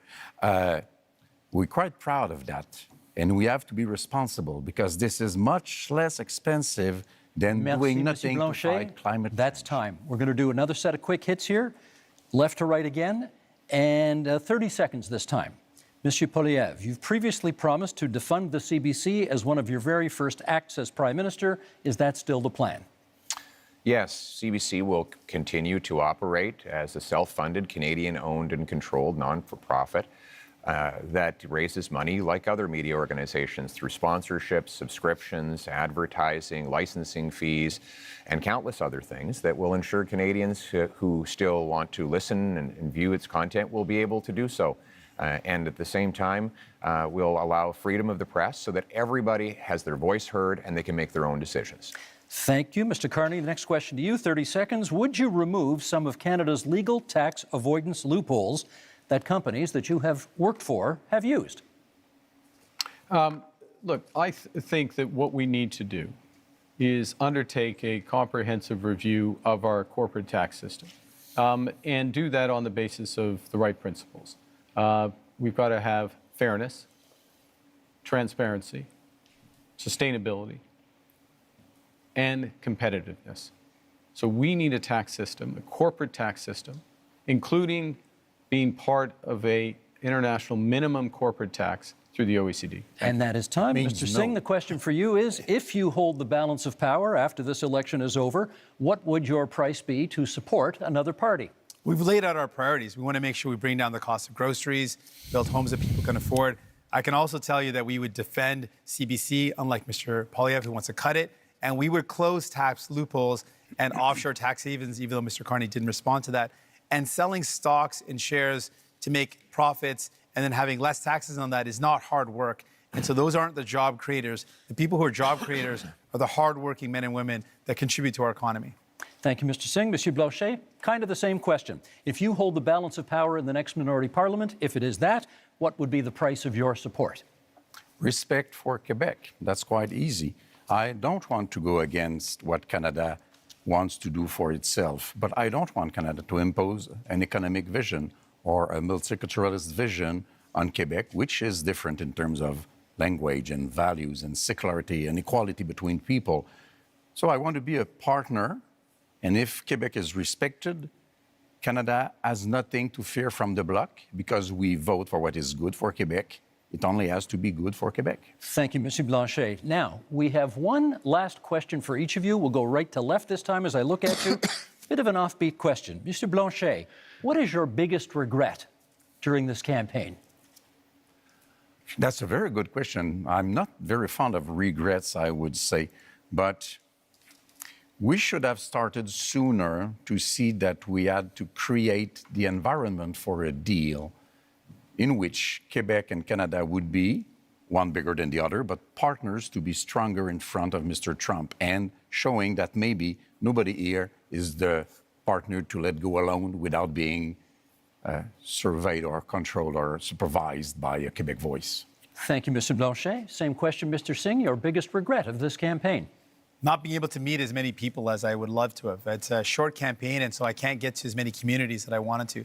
We're quite proud of that. And we have to be responsible because this is much less expensive than doing nothing to fight climate change. That's time. We're going to do another set of quick hits here, left to right again, and 30 seconds this time. Monsieur Poilievre, you've previously promised to defund the CBC as one of your very first acts as Prime Minister. Is that still the plan? Yes, CBC will continue to operate as a self-funded, Canadian-owned and controlled non-for-profit that raises money like other media organizations through sponsorships, subscriptions, advertising, licensing fees, and countless other things that will ensure Canadians who still want to listen and view its content will be able to do so. And at the same time, we'll allow freedom of the press so that everybody has their voice heard and they can make their own decisions. Thank you, Mr. Carney. The next question to you, 30 seconds. Would you remove some of Canada's legal tax avoidance loopholes that companies that you have worked for have used? Look, I think that what we need to do is undertake a comprehensive review of our corporate tax system and do that on the basis of the right principles. We've got to have fairness, transparency, sustainability, and competitiveness. So we need a tax system, a corporate tax system, including being part of an international minimum corporate tax through the OECD. And that is time. Mr. Singh, the question for you is, if you hold the balance of power after this election is over, what would your price be to support another party? We've laid out our priorities. We want to make sure we bring down the cost of groceries, build homes that people can afford. I can also tell you that we would defend CBC, unlike Mr. Poilievre, who wants to cut it, and we would close tax loopholes and offshore tax havens, even though Mr. Carney didn't respond to that. And selling stocks and shares to make profits and then having less taxes on that is not hard work. And so those aren't the job creators. The people who are job creators are the hardworking men and women that contribute to our economy. Thank you, Mr. Singh. Monsieur Blanchet, kind of the same question. If you hold the balance of power in the next minority parliament, if it is that, what would be the price of your support? Respect for Quebec. That's quite easy. I don't want to go against what Canada wants to do for itself, but I don't want Canada to impose an economic vision or a multiculturalist vision on Quebec, which is different in terms of language and values and secularity and equality between people. So I want to be a partner, and if Quebec is respected, Canada has nothing to fear from the Bloc because we vote for what is good for Quebec it only has to be good for Quebec. Thank you, Monsieur Blanchet. Now, we have one last question for each of you. We'll go right to left this time as I look at you. Bit of an offbeat question. Monsieur Blanchet, what is your biggest regret during this campaign? That's a very good question. I'm not very fond of regrets, I would say, but we should have started sooner to see that we had to create the environment for a deal in which Quebec and Canada would be, one bigger than the other, but partners to be stronger in front of Mr. Trump and showing that maybe nobody here is the partner to let go alone without being surveyed or controlled or supervised by a Quebec voice. Thank you, Mr. Blanchet. Same question, Mr. Singh. Your biggest regret of this campaign? Not being able to meet as many people as I would love to have. It's a short campaign, and so I can't get to as many communities that I wanted to.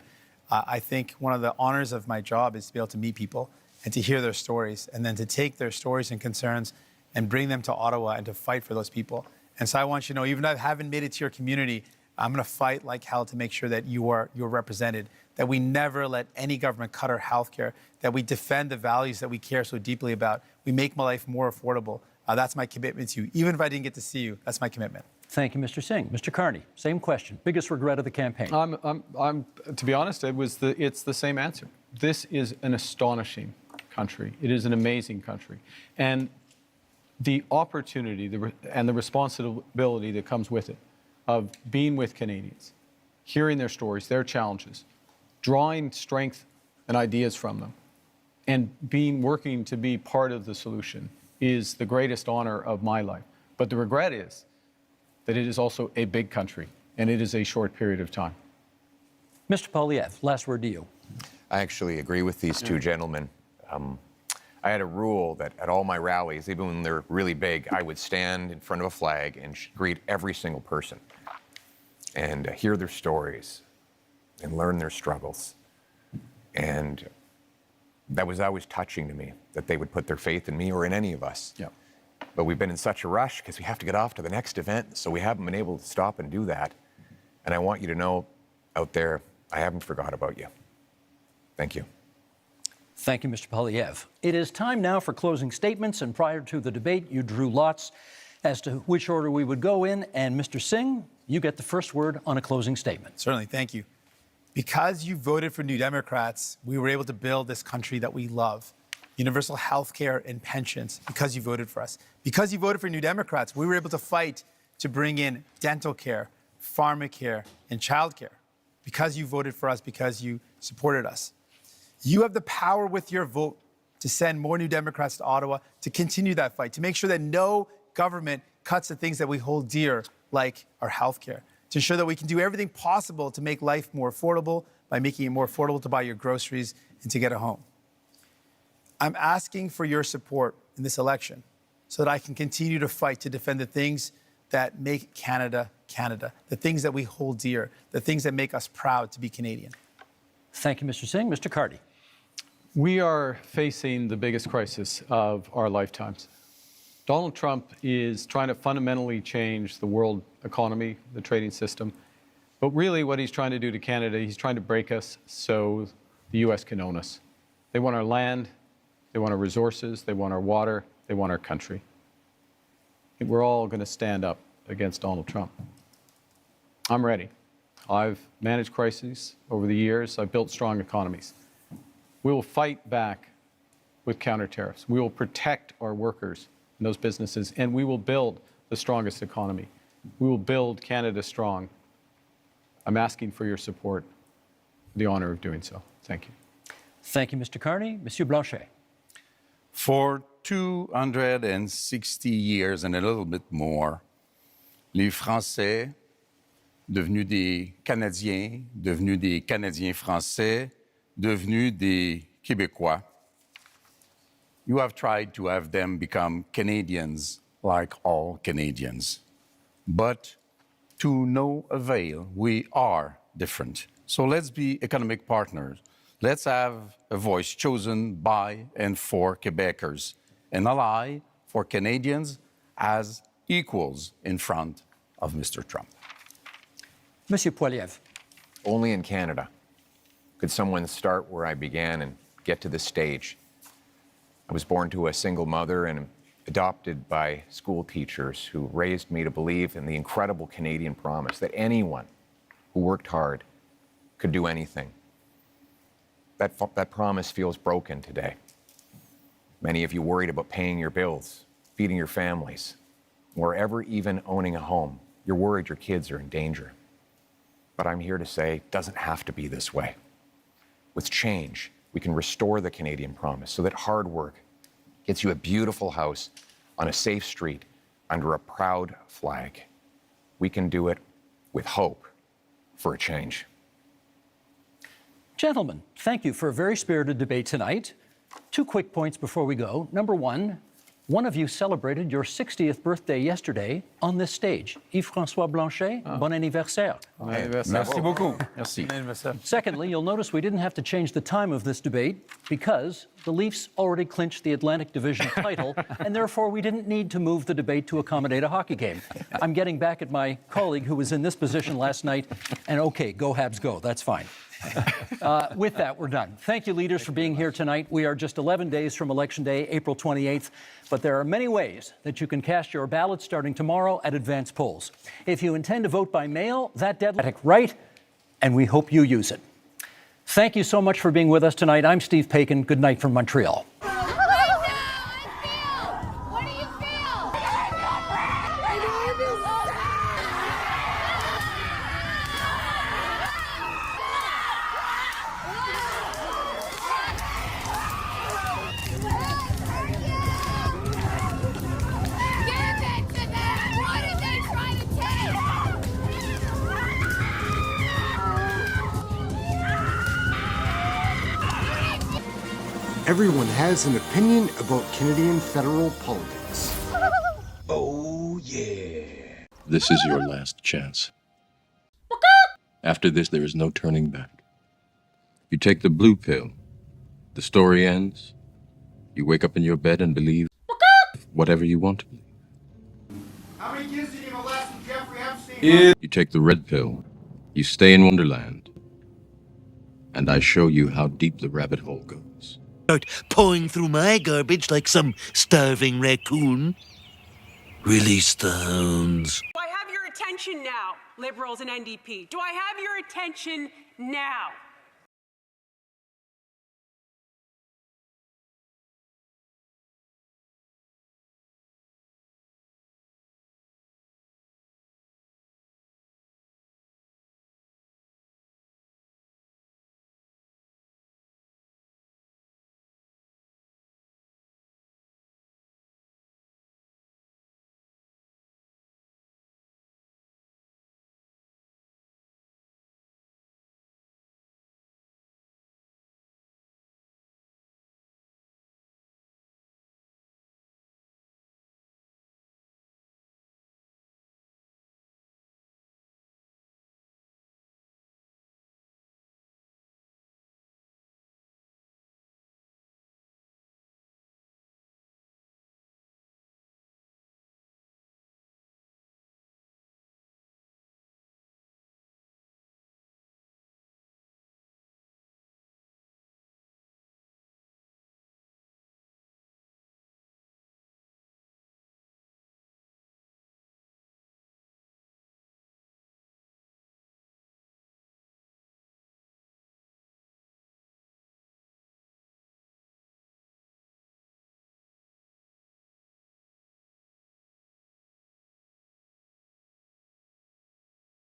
I think one of the honors of my job is to be able to meet people and to hear their stories, and then to take their stories and concerns and bring them to Ottawa and to fight for those people. And so I want you to know, even if I haven't made it to your community, I'm going to fight like hell to make sure that you're represented, that we never let any government cut our health care, that we defend the values that we care so deeply about. We make my life more affordable. That's my commitment to you. Even if I didn't get to see you, that's my commitment. Thank you, Mr. Singh. Mr. Carney, same question. Biggest regret of the campaign? To be honest, it's the same answer. This is an astonishing country. It is an amazing country. And the opportunity and the responsibility that comes with it of being with Canadians, hearing their stories, their challenges, drawing strength and ideas from them, and working to be part of the solution is the greatest honor of my life. But the regret is that it is also a big country, and it is a short period of time. Mr. Poilievre, last word to you. I actually agree with these two gentlemen. I had a rule that at all my rallies, even when they're really big, I would stand in front of a flag and greet every single person and hear their stories and learn their struggles. And that was always touching to me, that they would put their faith in me or in any of us. Yeah. But we've been in such a rush because we have to get off to the next event, so we haven't been able to stop and do that. And I want you to know out there, I haven't forgot about you. Thank you. Thank you, Mr. Poilievre. It is time now for closing statements, and prior to the debate, you drew lots as to which order we would go in, and Mr. Singh, you get the first word on a closing statement. Certainly, thank you. Because you voted for New Democrats, we were able to build this country that we love. Universal health care and pensions, because you voted for us. Because you voted for New Democrats, we were able to fight to bring in dental care, pharmacare, and childcare. Because you voted for us, because you supported us. You have the power with your vote to send more New Democrats to Ottawa, to continue that fight, to make sure that no government cuts the things that we hold dear, like our health care, to ensure that we can do everything possible to make life more affordable by making it more affordable to buy your groceries and to get a home. I'm asking for your support in this election so that I can continue to fight to defend the things that make Canada, Canada, the things that we hold dear, the things that make us proud to be Canadian. Thank you, Mr. Singh. Mr. Carty. We are facing the biggest crisis of our lifetimes. Donald Trump is trying to fundamentally change the world economy, the trading system. But really what he's trying to do to Canada, he's trying to break us so the U.S. can own us. They want our land, they want our resources, they want our water, they want our country. We're all going to stand up against Donald Trump. I'm ready. I've managed crises over the years. I've built strong economies. We will fight back with counter tariffs. We will protect our workers and those businesses, and we will build the strongest economy. We will build Canada strong. I'm asking for your support, the honor of doing so. Thank you. Thank you, Mr. Carney. Monsieur Blanchet. For 260 years and a little bit more, les Français, devenus des Canadiens, devenus des Canadiens français, devenus des Québécois, you have tried to have them become Canadians like all Canadians. But to no avail, we are different. So let's be economic partners. Let's have a voice chosen by and for Quebecers, an ally for Canadians as equals in front of Mr. Trump. Monsieur Poilievre. Only in Canada could someone start where I began and get to this stage. I was born to a single mother and adopted by school teachers who raised me to believe in the incredible Canadian promise that anyone who worked hard could do anything. That promise feels broken today. Many of you worried about paying your bills, feeding your families, or ever even owning a home. You're worried your kids are in danger. But I'm here to say it doesn't have to be this way. With change, we can restore the Canadian promise so that hard work gets you a beautiful house on a safe street under a proud flag. We can do it with hope for a change. Gentlemen, thank you for a very spirited debate tonight. 2 quick points before we go. Number one of you celebrated your 60th birthday yesterday on this stage. Yves-François Blanchet, bon anniversaire. Bon anniversaire. Merci beaucoup. Merci. Secondly, you'll notice we didn't have to change the time of this debate because the Leafs already clinched the Atlantic Division title, and therefore we didn't need to move the debate to accommodate a hockey game. I'm getting back at my colleague who was in this position last night, and okay, go Habs go, that's fine. With that, we're done. Thank you, leaders, for being here tonight. We are just 11 days from Election Day, April 28th, but there are many ways that you can cast your ballot starting tomorrow at advance polls. If you intend to vote by mail, that deadline is right, and we hope you use it. Thank you so much for being with us tonight. I'm Steve Paikin. Good night from Montreal. Everyone has an opinion about Canadian federal politics. Oh, yeah. This is your last chance. After this, there is no turning back. You take the blue pill. The story ends. You wake up in your bed and believe whatever you want to believe. How many kids did you molest from Jeffrey Epstein? You take the red pill. You stay in Wonderland. And I show you how deep the rabbit hole goes. Start pawing through my garbage like some starving raccoon. Release the hounds. Do I have your attention now, Liberals and NDP? Do I have your attention now?